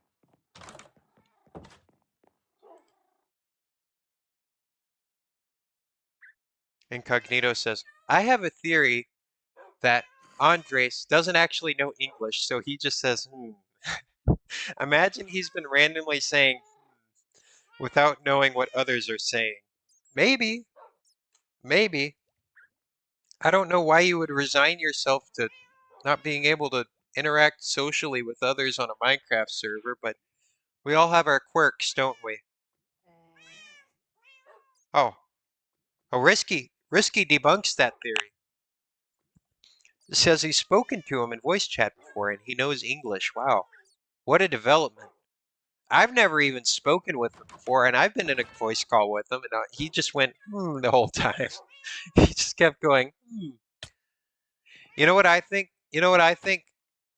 Incognito says, I have a theory that Andres doesn't actually know English, so he just says, Imagine he's been randomly saying without knowing what others are saying. Maybe, maybe. I don't know why you would resign yourself to not being able to interact socially with others on a Minecraft server, but we all have our quirks, don't we? Oh, Risky debunks that theory. Says he's spoken to him in voice chat before and he knows English. Wow, what a development. I've never even spoken with him before, and I've been in a voice call with him, and he just went the whole time. He just kept going. You know what I think? You know what I think,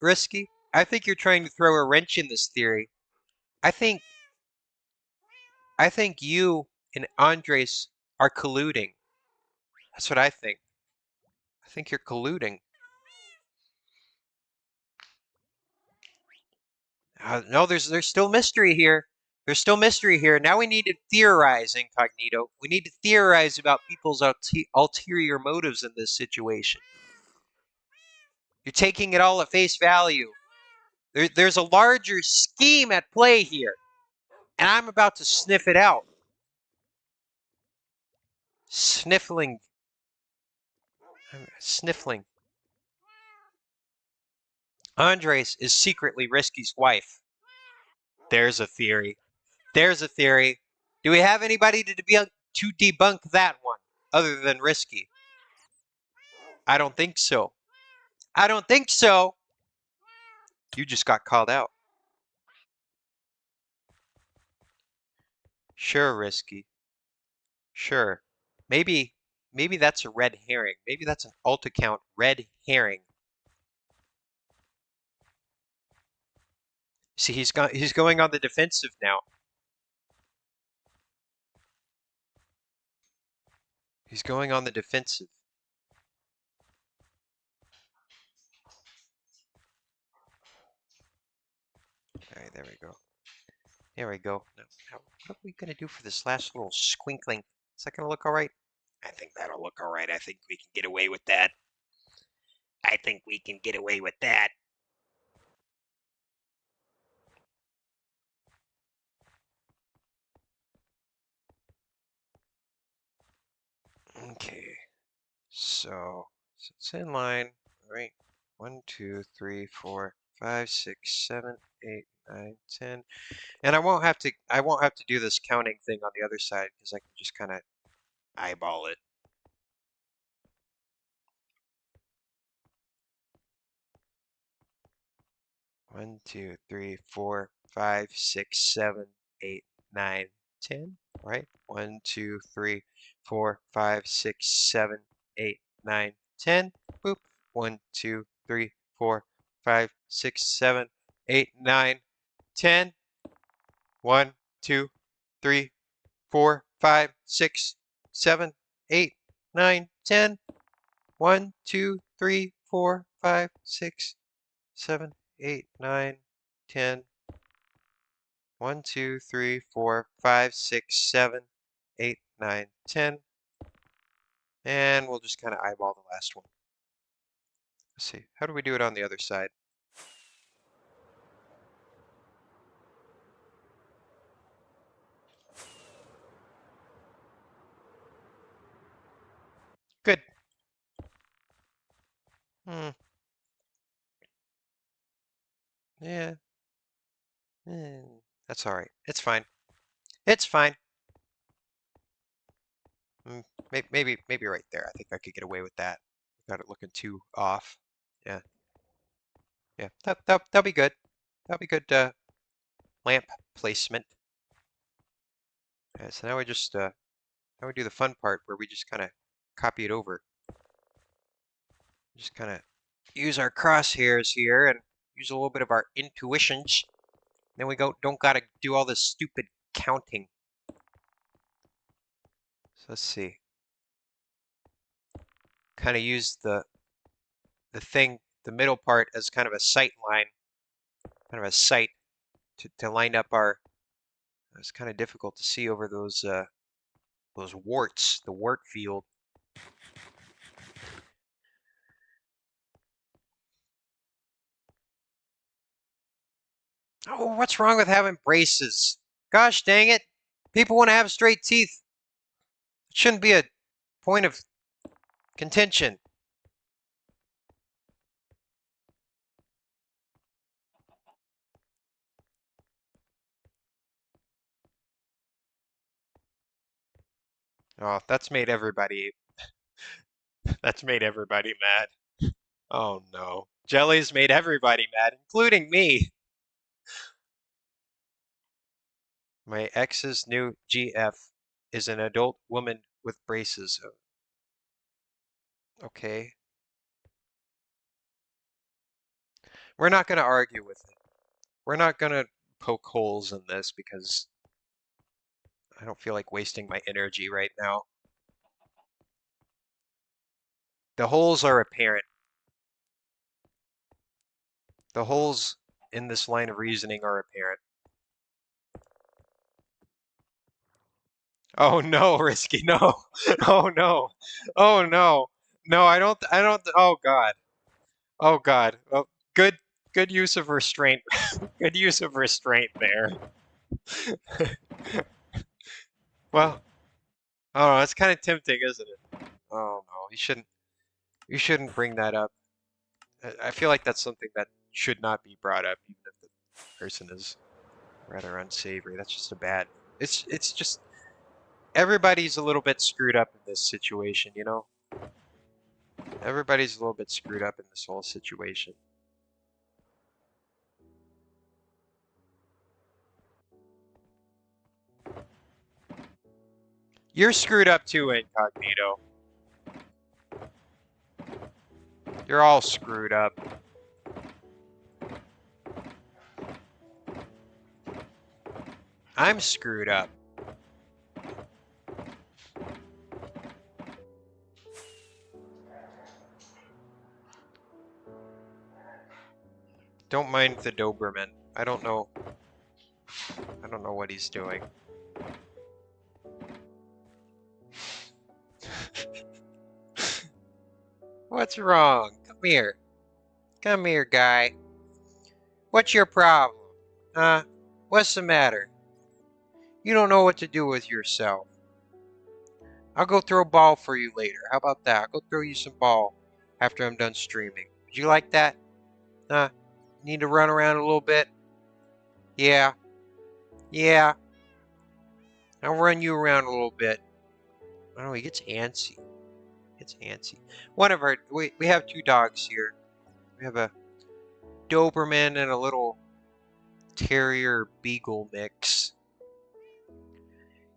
Risky? I think you're trying to throw a wrench in this theory. I think I think you and Andres are colluding. That's what I think. I think you're colluding. No, there's still mystery here. There's still mystery here. Now we need to theorize, Incognito. We need to theorize about people's ulterior motives in this situation. You're taking it all at face value. There's a larger scheme at play here, and I'm about to sniff it out. Sniffling. I'm sniffling. Andres is secretly Risky's wife. There's a theory. There's a theory. Do we have anybody to debunk that one other than Risky? I don't think so. I don't think so. You just got called out. Sure, Risky. Sure. Maybe that's a red herring. Maybe that's an alt account red herring. See, he's going on the defensive now. He's going on the defensive. All right, there we go. There we go. Now, what are we gonna do for this last little squinkling? Is that gonna look all right? I think that'll look all right. I think we can get away with that. I think we can get away with that. Okay, so it's in line, right? 1, 2, 3, 4, 5, 6, 7, 8, 9, 10. And I won't have to do this counting thing on the other side because I can just kind of eyeball it. One, 2, 3, 4, 5, 6, 7, 8, 9, 10. Right? 1, 2, 3, 4, 5, 6, 7, 8, 9, 10. Boop. 1, 2, 3, 4, 5, 6, 7, 8, 9, 10. 1, 2, 3, 4, 5, 6, 7, 8, 9, 10. 1, 2, 3, 4, 5, 6, 7, 8, 9, 10. 1, 2, 3, 4, 5, 6, 7, 8, 9, 10. And we'll just kind of eyeball the last one. Let's see. How do we do it on the other side? Good. Hmm. Yeah. That's all right. It's fine. It's fine. Maybe right there. I think I could get away with that without it looking too off. Yeah. Yeah. That'll be good. That'll be good lamp placement. So now we just now we do the fun part where we just kind of copy it over. Just kind of use our crosshairs here and use a little bit of our intuitions. Then we don't gotta do all this stupid counting. So let's see. Kind of use the middle part as kind of a sight line, kind of a sight to line up our. It's kind of difficult to see over those warts, the wart field. Oh, what's wrong with having braces? Gosh dang it! People want to have straight teeth. It shouldn't be a point of contention. Oh, that's made everybody mad. Oh no. Jelly's made everybody mad, including me. My ex's new GF is an adult woman with braces. Okay. We're not going to argue with it. We're not going to poke holes in this because I don't feel like wasting my energy right now. The holes are apparent. The holes in this line of reasoning are apparent. Oh no, Risky, no. Oh no. Oh no. No, oh God. Oh God. Well, good use of restraint. Good use of restraint there. Well, oh, that's kind of tempting, isn't it? Oh no, you shouldn't bring that up. I feel like that's something that should not be brought up, even if the person is rather unsavory. That's just a bad. It's just everybody's a little bit screwed up in this situation, you know? Everybody's a little bit screwed up in this whole situation. You're screwed up too, Incognito. You're all screwed up. I'm screwed up. Don't mind the Doberman. I don't know. I don't know what he's doing. What's wrong? Come here. Come here, guy. What's your problem? What's the matter? You don't know what to do with yourself. I'll go throw a ball for you later. How about that? I'll go throw you some ball after I'm done streaming. Would you like that? Need to run around a little bit? Yeah. Yeah. I'll run you around a little bit. Oh, he gets antsy. Gets antsy. We have two dogs here. We have a Doberman and a little Terrier Beagle mix.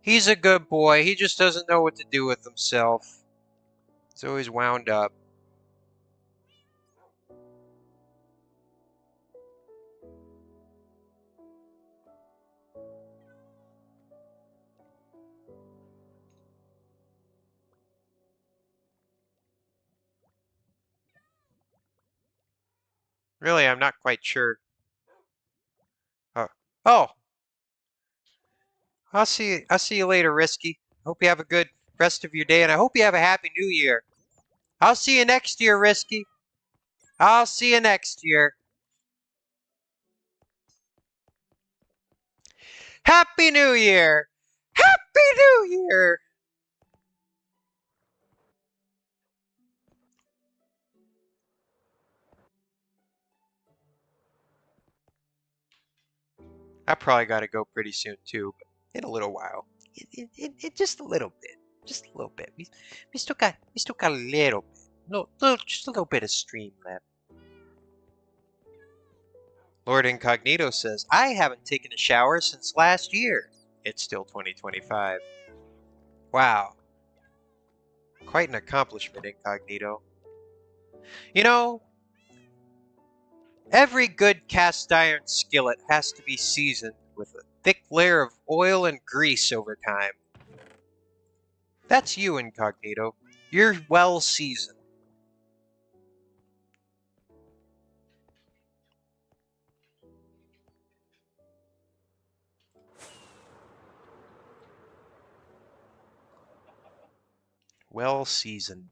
He's a good boy. He just doesn't know what to do with himself. He's always wound up. Really, I'm not quite sure. Oh, oh, I'll see you later, Risky. Hope you have a good rest of your day, and I hope you have a happy new year. I'll see you next year, Risky. I'll see you next year. Happy New Year! Happy New Year! I probably got to go pretty soon too, but in a little while. Just a little bit, just a little bit. We still got a little bit, just a little bit of stream left. Lord Incognito says, I haven't taken a shower since last year. It's still 2025. Wow, quite an accomplishment, Incognito. You know, every good cast iron skillet has to be seasoned with a thick layer of oil and grease over time. That's you, Incognito. You're well seasoned. Well seasoned.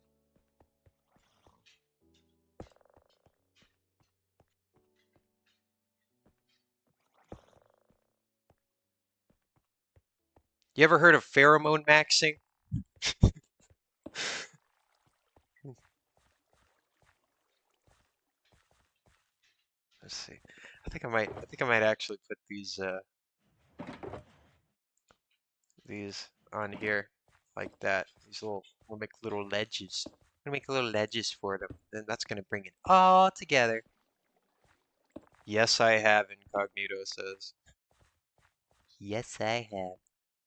You ever heard of pheromone maxing? Let's see. I think I might actually put these on here like that. We'll make little ledges. I'm gonna make little ledges for them. Then that's gonna bring it all together. Yes, I have, Incognito says. Yes, I have.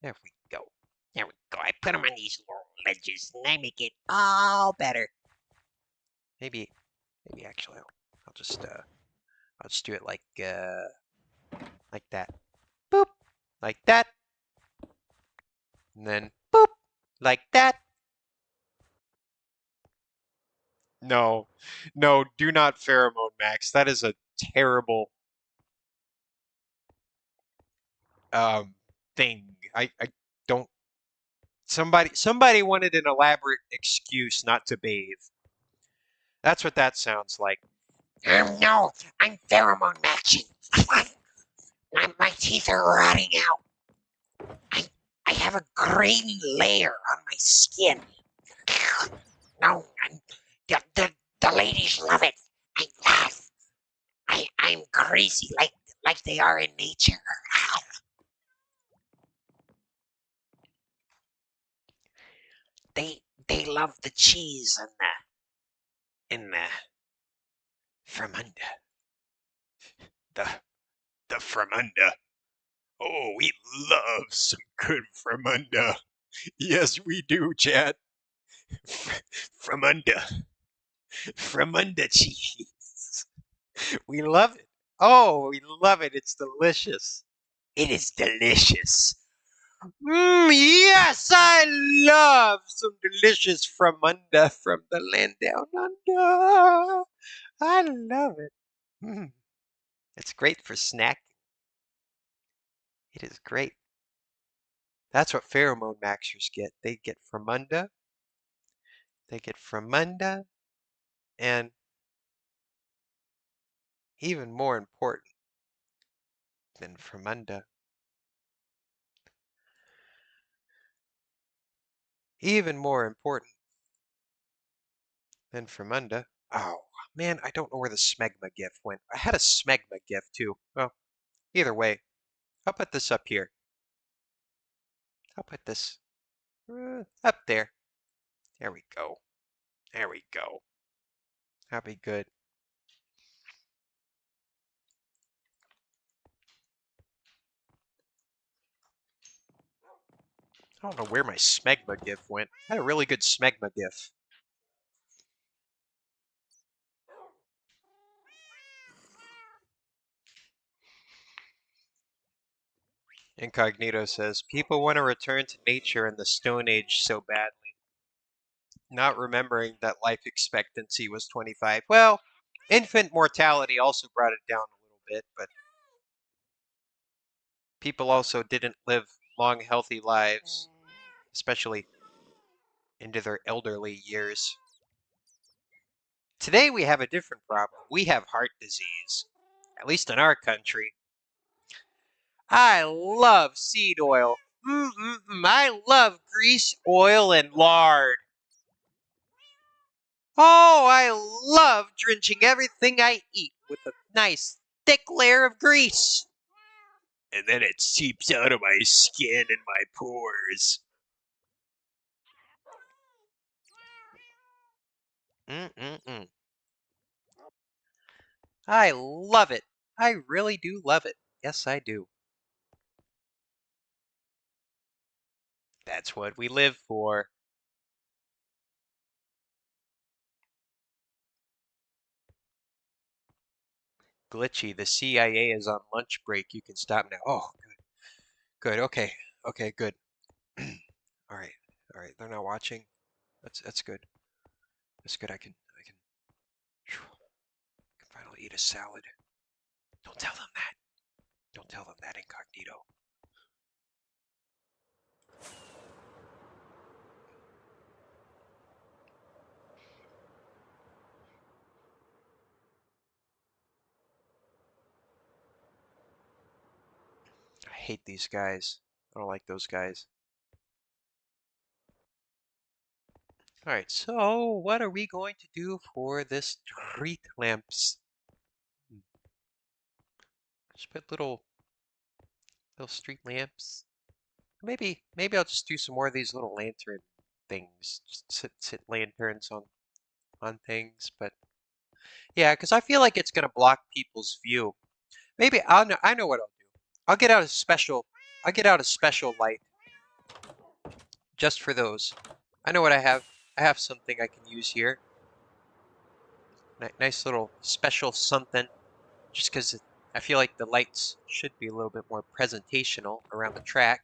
There we go. There we go. I put them on these little ledges and I make it all better. Maybe, maybe actually I'll just do it like that. Boop, like that. And then boop, like that. No, no, do not pheromone max. That is a terrible um thing. I don't. Somebody wanted an elaborate excuse not to bathe. That's what that sounds like. No, I'm pheromone matching. My teeth are rotting out. I have a green layer on my skin. No, the ladies love it. I laugh. I'm crazy like they are in nature. They love the cheese and the fromunda. The the Fremunda. Oh, we love some good Fremunda. Yes, we do, Chad. Fremunda. Fremunda cheese. We love it. Oh, we love it. It's delicious. It is delicious. Yes, I love some delicious Fremunda from the land down under. I love it. It's great for snacking. It is great. That's what pheromone maxers get. They get Fremunda. They get Fremunda, and even more important than Fremunda, Even more important than Fremunda. Oh, man, I don't know where the smegma gift went. I had a smegma gift, too. Well, either way, I'll put this up here. I'll put this up there. There we go. There we go. That'll be good. I don't know where my smegma gif went. I had a really good smegma gif. Incognito says, people want to return to nature in the Stone Age so badly, not remembering that life expectancy was 25. Well, infant mortality also brought it down a little bit, but people also didn't live long, healthy lives, especially into their elderly years. Today we have a different problem. We have heart disease, at least in our country. I love seed oil. I love grease, oil, and lard. Oh, I love drenching everything I eat with a nice thick layer of grease. And then it seeps out of my skin and my pores. Mm-mm-mm. I love it. I really do love it. Yes, I do. That's what we live for. Glitchy, the CIA is on lunch break. You can stop now. Oh, good. Good. Okay. Okay, good. All right. All right. They're not watching. That's good. That's good. I can finally eat a salad. Don't tell them that. Don't tell them that, Incognito. I hate these guys. I don't like those guys. Alright, so what are we going to do for the street lamps? Just put little street lamps. Maybe I'll just do some more of these little lantern things. Just sit lanterns on things, but yeah, because I feel like it's gonna block people's view. Maybe I know what I'll do. I'll get out a special light just for those. I know what I have. I have something I can use here. Nice little special something. Just because I feel like the lights should be a little bit more presentational around the track.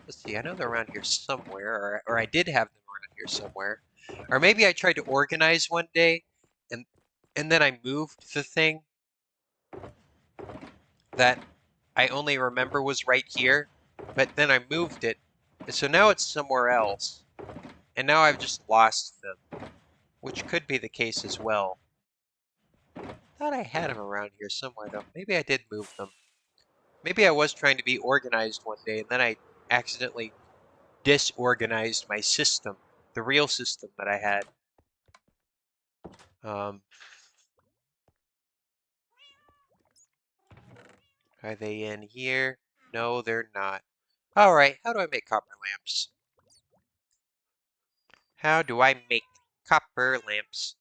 Let's see, I know they're around here somewhere, or I did have them around here somewhere. Or maybe I tried to organize one day, and then I moved the thing that I only remember was right here, but then I moved it, and so now it's somewhere else. And now I've just lost them, which could be the case as well. Thought I had them around here somewhere, though. Maybe I did move them. Maybe I was trying to be organized one day, and then I accidentally disorganized my system, the real system that I had. Are they in here? No, they're not. All right, how do I make copper lamps? How do I make copper lamps?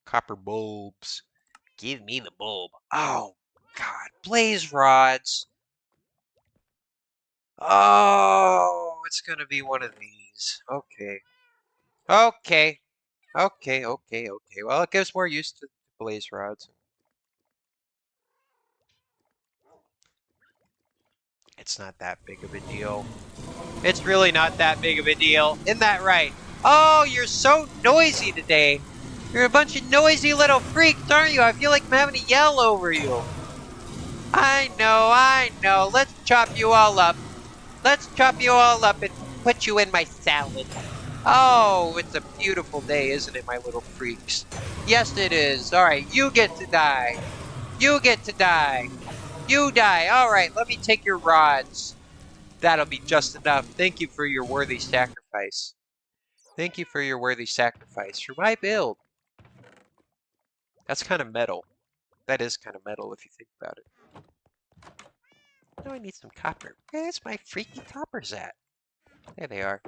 Copper bulbs. Give me the bulb. Oh, God. Blaze rods. Oh, it's gonna be one of these. Okay. Okay. Okay. Well, it gives more use to blaze rods. It's not that big of a deal. It's really not that big of a deal. Isn't that right? Oh, you're so noisy today. You're a bunch of noisy little freaks, aren't you? I feel like I'm having to yell over you. I know. Let's chop you all up. Let's chop you all up and put you in my salad. Oh, it's a beautiful day, isn't it, my little freaks? Yes, it is. All right, you get to die. You get to die. You die. All right, let me take your rods. That'll be just enough. Thank you for your worthy sacrifice. Thank you for your worthy sacrifice for my build. That's kind of metal. That is kind of metal if you think about it. Now I need some copper. Where's my freaky coppers at? There they are.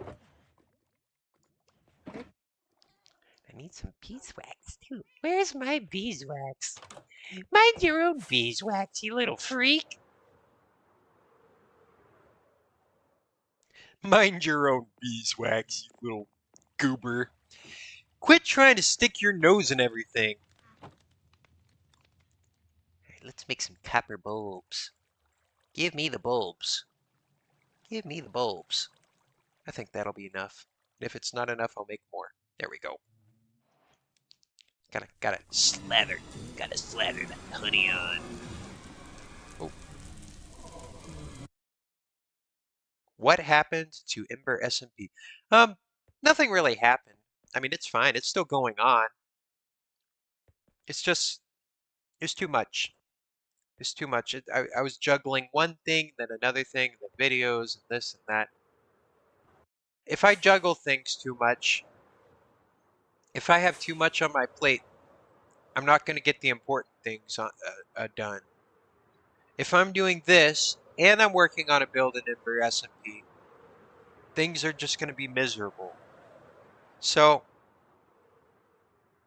I need some beeswax too. Where's my beeswax? Mind your own beeswax, you little freak. Mind your own beeswax, you little goober. Quit trying to stick your nose in everything. Right, let's make some copper bulbs. Give me the bulbs. Give me the bulbs. I think that'll be enough. If it's not enough, I'll make more. There we go. Gotta slather that honey on. Oh. What happened to Ember SMP? Nothing really happened. I mean, it's fine. It's still going on. It's just, it's too much. It's too much. I was juggling one thing, then another thing, then videos, and this and that. If I juggle things too much, if I have too much on my plate, I'm not going to get the important things done. If I'm doing this, and I'm working on a build in Ember SMP, things are just going to be miserable. So,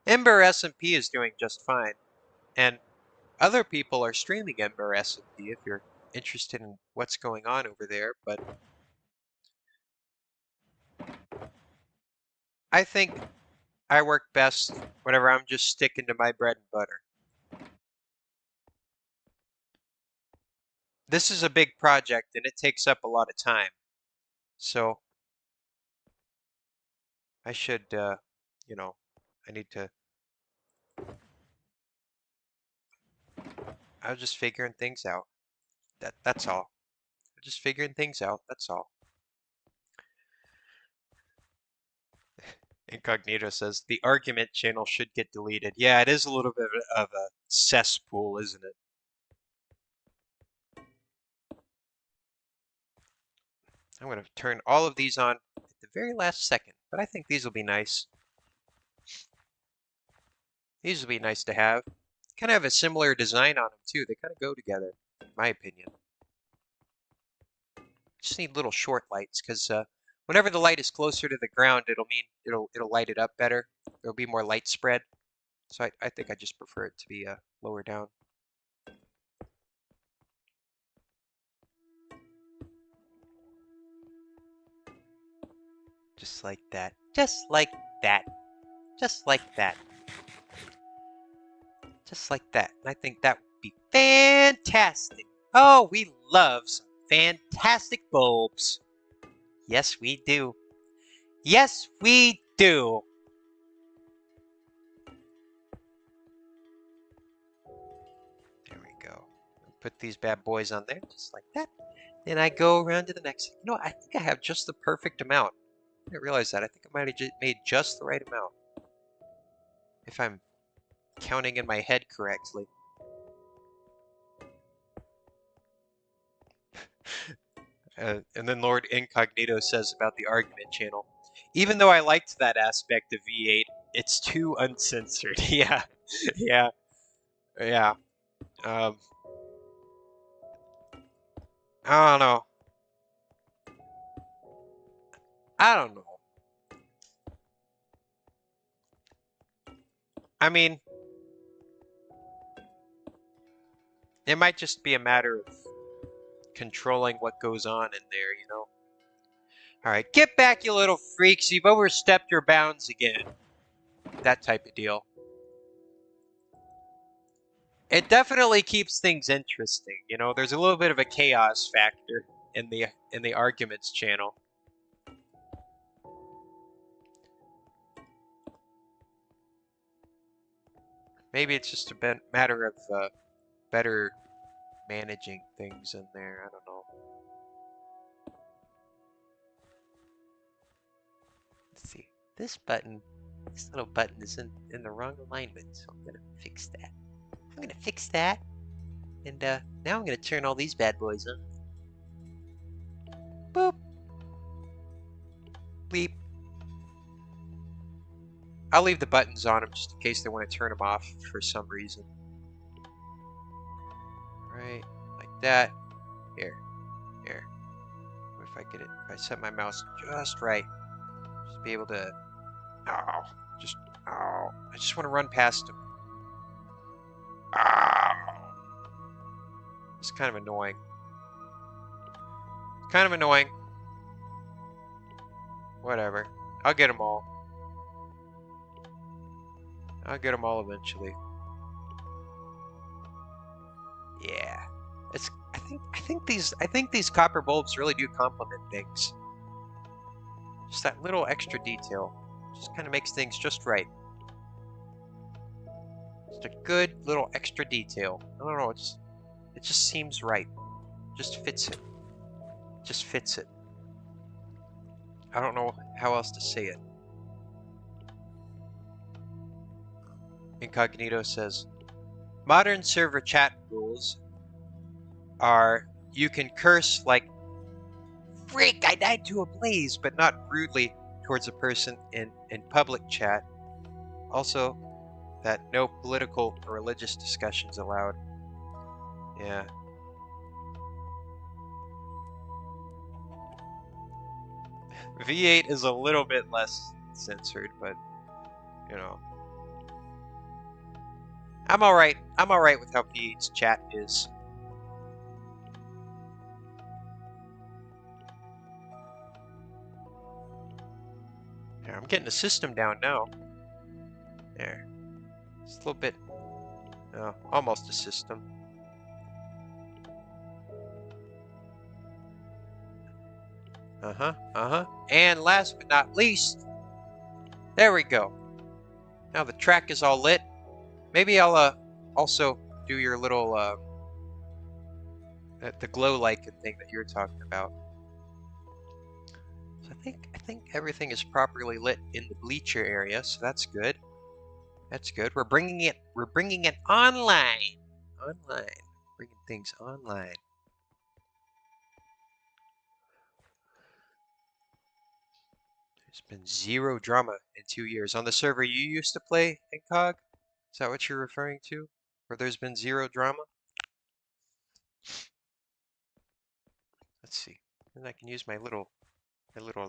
Ember SMP is doing just fine, and other people are streaming Ember SMP if you're interested in what's going on over there, but I think I work best whenever I'm just sticking to my bread and butter. This is a big project and it takes up a lot of time, so I should, you know, I need to. I was just figuring things out. That's all. Just figuring things out. That's all. Incognito says the argument channel should get deleted. Yeah, it is a little bit of a cesspool, isn't it? I'm going to turn all of these on at the very last second, but I think these will be nice. These will be nice to have. Kind of have a similar design on them too. They kind of go together, in my opinion. Just need little short lights because whenever the light is closer to the ground, it'll mean it'll light it up better. There'll be more light spread. So I think I just prefer it to be lower down. Just like that. Just like that. Just like that. Just like that. And I think that would be fantastic. Oh, we love some fantastic bulbs. Yes, we do. Yes, we do. There we go. Put these bad boys on there, just like that. Then I go around to the next. You know, I think I have just the perfect amount. I didn't realize that. I think I might have made just the right amount. If I'm counting in my head correctly. And then Lord Incognito says about the argument channel. Even though I liked that aspect of V8, it's too uncensored. Yeah, yeah, yeah. Um, I don't know. I don't know. I mean, it might just be a matter of controlling what goes on in there, you know? Alright, get back, you little freaks. You've overstepped your bounds again. That type of deal. It definitely keeps things interesting, you know? There's a little bit of a chaos factor in the arguments channel. Maybe it's just a matter of better managing things in there. I don't know. Let's see. This little button is in the wrong alignment, so I'm gonna fix that. I'm gonna fix that, and now I'm gonna turn all these bad boys on. I'll leave the buttons on them just in case they want to turn them off for some reason. Right, like that. Here. If I get it, if I set my mouse just right, just be able to. Oh, I just want to run past them. Oh, it's kind of annoying. Kind of annoying. Whatever. I'll get them all. I'll get them all eventually. Yeah. It's. I think these copper bulbs really do complement things. Just that little extra detail, just kind of makes things just right. Just a good little extra detail. I don't know. It just seems right. Just fits it. Just fits it. I don't know how else to say it. Incognito says, modern server chat rules are you can curse like, "Freak, I died to a blaze," but not rudely towards a person in public chat. Also, that no political or religious discussions allowed. Yeah. V8 is a little bit less censored, but, you know. I'm alright. I'm alright with how V8's chat is. There, I'm getting the system down now. There. It's a little bit... Oh, almost a system. And last but not least, there we go. Now the track is all lit. Maybe I'll also do your little the glow lichen thing that you were talking about. So I think everything is properly lit in the bleacher area, so that's good. That's good. We're bringing it online. Bringing things online. There's been zero drama in 2 years. On the server you used to play, Incog? Is that what you're referring to? Where there's been zero drama? Let's see. Then I can use my little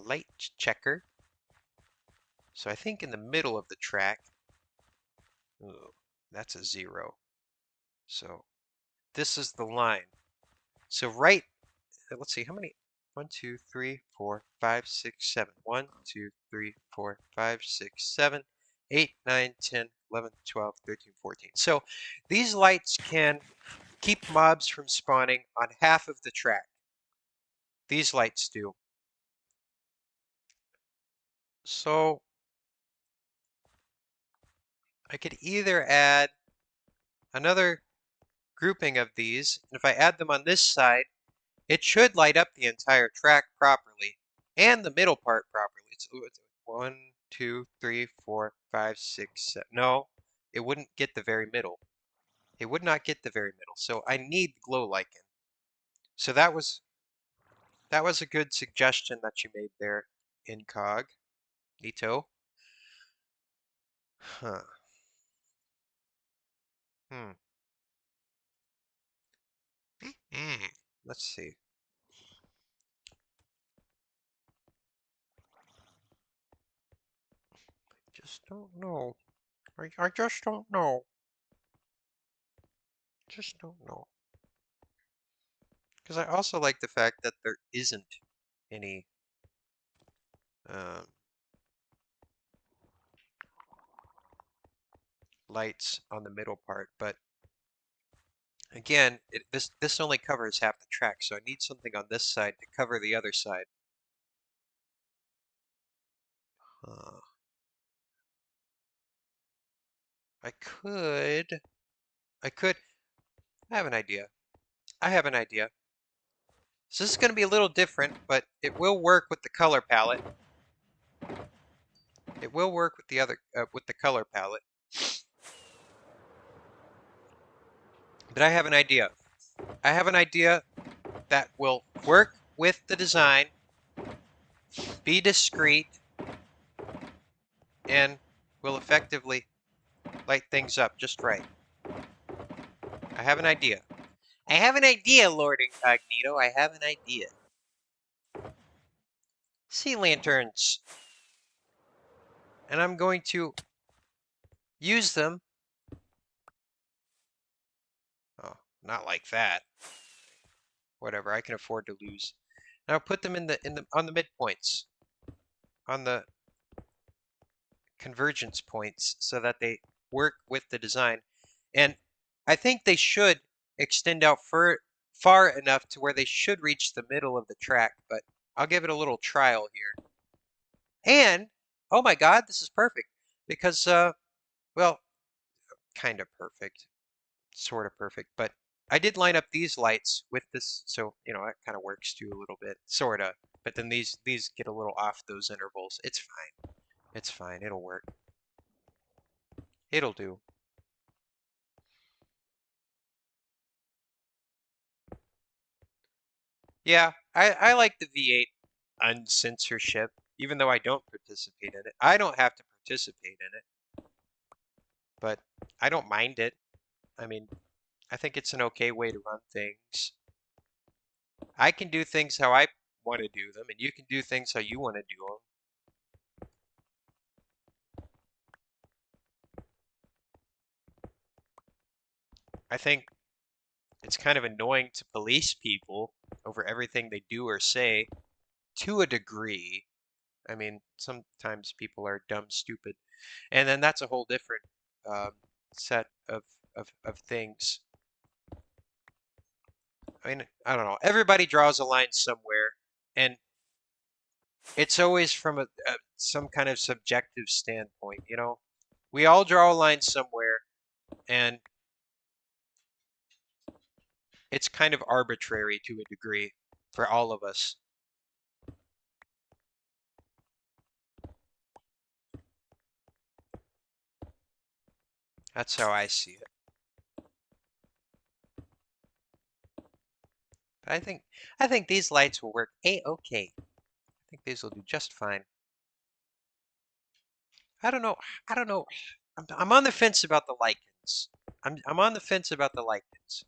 light checker. So I think in the middle of the track, ooh, that's a 0. So this is the line. So right, let's see, how many? 1, 2, 3, 4, 5, 6, 7. 1, 2, 3, 4, 5, 6, 7, 8, 9, 10, 11, 12, 13, 14. So these lights can keep mobs from spawning on half of the track. These lights do. So I could either add another grouping of these, and if I add them on this side, it should light up the entire track properly, and the middle part properly. It's 1, 2, 3, 4, 5, 6, 7. No, it wouldn't get the very middle. It would not get the very middle. So I need the glow lichen. So that was a good suggestion that you made there, Incog. Nito. Huh. Hmm. Let's see. Just don't know. I just don't know. Just don't know. Because I also like the fact that there isn't any um, lights on the middle part, but again, this only covers half the track, so I need something on this side to cover the other side. Uh, I could, I have an idea. I have an idea. So this is going to be a little different, but it will work with the color palette. It will work with the other, with the color palette. But I have an idea. I have an idea that will work with the design, be discreet, and will effectively light things up just right. I have an idea. I have an idea, Lord Incognito. I have an idea. Sea lanterns. And I'm going to use them. Oh, not like that. Whatever, I can afford to lose. Now put them on the midpoints, on the convergence points, so that they work with the design. And I think they should extend out far enough to where they should reach the middle of the track, but I'll give it a little trial here. And oh my God, this is perfect because well, kind of perfect, sort of perfect, but I did line up these lights with this, so you know, it kind of works too a little bit, sort of. But then these get a little off those intervals. It's fine. It's fine. It'll work. It'll do. Yeah, I like the V8 uncensorship, even though I don't participate in it. I don't have to participate in it, but I don't mind it. I mean, I think it's an okay way to run things. I can do things how I want to do them, and you can do things how you want to do them. I think it's kind of annoying to police people over everything they do or say to a degree. I mean, sometimes people are dumb, stupid, and then that's a whole different um, set of things. I mean, I don't know. Everybody draws a line somewhere, and it's always from some kind of subjective standpoint, you know? We all draw a line somewhere, and it's kind of arbitrary to a degree for all of us. That's how I see it. But I think these lights will work a-okay. I think these will do just fine. I don't know. I don't know. I'm on the fence about the lichens. I'm on the fence about the lichens.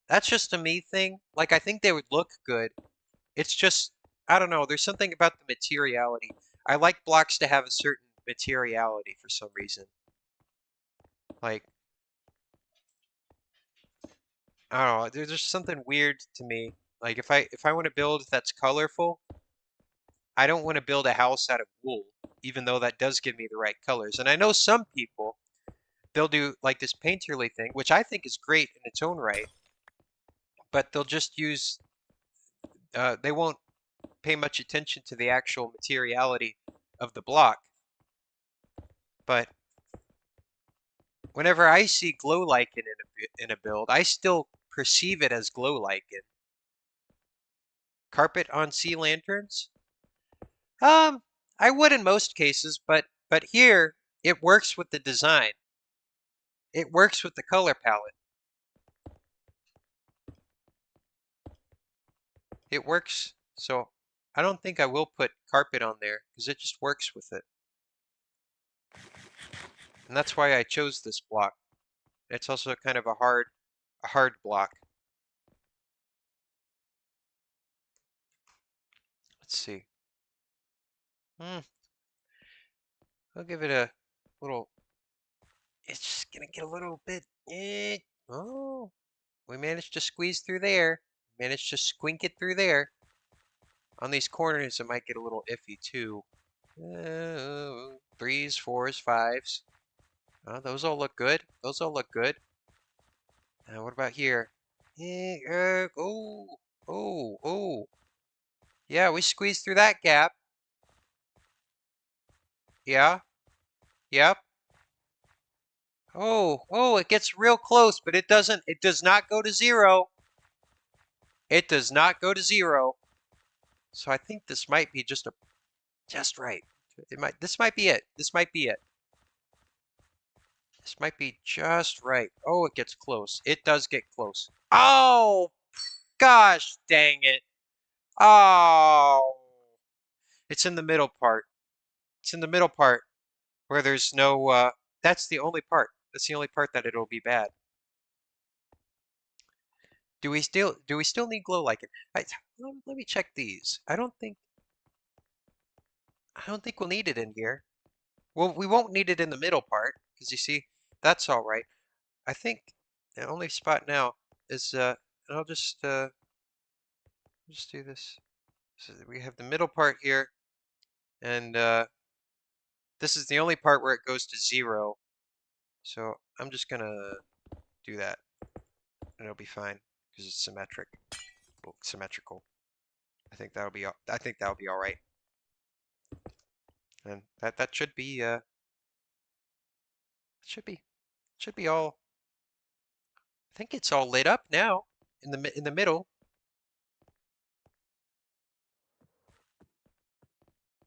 That's just a me thing. Like, I think they would look good. It's just, I don't know. There's something about the materiality. I like blocks to have a certain materiality for some reason. Like, I don't know. There's just something weird to me. Like, if I want to build that's colorful, I don't want to build a house out of wool, even though that does give me the right colors. And I know some people, they'll do like this painterly thing, which I think is great in its own right, but they'll just use, they won't pay much attention to the actual materiality of the block. But whenever I see glow lichen in a build, I still perceive it as glow lichen. Carpet on sea lanterns? I would in most cases, but here it works with the design. It works with the color palette. It works, so I don't think I will put carpet on there because it just works with it. And that's why I chose this block. It's also kind of a hard block. Let's see. I'll give it a little. It's just gonna get a little bit. Oh, we managed to squeeze through there. Managed to squink it through there. On these corners, it might get a little iffy too. Threes, fours, fives. Oh, those all look good. Those all look good. What about here? Oh, oh, oh. Yeah, we squeezed through that gap. Yeah, yep. Oh, oh, it gets real close, but it does not go to zero. It does not go to zero. So I think this might be just right. This might be it. This might be it. This might be just right. Oh, it gets close. It does get close. Oh, gosh, dang it. Oh, it's in the middle part. It's in the middle part where there's no, that's the only part. That's the only part that it'll be bad. Do we still need glow lichen? Let me check these. I don't think we'll need it in here. Well, we won't need it in the middle part, because you see, that's all right. I think the only spot now is, and I'll just do this. So we have the middle part here, and this is the only part where it goes to 0. So I'm just gonna do that, and it'll be fine because it's symmetric, well, symmetrical. I think that'll be all right, and that should be all. I think it's all lit up now in the middle.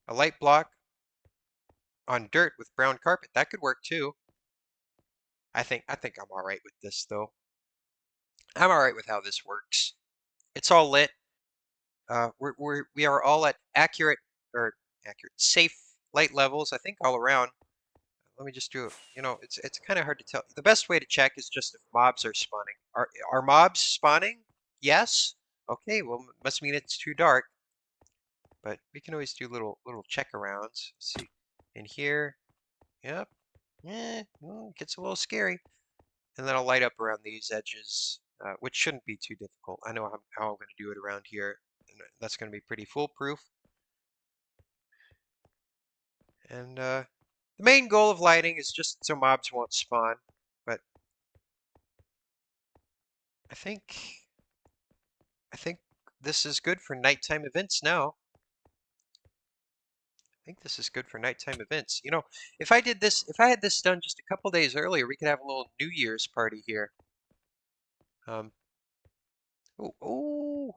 A light block on dirt with brown carpet, that could work too. I think I'm all right with this though. I'm all right with how this works. It's all lit. We are all at safe light levels. I think all around. Let me just do it. It's kind of hard to tell. The best way to check is just if mobs are spawning. Are mobs spawning? Yes. Okay. Well, must mean it's too dark. But we can always do little check arounds. Let's see. In here. Yep. Well, it gets a little scary. And then I'll light up around these edges, which shouldn't be too difficult. I know how I'm going to do it around here. And that's going to be pretty foolproof. And the main goal of lighting is just so mobs won't spawn. But I think this is good for nighttime events now. I think this is good for nighttime events. If I had this done just a couple days earlier, we could have a little New Year's party here. Um, oh, oh,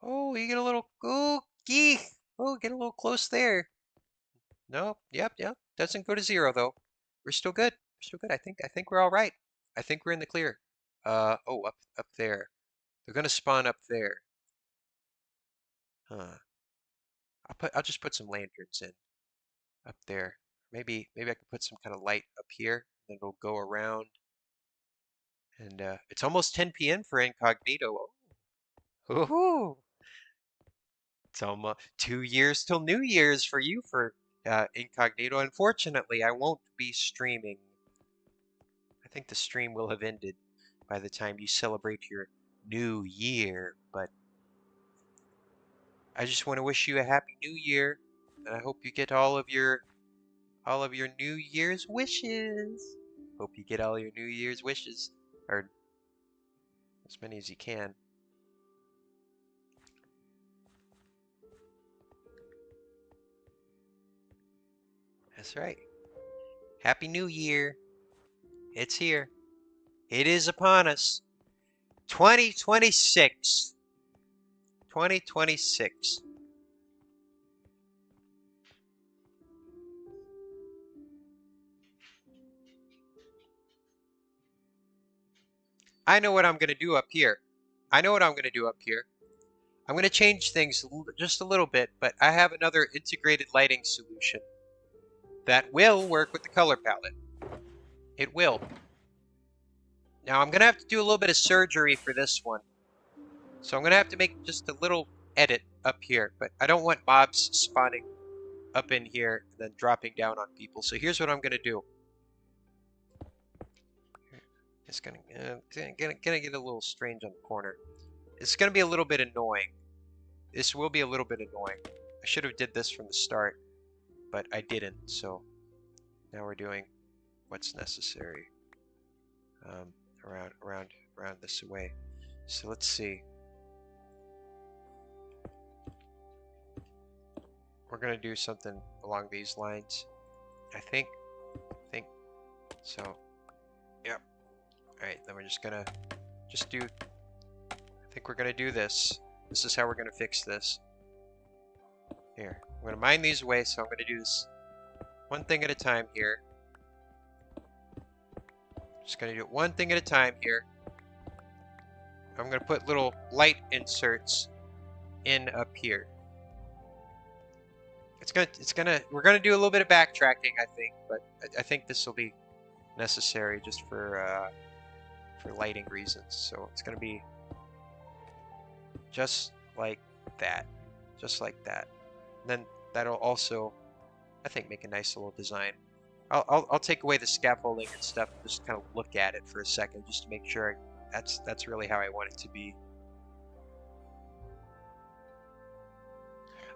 oh, you get a little, oh, geek. Oh, get a little close there. No, yep, yep. Doesn't go to 0 though. We're still good. We're still good. I think we're all right. I think we're in the clear. Oh, up there. They're gonna spawn up there. Huh. I'll just put some lanterns in up there. Maybe I can put some kind of light up here, and it'll go around. And it's almost 10 p.m. for incognito. Oh, it's almost 2 years till New Year's for you for incognito. Unfortunately, I won't be streaming. I think the stream will have ended by the time you celebrate your new year, but I just want to wish you a happy new year, and I hope you get all of your New Year's wishes. Hope you get all your New Year's wishes, or as many as you can. That's right. Happy New Year. It's here. It is upon us. 2026. 2026. I know what I'm going to do up here. I know what I'm going to do up here. I'm going to change things just a little bit, but I have another integrated lighting solution that will work with the color palette. It will. Now I'm going to have to do a little bit of surgery for this one. So I'm going to have to make just a little edit up here, but I don't want mobs spawning up in here and then dropping down on people. So here's what I'm going to do. It's gonna get a little strange on the corner. It's gonna be a little bit annoying. This will be a little bit annoying. I should have did this from the start, but I didn't. So now we're doing what's necessary. Around this way. So let's see. We're gonna do something along these lines. I think so. Yep. All right. Then we're just gonna do. I think we're gonna do this. This is how we're gonna fix this. Here, I'm gonna mine these away, so I'm gonna do this one thing at a time here. Just gonna do it one thing at a time here. I'm gonna put little light inserts in up here. we're gonna do a little bit of backtracking, I think, but I think this will be necessary just for lighting reasons. So it's gonna be just like that, just like that. And then that'll also, I think, make a nice little design. I'll take away the scaffolding and stuff and just kind of look at it for a second just to make sure that's really how I want it to be.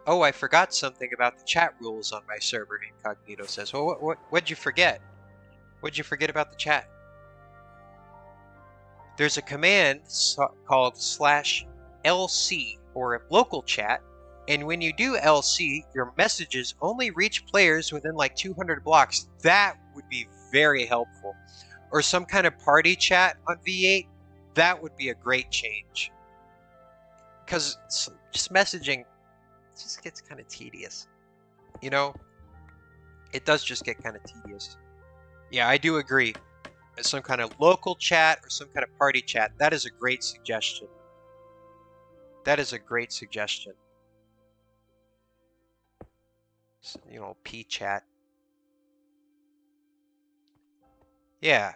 Oh, I forgot something about the chat rules on my server, Incognito says. Well, what'd you forget? What'd you forget about the chat? There's a command called /LC, or local chat, and when you do LC, your messages only reach players within like 200 blocks. That would be very helpful. Or some kind of party chat on V8, that would be a great change. Because just messaging just gets kind of tedious. You know? It does just get kind of tedious. Yeah, I do agree. Some kind of local chat or some kind of party chat. That is a great suggestion. That is a great suggestion. You know, P chat. Yeah.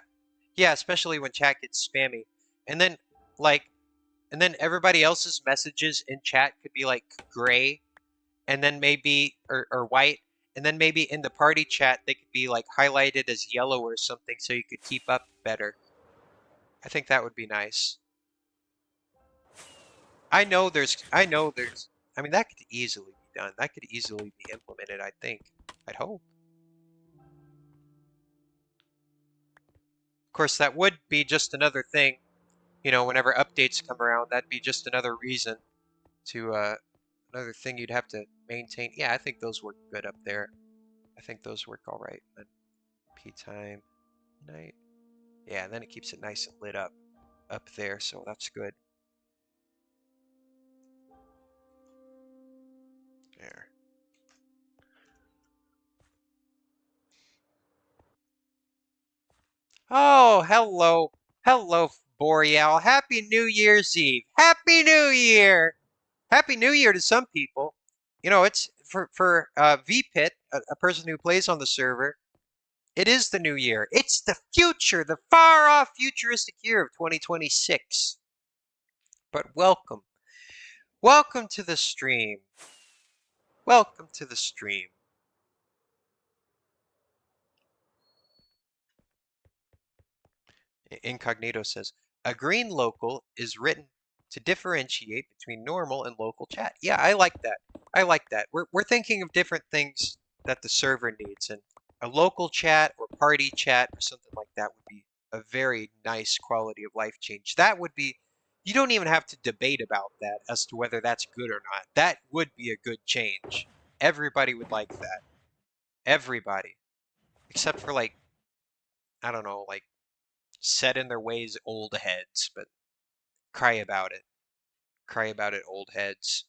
Yeah, especially when chat gets spammy. And then everybody else's messages in chat could be like gray and then maybe or white, and then maybe in the party chat they could be like highlighted as yellow or something so you could keep up better. I think that would be nice. I mean, that could easily be done. That could easily be implemented, I think. I'd hope. Of course, that would be just another thing, you know, whenever updates come around, that'd be just another reason to, another thing you'd have to maintain. Yeah, I think those work good up there. I think those work all right. Then P time, night. Yeah, and then it keeps it nice and lit up there, so that's good. There. Oh, hello. Hello, Boreal. Happy New Year's Eve. Happy New Year. Happy New Year to some people. You know, it's for VPit, a person who plays on the server. It is the new year. It's the future, the far off futuristic year of 2026. But welcome. Welcome to the stream. Welcome to the stream. Incognito says, a green local is written to differentiate between normal and local chat. Yeah, I like that. I like that. We're thinking of different things that the server needs, and a local chat or party chat or something like that would be a very nice quality of life change. That would be, you don't even have to debate about that as to whether that's good or not. That would be a good change. Everybody would like that. Everybody. Except for like, I don't know, like set in their ways old heads, but cry about it. Cry about it, old heads.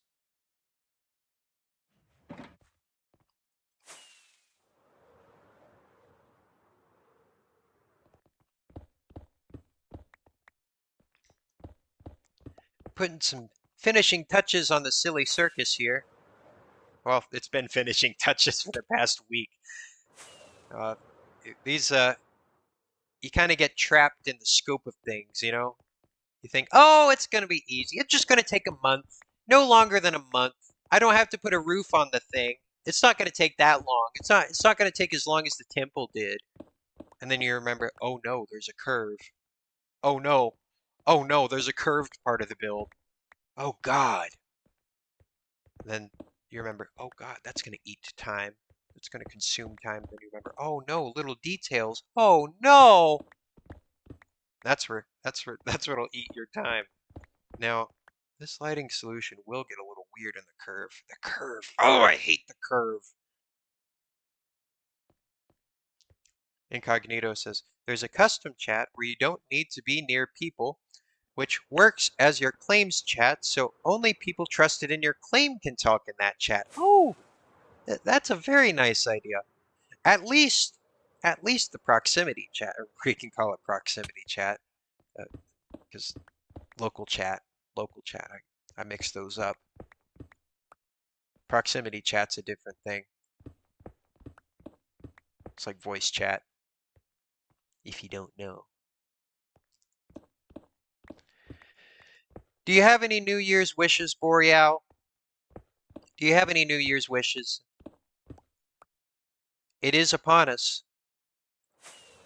Putting some finishing touches on the silly circus here. Well, it's been finishing touches for the past week. Uh, these, you kind of get trapped in the scope of things, you know? You think, oh, it's going to be easy. It's just going to take a month. No longer than a month. I don't have to put a roof on the thing. It's not going to take that long. It's not going to take as long as the temple did. And then you remember, oh no, there's a curve. Oh no. Oh no, there's a curved part of the build. Oh God. And then you remember, oh God, that's going to eat time. It's going to consume time. Then you remember, oh no, little details. Oh no. That's what'll eat your time. Now, this lighting solution will get a little weird in the curve. The curve. Oh, I hate the curve. Incognito says, there's a custom chat where you don't need to be near people, which works as your claims chat, so only people trusted in your claim can talk in that chat. Oh, that's a very nice idea. At least, at least the proximity chat, or we can call it proximity chat, because local chat, I mix those up. Proximity chat's a different thing. It's like voice chat, if you don't know. Do you have any New Year's wishes, Boreal? Do you have any New Year's wishes? It is upon us.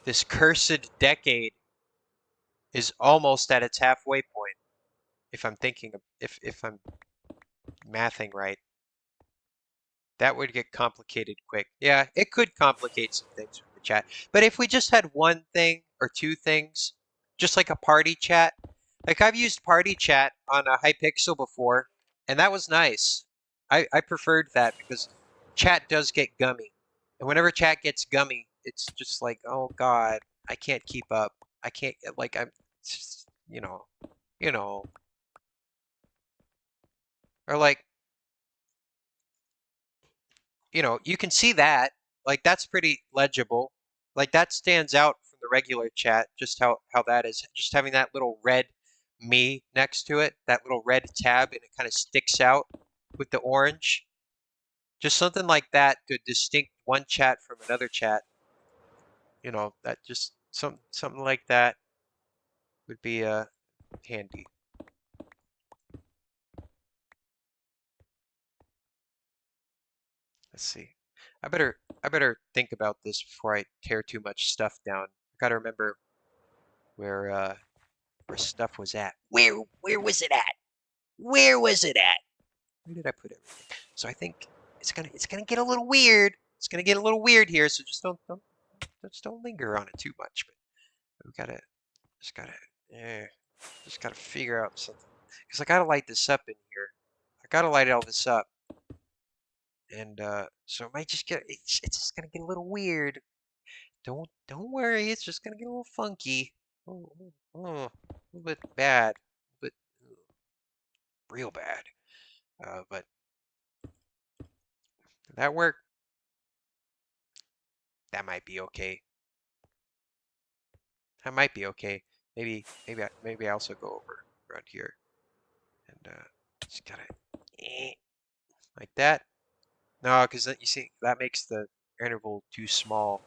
This cursed decade is almost at its halfway point. If I'm thinking of, if I'm mathing right, that would get complicated quick. Yeah, it could complicate some things with the chat. But if we just had one thing or two things, just like a party chat, like I've used party chat on a Hypixel before, and that was nice. I preferred that because chat does get gummy. And whenever chat gets gummy, it's just like, oh God, I can't keep up. I can't, like, I'm just, you know, or like, you can see that. Like that's pretty legible. Like that stands out from the regular chat, just how that is. Just having that little red me next to it, that little red tab, and it kind of sticks out with the orange. Just something like that to distinct one chat from another chat. That just something like that would be handy. Let's see. I better think about this before I tear too much stuff down. I gotta remember where stuff was at. Where was it at? Where was it at? Where did I put everything? So I think it's gonna get a little weird. It's gonna get a little weird here. So just don't linger on it too much. But we just gotta yeah, just gotta figure out something because I gotta light this up in here. I gotta light all this up, and so it might just it's just gonna get a little weird. Don't worry. It's just gonna get a little funky. A little bit bad, but real bad. But that work, that might be okay. That might be okay. Maybe I also go over around here and just gotta like that. No, because you see that makes the interval too small.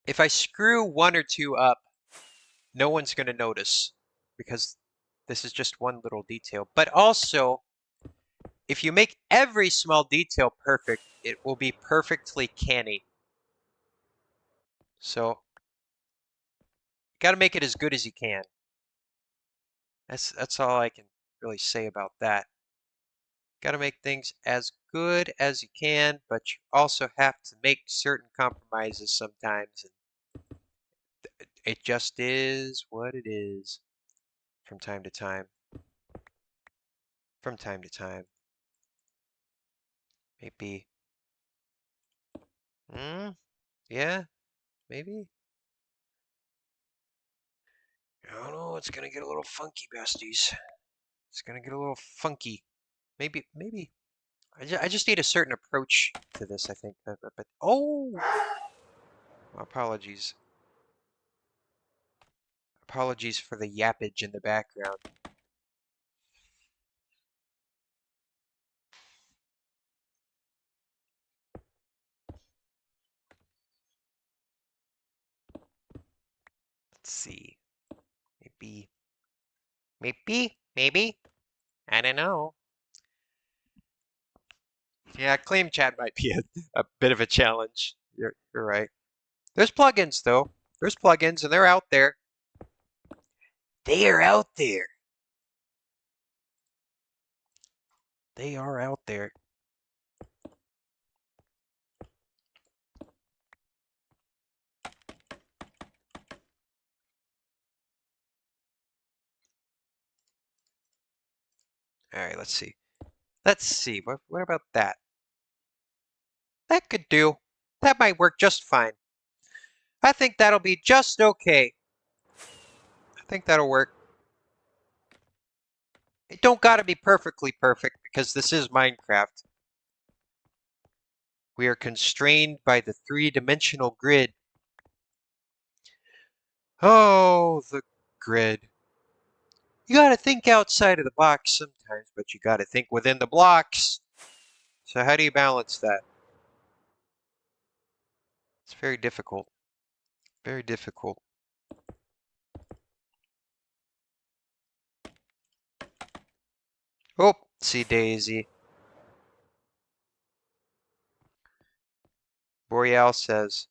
If I screw one or two up, no one's gonna notice because this is just one little detail. But also, if you make every small detail perfect, it will be perfectly canny. So, gotta make it as good as you can. That's all I can really say about that. Gotta make things as good as you can, but you also have to make certain compromises sometimes. And it just is what it is from time to time. From time to time. Maybe. Yeah, maybe. I don't know. It's gonna get a little funky, besties. It's gonna get a little funky. Maybe. I just need a certain approach to this, I think. But oh, apologies. Apologies for the yappage in the background. Let's see. Maybe. I don't know. Yeah, claim chat might be a bit of a challenge. You're right. There's plugins though. There's plugins and they're out there. They are out there. They are out there. All right, let's see. Let's see. What about that? That could do. That might work just fine. I think that'll be just okay. I think that'll work. It don't gotta be perfectly perfect because this is Minecraft. We are constrained by the three-dimensional grid. Oh, the grid. You gotta think outside of the box sometimes, but you gotta think within the blocks. So how do you balance that? It's very difficult. Very difficult. Oh, see Daisy. Boreal says,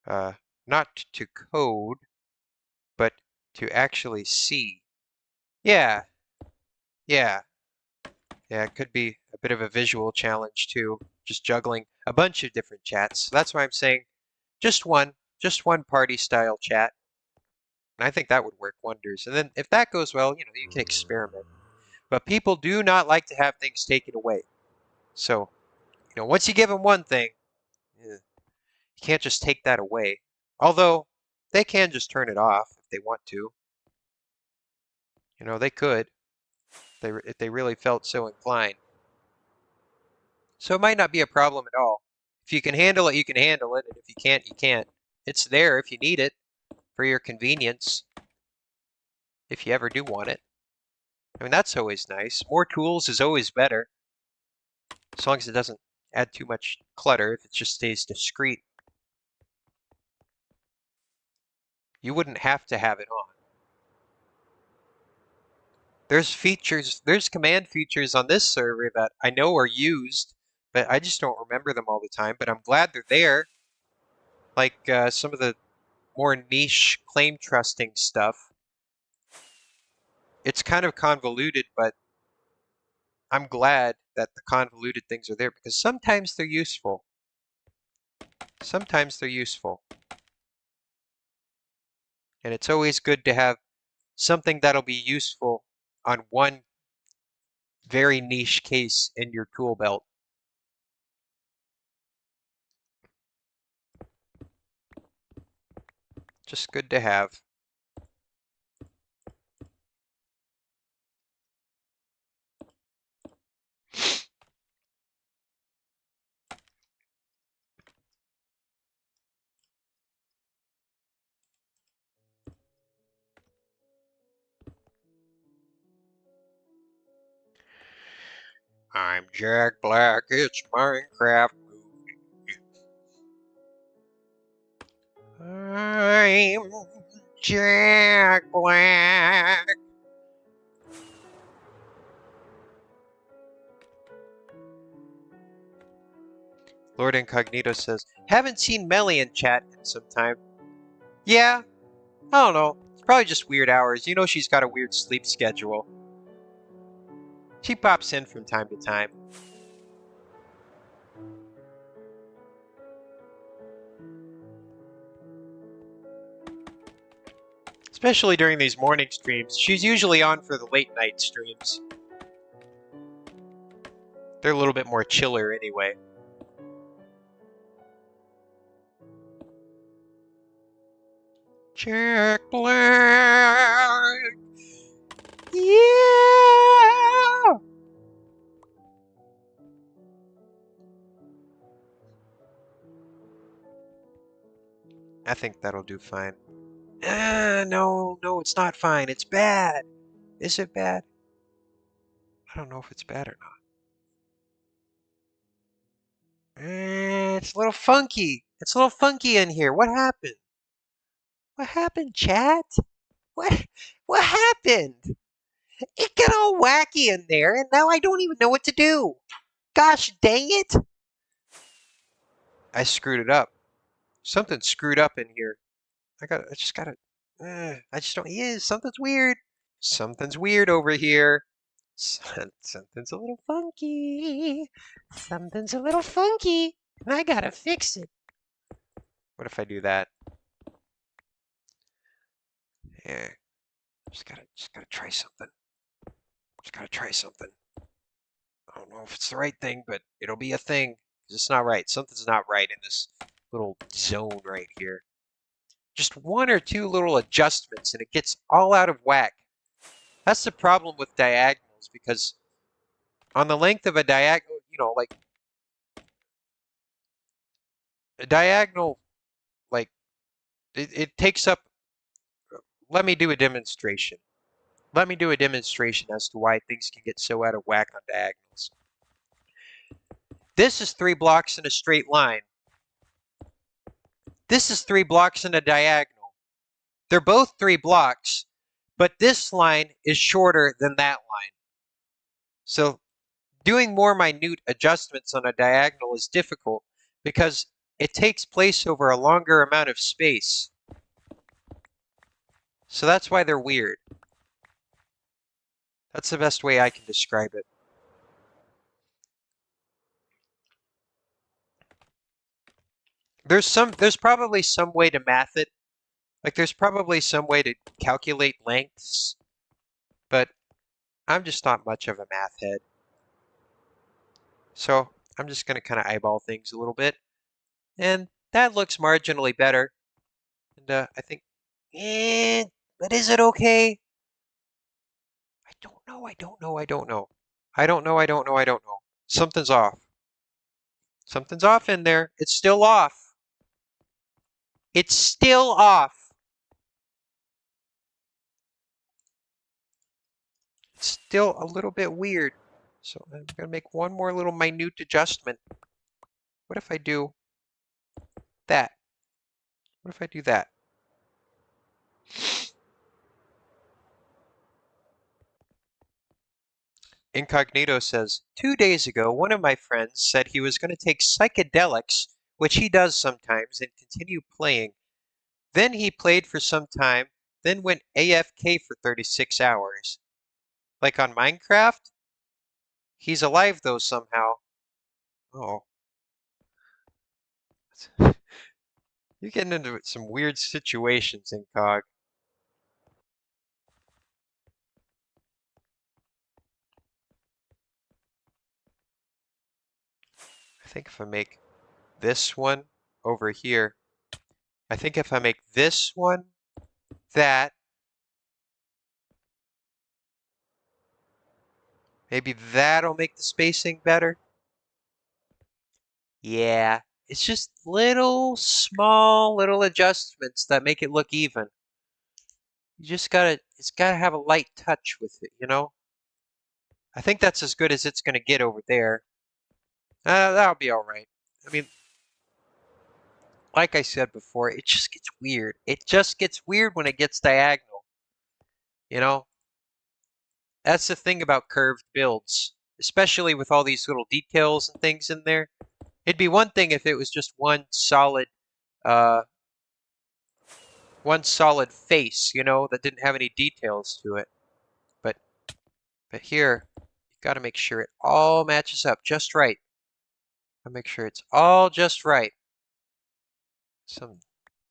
uh, not to code, but to actually see. Yeah, yeah, yeah, it could be a bit of a visual challenge too, just juggling a bunch of different chats. That's why I'm saying just one party style chat. And I think that would work wonders. And then if that goes well, you can experiment. But people do not like to have things taken away. So, once you give them one thing, you can't just take that away. Although they can just turn it off if they want to. They could if they really felt so inclined. So it might not be a problem at all. If you can handle it, you can handle it. And if you can't, you can't. It's there if you need it for your convenience, if you ever do want it. I mean, that's always nice. More tools is always better, as long as it doesn't add too much clutter, if it just stays discreet. You wouldn't have to have it on. There's command features on this server that I know are used, but I just don't remember them all the time, but I'm glad they're there. Like some of the more niche claim trusting stuff. It's kind of convoluted, but I'm glad that the convoluted things are there because sometimes they're useful. Sometimes they're useful. And it's always good to have something that'll be useful on one very niche case in your tool belt. Just good to have. I'm Jack Black, it's Minecraft. I'm Jack Black. Lord Incognito says, haven't seen Melly in chat in some time. Yeah, I don't know. It's probably just weird hours. She's got a weird sleep schedule. She pops in from time to time. Especially during these morning streams. She's usually on for the late night streams. They're a little bit more chiller anyway. Jack Black. Yeah! I think that'll do fine. No, it's not fine. It's bad. Is it bad? I don't know if it's bad or not. It's a little funky. It's a little funky in here. What happened? What happened, chat? What? What happened? It got all wacky in there, and now I don't even know what to do. Gosh dang it! I screwed it up. Something screwed up in here. I just gotta. I just don't. Yeah, something's weird. Something's weird over here. Something's a little funky. Something's a little funky, and I gotta fix it. What if I do that? Yeah, just gotta try something. Just gotta try something. I don't know if it's the right thing, but it'll be a thing. 'Cause it's not right. Something's not right in this little zone right here. Just one or two little adjustments, and it gets all out of whack. That's the problem with diagonals, because on the length of a diagonal, like a diagonal, like it takes up let me do a demonstration. Let me do a demonstration as to why things can get so out of whack on diagonals. This is 3 blocks in a straight line. This is 3 blocks in a diagonal. They're both 3 blocks, but this line is shorter than that line. So doing more minute adjustments on a diagonal is difficult because it takes place over a longer amount of space. So that's why they're weird. That's the best way I can describe it. There's probably some way to math it. Like there's probably some way to calculate lengths, but I'm just not much of a math head. So I'm just going to kind of eyeball things a little bit. And that looks marginally better. And I think, but is it okay? I don't know. I don't know. I don't know. I don't know. I don't know. I don't know. Something's off. Something's off in there. It's still off. It's still off. It's still a little bit weird. So I'm going to make one more little minute adjustment. What if I do that? What if I do that? Incognito says, 2 days ago, one of my friends said he was going to take psychedelics, which he does sometimes, and continue playing. Then he played for some time, then went AFK for 36 hours. Like on Minecraft? He's alive though somehow. Oh. You're getting into some weird situations, Incog. I think if I make this one over here, I think if I make this one that, maybe that'll make the spacing better. Yeah, it's just little small little adjustments that make it look even. You just it's gotta have a light touch with it, you know? I think that's as good as it's gonna get over there. That'll be all right. I mean, like I said before, it just gets weird. It just gets weird when it gets diagonal, you know? That's the thing about curved builds, especially with all these little details and things in there. It'd be one thing if it was just uh, one solid face, you know, that didn't have any details to it. But here, you got to make sure it all matches up just right. I'll make sure it's all just right.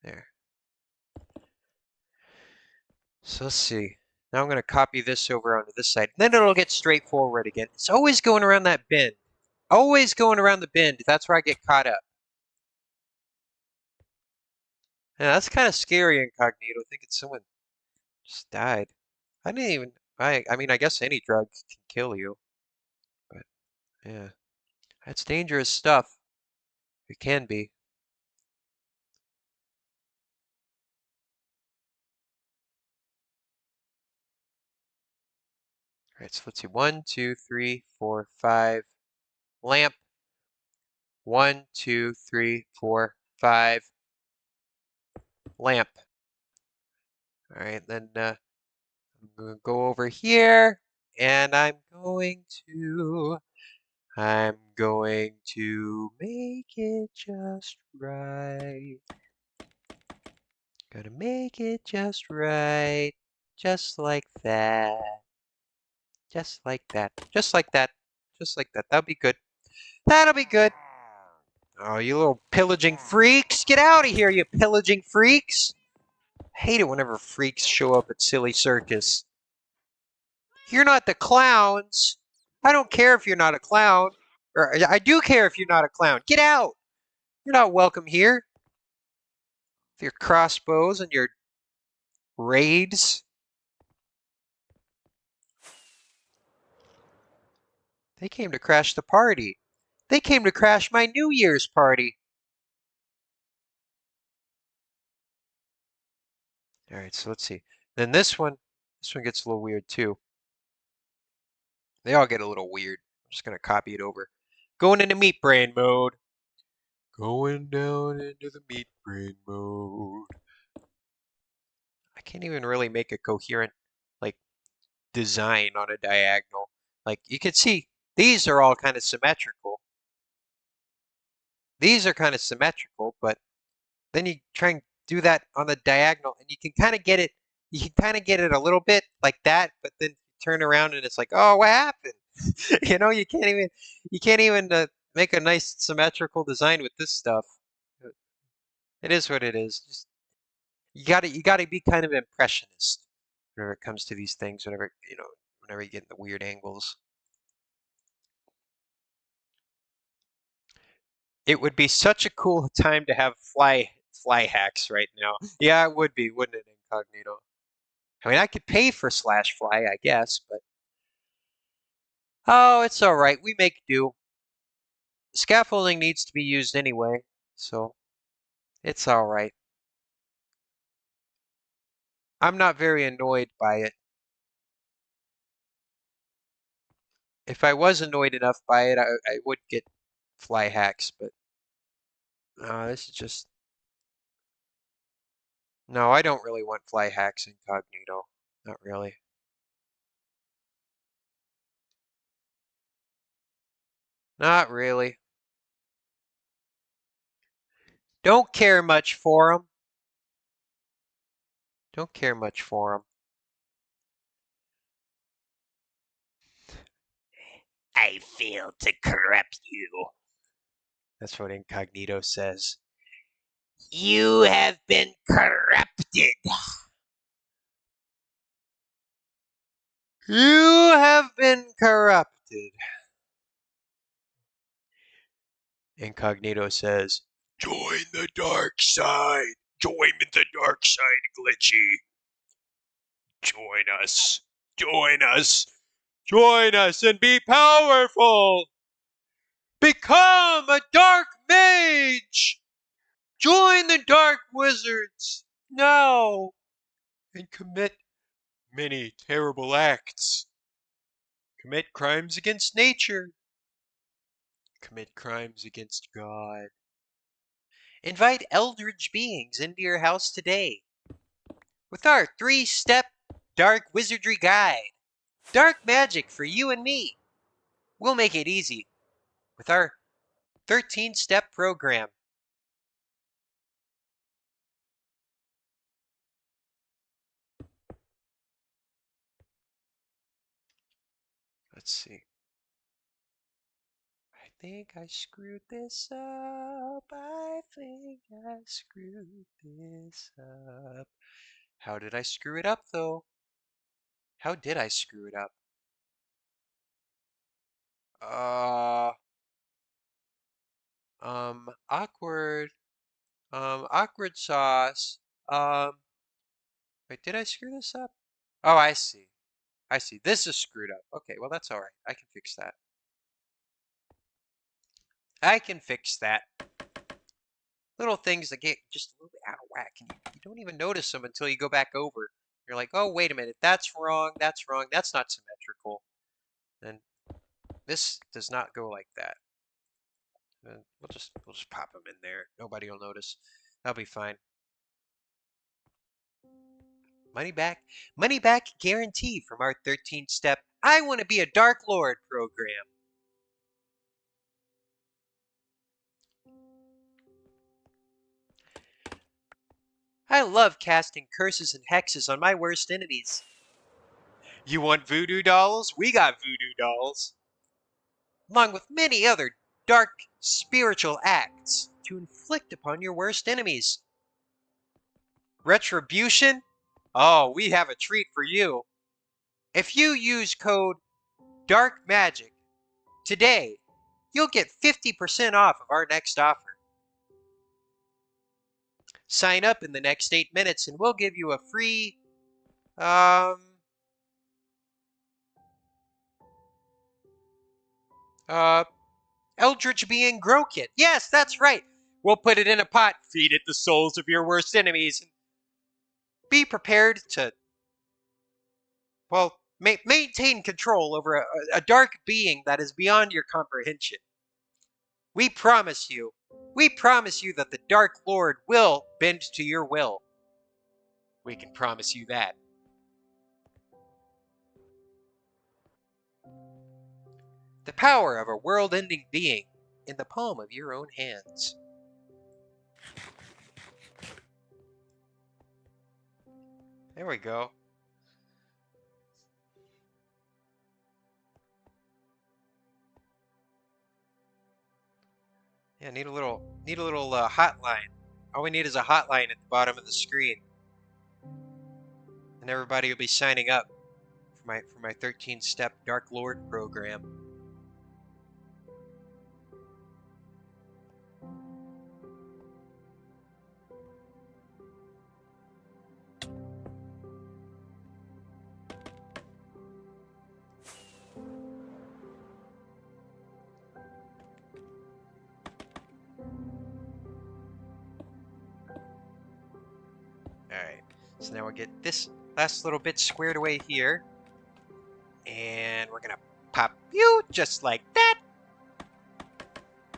There. So let's see. Now I'm going to copy this over onto this side. Then it'll get straightforward again. It's always going around that bend. Always going around the bend. That's where I get caught up. Yeah, that's kind of scary, Incognito. Thinking someone just died. I didn't even. I mean, I guess any drug can kill you. But, yeah. That's dangerous stuff. It can be. All right, so let's see. 1, 2, 3, 4, 5. Lamp. 1, 2, 3, 4, 5. Lamp. All right, then I'm going to go over here, and I'm going to make it just right. Gotta make it just right. Just like that. Just like that. Just like that. Just like that. That'll be good. That'll be good. Oh, you little pillaging freaks. Get out of here, you pillaging freaks. I hate it whenever freaks show up at Silly Circus. You're not the clowns. I don't care if you're not a clown. Or I do care if you're not a clown. Get out. You're not welcome here. With your crossbows and your raids. They came to crash the party. They came to crash my New Year's party. All right, so let's see. Then this one gets a little weird too. They all get a little weird. I'm just gonna copy it over. Going into meat brain mode. Going down into the meat brain mode. I can't even really make a coherent, like, design on a diagonal. Like, you can see, these are all kind of symmetrical. These are kind of symmetrical, but then you try and do that on the diagonal, and you can kind of get it, a little bit like that, but then you turn around and it's like, oh, what happened? You can't even make a nice symmetrical design with this stuff. It is what it is. Just you gotta be kind of impressionist whenever it comes to these things. Whenever you get in the weird angles. It would be such a cool time to have fly hacks right now. Yeah, it would be, wouldn't it, Incognito? I mean, I could pay for slash fly, I guess, but oh, it's all right. We make do. Scaffolding needs to be used anyway, so it's all right. I'm not very annoyed by it. If I was annoyed enough by it, I would get fly hacks, but this is just no. I don't really want fly hacks, Incognito. Not really. Not really. Don't care much for them. Don't care much for them. I failed to corrupt you. That's what Incognito says. You have been corrupted. You have been corrupted. Incognito says, join the dark side. Join the dark side, Glitchy. Join us. Join us. Join us and be powerful. Become a dark mage. Join the dark wizards now and commit many terrible acts. Commit crimes against nature. Commit crimes against God. Invite eldritch beings into your house today with our 3-step dark wizardry guide. Dark magic for you and me. We'll make it easy with our 13-step program. Let's see. I think I screwed this up. I think I screwed this up. How did I screw it up, though? How did I screw it up? Uh, awkward. Awkward sauce. Wait, did I screw this up? Oh, I see. I see. This is screwed up. Okay, well, that's all right. I can fix that. I can fix that. Little things that get just a little bit out of whack, and you don't even notice them until you go back over. You're like, oh, wait a minute. That's wrong. That's wrong. That's not symmetrical. And this does not go like that. And we'll just pop them in there. Nobody will notice. That'll be fine. Money back guarantee from our 13-step I Want to Be a Dark Lord program. I love casting curses and hexes on my worst enemies. You want voodoo dolls? We got voodoo dolls. Along with many other dark spiritual acts to inflict upon your worst enemies. Retribution? Oh, we have a treat for you. If you use code DARKMAGIC today, you'll get 50% off of our next offer. Sign up in the next 8 minutes and we'll give you a free, Eldritch Being Grow Kit. Yes, that's right. We'll put it in a pot, feed it the souls of your worst enemies, and be prepared to well, maintain control over a dark being that is beyond your comprehension. We promise you, we promise you that the Dark Lord will bend to your will. We can promise you that. The power of a world-ending being in the palm of your own hands. There we go. Yeah, need a little hotline. All we need is a hotline at the bottom of the screen, and everybody will be signing up for my 13-step Dark Lord program. Alright, so now we'll get this last little bit squared away here. And we're gonna pop you just like that.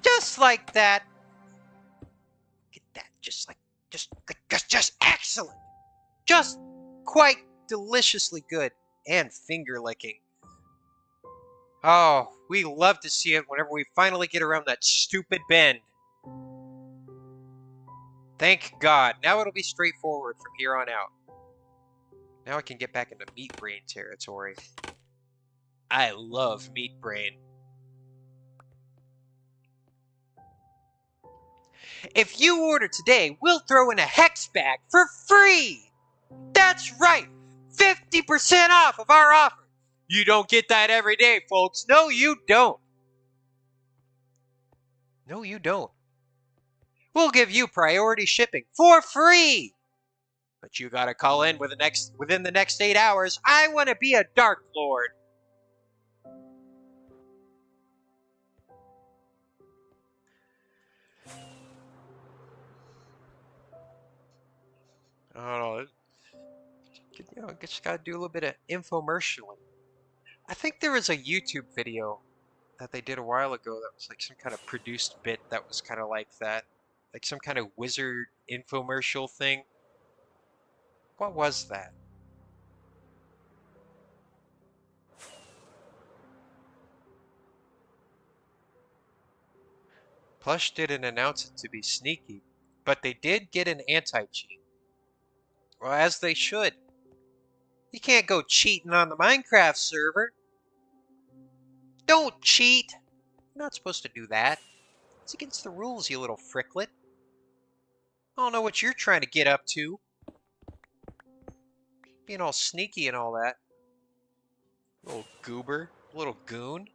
Just like that. Get that, just excellent. Just quite deliciously good. And finger licking. Oh, we love to see it whenever we finally get around that stupid bend. Thank God. Now it'll be straightforward from here on out. Now I can get back into meat brain territory. I love meat brain. If you order today, we'll throw in a hex bag for free. That's right. 50% off of our offer. You don't get that every day, folks. No, you don't. No, you don't. We'll give you priority shipping for free. But you gotta call in within the next 8 hours. I want to be a Dark Lord. I don't know. I guess you gotta do a little bit of infomercialing. I think there was a YouTube video that they did a while ago that was like some kind of produced bit that was kind of like that. Like some kind of wizard infomercial thing. What was that? Plush didn't announce it to be sneaky, but they did get an anti-cheat. Well, as they should. You can't go cheating on the Minecraft server. Don't cheat. You're not supposed to do that. It's against the rules, you little fricklet. I don't know what you're trying to get up to. Being all sneaky and all that. Little goober. Little goon.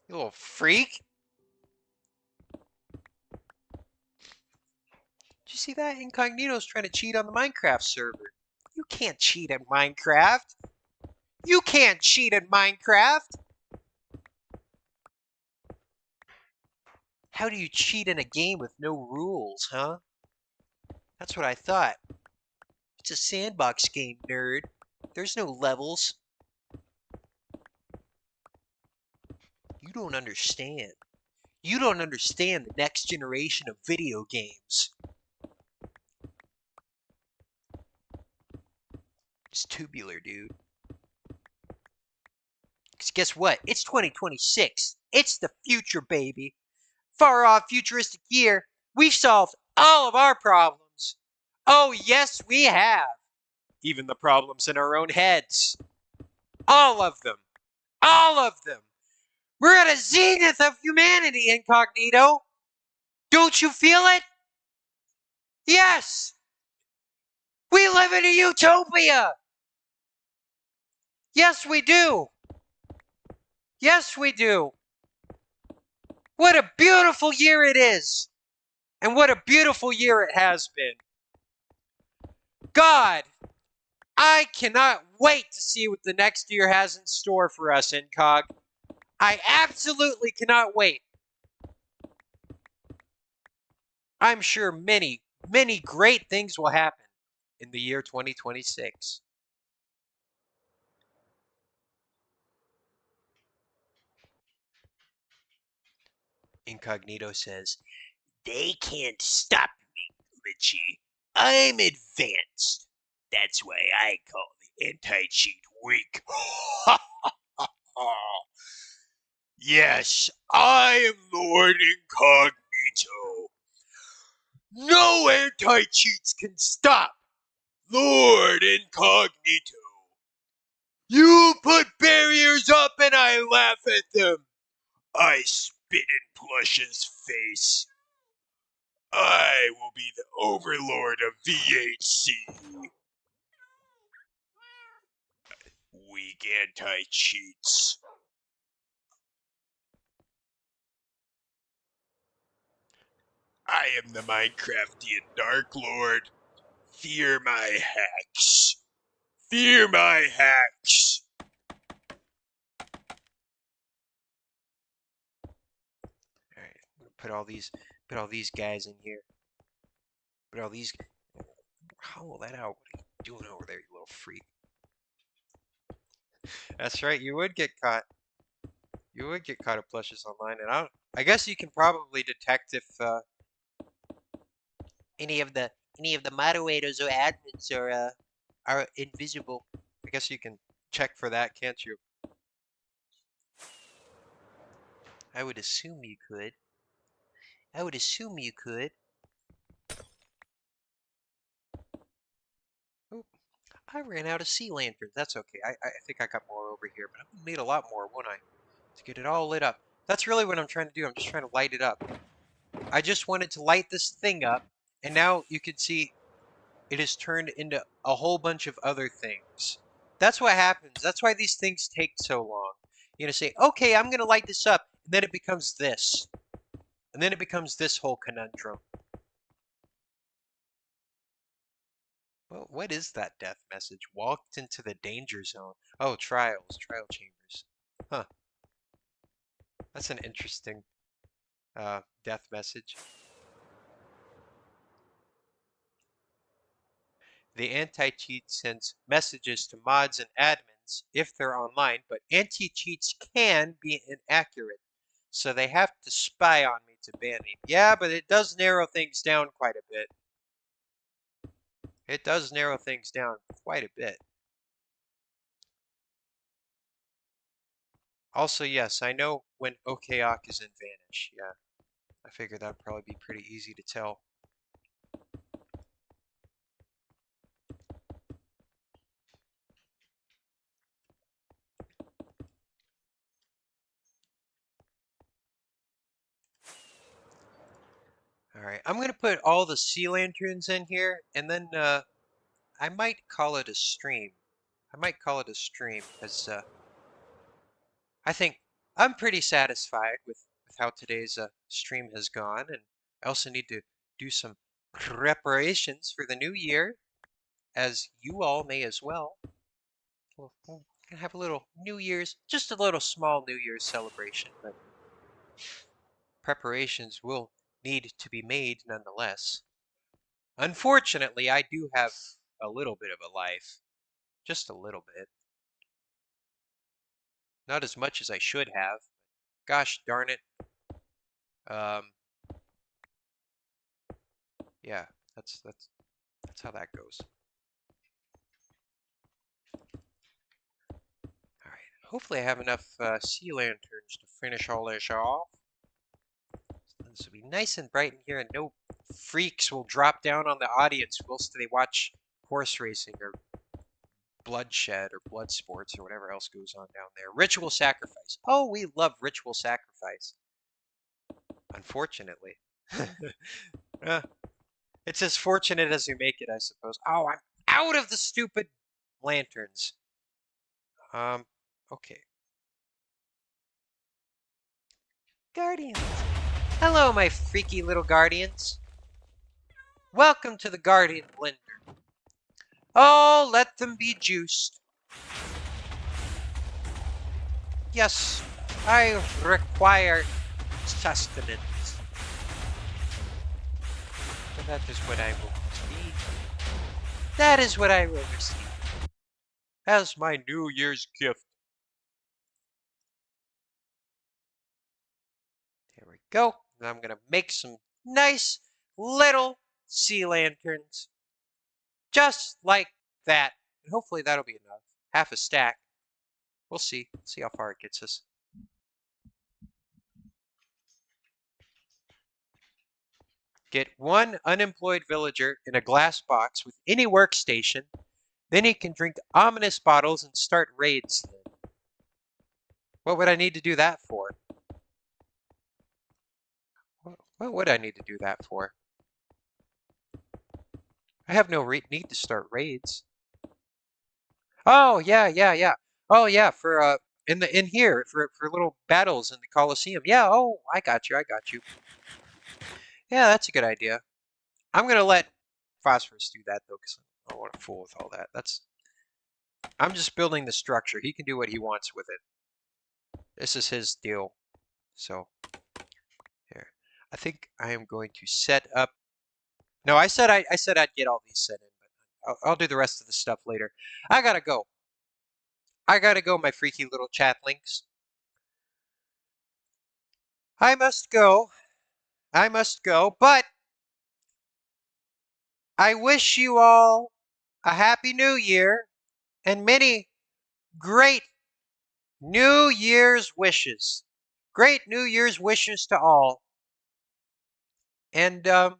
You little freak. Did you see that? Incognito's trying to cheat on the Minecraft server. You can't cheat at Minecraft. You can't cheat at Minecraft. How do you cheat in a game with no rules, huh? That's what I thought. It's a sandbox game, nerd. There's no levels. You don't understand. You don't understand the next generation of video games. It's tubular, dude. Because guess what? It's 2026. It's the future, baby. Far off futuristic year, we've solved all of our problems. Oh, yes, we have. Even the problems in our own heads. All of them. All of them. We're at a zenith of humanity, Incognito. Don't you feel it? Yes. We live in a utopia. Yes, we do. Yes, we do. What a beautiful year it is. And what a beautiful year it has been. God, I cannot wait to see what the next year has in store for us, Incog. I absolutely cannot wait. I'm sure many, many great things will happen in the year 2026. Incognito says, "They can't stop me, Glitchy. I'm advanced. That's why I call the anti-cheat weak." Yes, I am Lord Incognito. No anti-cheats can stop Lord Incognito. You put barriers up and I laugh at them. I spit in Plush's face. I will be the overlord of VHC. Weak anti-cheats. I am the Minecraftian Dark Lord. Fear my hacks. Fear my hacks. Alright, I'm gonna put all these guys in here. Put all these hollow that out. What are you doing over there, you little freak? That's right, you would get caught. You would get caught at Plushes online, and I guess you can probably detect if any of the moderators or admins are invisible. I guess you can check for that, can't you? I would assume you could. I would assume you could. Oh, I ran out of sea lanterns. That's okay. I think I got more over here, but I would need a lot more, won't I? To get it all lit up. That's really what I'm trying to do. I'm just trying to light it up. I just wanted to light this thing up, and now you can see it has turned into a whole bunch of other things. That's what happens. That's why these things take so long. You're gonna say, okay, I'm gonna light this up, and then it becomes this. And then it becomes this whole conundrum. Well, what is that death message? Walked into the danger zone. Oh, trials, trial chambers. Huh. That's an interesting death message. The anti-cheat sends messages to mods and admins if they're online, but anti-cheats can be inaccurate, so they have to spy on me to ban me. Yeah, but it does narrow things down quite a bit. It does narrow things down quite a bit. Also, yes, I know when OKOK is in Vanish. Yeah, I figured that'd probably be pretty easy to tell. All right, I'm gonna put all the sea lanterns in here, and then I might call it a stream. I might call it a stream because I think I'm pretty satisfied with how today's stream has gone, and I also need to do some preparations for the new year, as you all may as well. We're gonna have a little New Year's, just a little small New Year's celebration, but preparations will need to be made nonetheless. Unfortunately, I do have a little bit of a life, just a little bit. Not as much as I should have. Gosh darn it. Um, yeah, that's how that goes. All right. Hopefully I have enough sea lanterns to finish all this off. This will be nice and bright in here, and no freaks will drop down on the audience whilst they watch horse racing or bloodshed or blood sports or whatever else goes on down there. Ritual sacrifice. Oh, we love ritual sacrifice. Unfortunately. uh, it's as fortunate as you make it, I suppose. Oh, I'm out of the stupid lanterns. Okay. Guardians. Hello, my freaky little guardians. Welcome to the Guardian Blender. Oh, let them be juiced. Yes, I require sustenance. And that is what I will receive. That is what I will receive. As my New Year's gift. There we go. And I'm going to make some nice little sea lanterns. Just like that. And hopefully that'll be enough. Half a stack. We'll see. See how far it gets us. Get one unemployed villager in a glass box with any workstation. Then he can drink ominous bottles and start raids. What would I need to do that for? What would I need to do that for? I have no need to start raids. Oh, yeah. Oh, yeah, for in here for little battles in the Colosseum. Yeah, oh, I got you. Yeah, that's a good idea. I'm gonna let Phosphorus do that though, because I don't want to fool with all that. I'm just building the structure. He can do what he wants with it. This is his deal. So here, I think I am going to set up. No, I said I'd get all these set in, but I'll do the rest of the stuff later. I gotta go. I gotta go, my freaky little chatlings. I must go. I must go, but I wish you all a happy new year and many great New Year's wishes. Great New Year's wishes to all. And I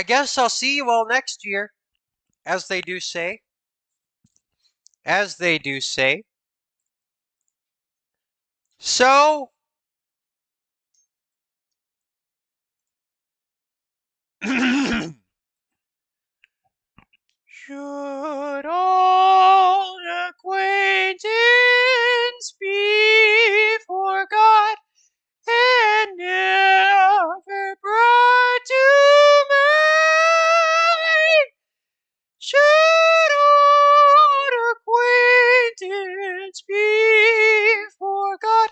guess I'll see you all next year, as they do say. As they do say. So, should old acquaintance be forgot and never brought to mind? Should old acquaintance be forgot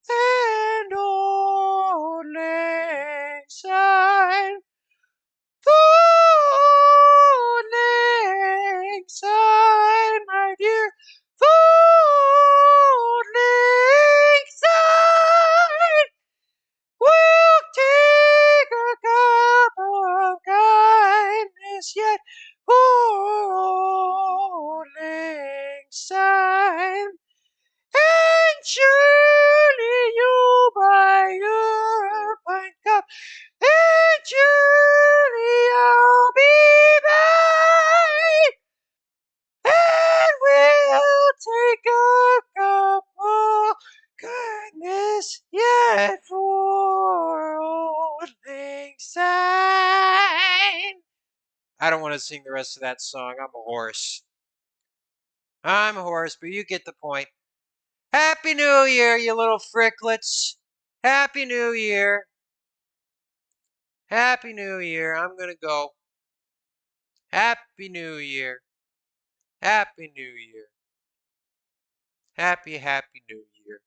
and old lang syne? Old lang syne, my dear, old lang syne. We'll take a cup of kindness yet for old lang syne. And surely you'll buy your pint cup, and surely I'll be back, and we'll take a cup of kindness yet for old lang syne. I don't want to sing the rest of that song. I'm a horse. I'm a horse, but you get the point. Happy New Year, you little fricklets. Happy New Year. Happy New Year. I'm going to go. Happy New Year. Happy New Year. Happy New Year.